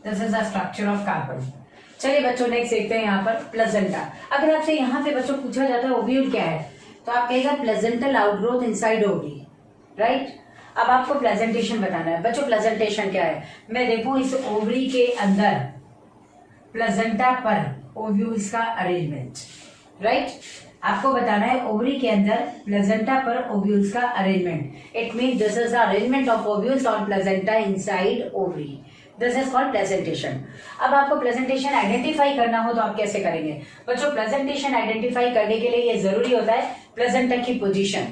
this is the structure of carbon. चलिए बच्चों नेक्स्ट देखते हैं यहाँ पर प्लेजेंटा। अगर आपसे यहाँ पे बच्चों पूछा जाता है ओव्यूल क्या है तो आप कहेगा placental outgrowth inside ovary, right. अब आपको प्रेजेंटेशन बताना है बच्चों। प्रेजेंटेशन क्या है, मैं देखूं इस ओवरी के अंदर प्लेजेंटा पर ओव्यूल्स का अरेंजमेंट, राइट। आपको बताना है ओवरी के अंदर प्लेजेंटा पर ओव्यूल्स का arrangement. It mean this is the arrangement of ovules on placenta inside ovary, this is called presentation. अब आपको प्रेजेंटेशन आइडेंटिफाई करना हो तो आप कैसे करेंगे बच्चों। प्रेजेंटेशन आइडेंटिफाई करने के लिए ये जरूरी होता है प्लेजेंटा की पोजीशन।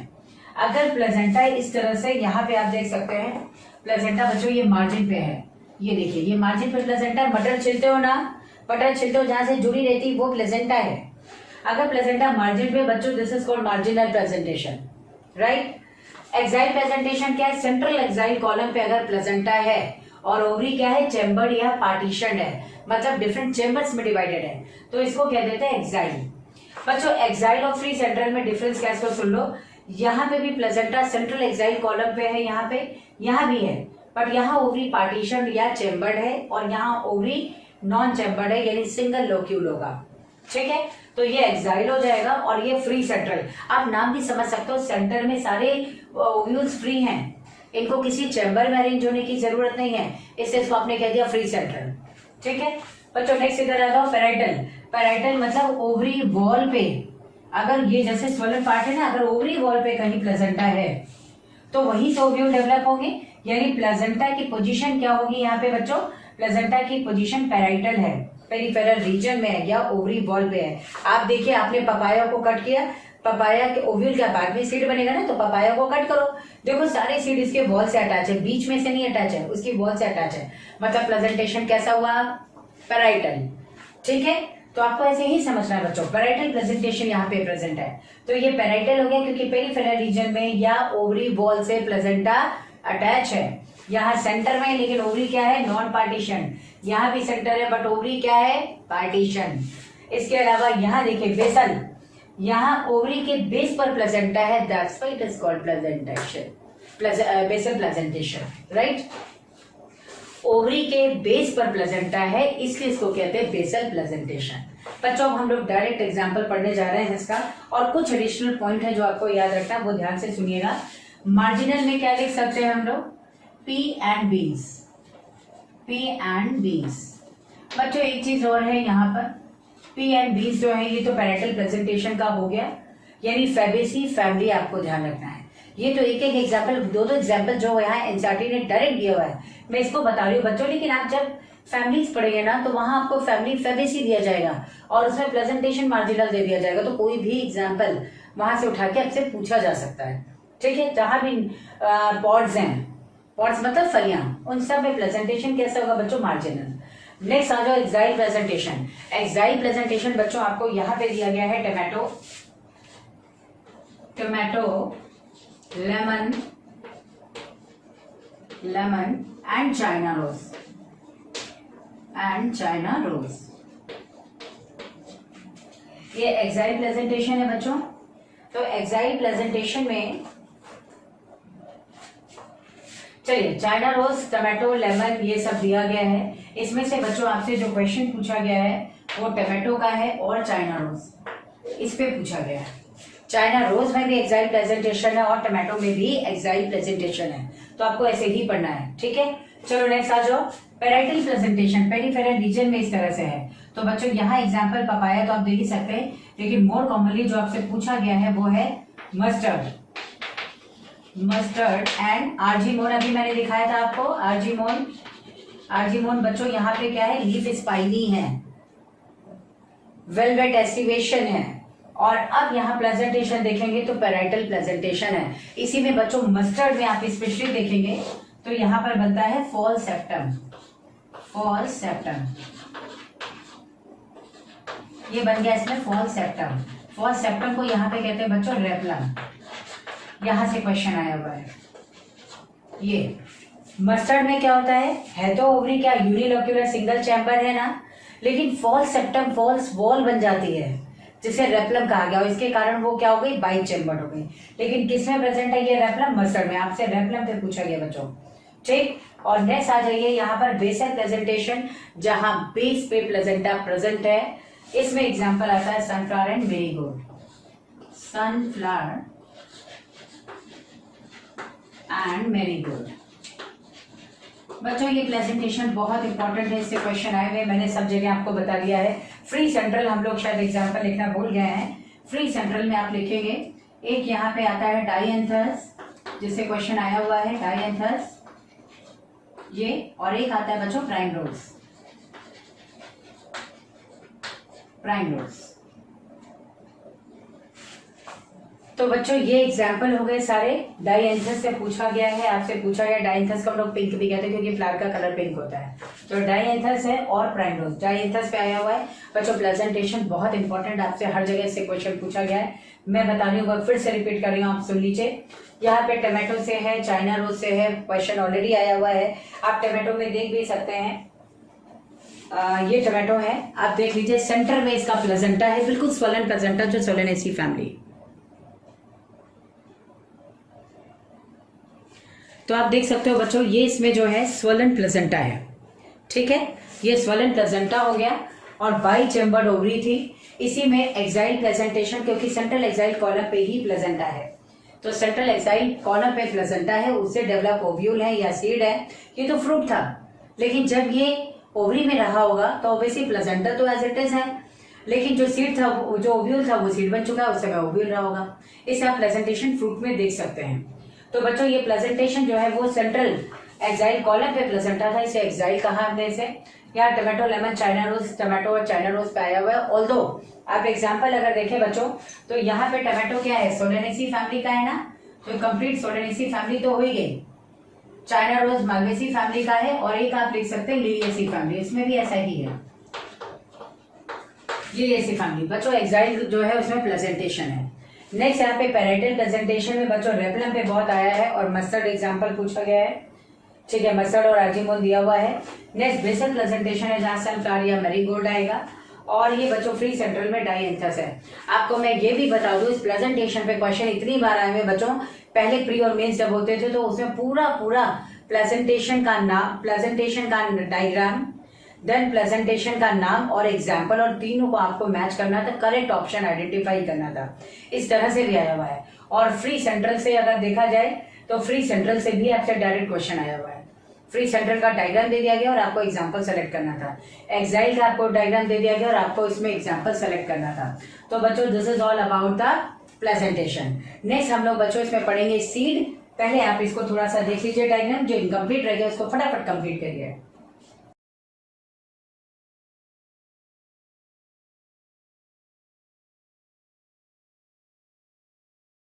अगर प्लेजेंटा इस तरह से, यहाँ पे आप देख सकते हैं प्लेजेंटा बच्चों ये मार्जिन पे है, ये देखिए ये मार्जिन पे प्लेजेंटा। बटर छिलते हो ना, बटर छिलते हो जहां से जुड़ी रहती वो प्लेजेंटा है। अगर प्लेजेंटा मार्जिन पे बच्चों this is called marginal presentation, right. Axile presentation क्या है, सेंट्रल एक्साइल कॉलम पे अगर प्लेजेंटा है और ओवरी क्या है, चेम्बर्ड या पार्टीशन है, मतलब डिफरेंट चेम्बर्स में डिवाइडेड है, तो इसको क्या देते हैं, एक्साइल। बच्चों एक्साइल और फ्री सेंट्रल में डिफरेंस क्या है इसको सुन लो। यहाँ पे भी प्लेजेंटा सेंट्रल एक्साइल कॉलम पे है, यहाँ भी है, बट यहाँ ओवरी पार्टीशन या चेम्बर्ड है और यहाँ ओवरी नॉन चेम्बर्ड है, यानी सिंगल लोक्यूल होगा, ठीक है। तो ये एक्साइल हो जाएगा और ये फ्री सेंट्रल। आप नाम भी समझ सकते हो, सेंटर में सारे ओव्यूल्स फ्री हैं, इनको किसी चैम्बर में अरेंज होने की जरूरत नहीं है, इससे इसको आपने कह दिया फ्री सेंट्रल, ठीक है। बच्चों नेक्स्ट इधर आ जाओ, पेराइटल। पेराइटल मतलब ओवरी वॉल पे, अगर ये जैसे स्वलन पार्ट है ना, अगर ओवरी वॉल पे कहीं प्लेजेंटा है तो वहीं से ओव्यूल डेवलप होंगे, यानी प्लेजेंटा की पोजीशन क्या होगी यहाँ पे बच्चों, प्लेजेंटा की पोजीशन पेराइटल है, पेरिफेरल रीजन में है या ओवरी वॉल पे है। आप देखिए आपने पपाया को कट किया, पपाया के ओव्यूल के बाद में सीड बनेगा ना, तो पपाया को कट करो, देखो सारे सीड इसके वॉल से अटैच है, बीच में से नहीं अटैच है, उसकी वॉल से अटैच है, मतलब प्रेजेंटेशन कैसा हुआ, पेराइटल, ठीक है। तो आपको ऐसे ही समझना है बच्चों, पेराइटल प्रेजेंटेशन यहाँ पे प्रेजेंट है, तो ये पेराइटल हो गया क्योंकि पेरिफेरल रीजन में या ओवरी वॉल से प्लेजेंटा अटैच है। यहाँ सेंटर में, लेकिन ओवरी क्या है, नॉन पार्टीशन। यहाँ भी सेंटर है बट ओवरी क्या है, पार्टीशन। इसके अलावा यहाँ देखिए बेसल, यहाँ ओवरी के बेस पर प्लेजेंटा है, that's why it is called placentation, basal placentation, right. Ovary के बेस पर प्लेजेंटा है, इसलिए इसको कहते हैं बेसल प्लेजेंटेशन। बच्चों हम लोग डायरेक्ट एग्जांपल पढ़ने जा रहे हैं इसका, और कुछ एडिशनल पॉइंट है जो आपको याद रखना है, वो ध्यान से सुनिएगा। मार्जिनल में क्या लिख सकते हैं हम लोग, पी एंड बीज, पी एंड बीज। बच्चों एक चीज और है यहाँ पर, पी एंड बीज जो है ये तो पैरेंटल प्रेजेंटेशन का हो गया, यानी फैबेसी फैमिली आपको ध्यान रखना है। ये तो एक एक एग्जाम्पल, दो एग्जाम्पल जो यहाँ एनसीईआरटी ने डायरेक्ट दिया हुआ है, मैं इसको बता रही हूँ बच्चों, लेकिन आप जब फैमिलीज पढ़ेंगे ना तो वहां आपको फैमिली फैबेसी दिया जाएगा और उसमें प्रेजेंटेशन मार्जिनल दे दिया जाएगा, तो कोई भी एग्जाम्पल वहां से उठा के आपसे पूछा जा सकता है, ठीक है। जहां भी पॉड्स हैं, पॉड्स मतलब फलियां, उन सब में प्रेजेंटेशन कैसा होगा बच्चों, मार्जिनल। नेक्स्ट आ जाओ एक्साइल प्रेजेंटेशन। एक्साइल प्रेजेंटेशन बच्चों आपको यहाँ पे दिया गया है tomato, tomato, lemon, lemon and China rose, and China rose. ये एक्साइल प्रेजेंटेशन है बच्चों। तो एक्साइल प्रेजेंटेशन में चलिए चाइना रोज, टोमेटो, लेमन ये सब दिया गया है। इसमें से बच्चों आपसे जो क्वेश्चन पूछा गया है वो टोमेटो का है और चाइना रोज इस पे पूछा गया है। चाइना रोज में भी एक्साइल प्रेजेंटेशन है और टोमेटो में भी एक्साइल प्रेजेंटेशन है, तो आपको ऐसे ही पढ़ना है, ठीक है। चलो नेक्स्ट आ जाओ, पेराइटल प्रेजेंटेशन पेरिफेरल रीजन में इस तरह से है। तो बच्चों यहाँ एग्जाम्पल पपाया तो आप देख ही सकते हैं, लेकिन मोर कॉमनली जो आपसे पूछा गया है वो है मस्टर्ड, मस्टर्ड एंड आर्जीमोन। अभी मैंने दिखाया था आपको आर्जीमोन। आर्जीमोन बच्चों यहाँ पे क्या है, लीफ स्पाइनी है, वेलवेट एस्टिवेशन है। और अब यहाँ प्रेजेंटेशन देखेंगे तो पेराइटल प्रेजेंटेशन है। इसी में बच्चों मस्टर्ड में आप स्पेशली देखेंगे तो यहाँ पर बनता है फॉल सेप्टम, फॉल सेप्टम, ये बन गया इसमें फॉल्स सेप्टम। फॉल्स सेप्टम को यहाँ पे कहते हैं बच्चों रेपलम। यहाँ से क्वेश्चन आया हुआ है। ये मस्टर्ड में क्या होता है तो ओवरी क्या यूनिलोक्यूलर सिंगल चैम्बर है ना, लेकिन फॉल्स सेप्टम फॉल्स वॉल बन जाती है जिसे रेपलम कहा गया, और इसके कारण वो क्या हो गई बाई चैम्बर हो गई। लेकिन किस में प्रेजेंट है ये रेपलम? मस्टर्ड में। आपसे रेपलम पे पूछा गया बच्चों, ठीक। और नेक्स्ट आ जाइए यहाँ पर बेसल प्रेजेंटेशन, जहां बेस पे प्लेजेंटा प्रेजेंट है। इसमें एग्जांपल आता है sunflower and marigold. Sunflower and marigold. बच्चों ये प्रेजेंटेशन बहुत इंपॉर्टेंट है, इससे क्वेश्चन आए हुए मैंने सब जगह आपको बता दिया है। फ्री सेंट्रल हम लोग शायद एग्जांपल लिखना भूल गए हैं। फ्री सेंट्रल में आप लिखेंगे, एक यहाँ पे आता है डायएंथस, जिससे क्वेश्चन आया हुआ है डायएंथस ये, और एक आता है बच्चों प्राइमरोज। प्राइमरोज। तो बच्चों ये एग्जाम्पल हो गए सारे। डायएंथस से पूछा गया है, आपसे पूछा गया। डायएंथस को हम लोग पिंक भी कहते हैं क्योंकि फ्लावर का कलर पिंक होता है। तो डायएंथस है और प्राइमरोज। डायएंथस पे आया हुआ है बच्चों। प्रेजेंटेशन बहुत इंपॉर्टेंट, आपसे हर जगह से क्वेश्चन पूछा गया है। मैं बता रही हूँ, फिर से रिपीट कर रही हूँ, आप सुन लीजिए। यहाँ पे टमाटो से है, चाइना रोज से है, क्वेश्चन ऑलरेडी आया हुआ है। आप टमाटो में देख भी सकते हैं। ये टमाटो है, आप देख लीजिए। सेंटर में इसका प्लेजेंटा है, बिल्कुल स्वलन प्लेजेंटा, जो सोलेनेसी फैमिली। तो आप देख सकते हो बच्चों, ये इसमें जो है स्वलन प्लेजेंटा है, ठीक है। ये स्वलन प्लेजेंटा हो गया और बाई चैम्बर्ड ओवरी थी। इसी में एक्साइल प्रेजेंटेशन, क्योंकि सेंट्रल एक्साइल कॉलम पे ही प्लेजेंटा है। तो सेंट्रल एक्साइल कॉलम पे प्लेजेंटा है, उससे डेवलप ओव्यूल है या सीड है। ये तो फ्रूट था, लेकिन जब ये ओवरी में रहा होगा तो ऑब्वियसली प्लेजेंटा तो एज इट इज है, लेकिन जो सीड था, जो ओव्यूल था, वो सीड बन चुका है, उस समय ओव्यूल रहा होगा। इसे आप प्रेजेंटेशन फ्रूट में देख सकते हैं। तो बच्चों ये प्रेजेंटेशन जो है वो सेंट्रल एक्साइल कॉलम पे प्लेजेंटा था, इसे एक्साइल कहा हमने इसे। यहाँ tomato, lemon, China rose, tomato और चाइना रोज पे आया हुआ है। ऑल्दो आप एग्जांपल अगर देखें बच्चों, तो यहाँ पे टमाटो क्या है, सोलेनेसी फैमिली का है ना, तो कंप्लीट सोलेनेसी फैमिली तो हो ही गई। चाइना रोज मालवेसी फैमिली का है, और एक आप लिख सकते हैं लिलियेसी फैमिली, इसमें भी ऐसा ही है, लिलियेसी फैमिली। बच्चों एक्साइल जो है उसमें प्रेजेंटेशन है। नेक्स्ट यहाँ पे पैरेंटल प्रेजेंटेशन में बच्चों रेपलम पे बहुत आया है, और मस्टर्ड एग्जांपल पूछा गया है, ठीक है। मस्टर्ड और आर्जिमोन दिया हुआ है। नेक्स्ट बेसल प्रेजेंटेशन है, जहां सनफ्लावर या मैरीगोल्ड आएगा, और ये बच्चों फ्री सेंट्रल में डायएंथस है। आपको मैं ये भी बता दूं, इस प्रेजेंटेशन पे क्वेश्चन इतनी बार आए हुए बच्चों, पहले प्री और मेंस जब होते थे तो उसमें पूरा प्रेजेंटेशन का नाम, प्रेजेंटेशन का डायग्राम, देन प्रेजेंटेशन का नाम और एग्जाम्पल, और तीनों को आपको मैच करना था, करेक्ट ऑप्शन आइडेंटिफाई करना था। इस तरह से भी आया हुआ है। और फ्री सेंट्रल से अगर देखा जाए तो फ्री सेंट्रल से भी आपसे डायरेक्ट क्वेश्चन आया हुआ है। फ्री सेंट्रल का डायग्राम दे दिया गया और आपको एग्जाम्पल सेलेक्ट करना था। एक्साइल का आपको डायग्राम दे दिया गया और आपको इसमें एग्जाम्पल सेलेक्ट करना था। तो बच्चों this is all about the presentation. Next हम लोग बच्चों इसमें पढ़ेंगे सीड। पहले आप इसको थोड़ा सा देख लीजिए डायग्राम, जो इनकम्प्लीट रह गया उसको फटाफट कंप्लीट करिए।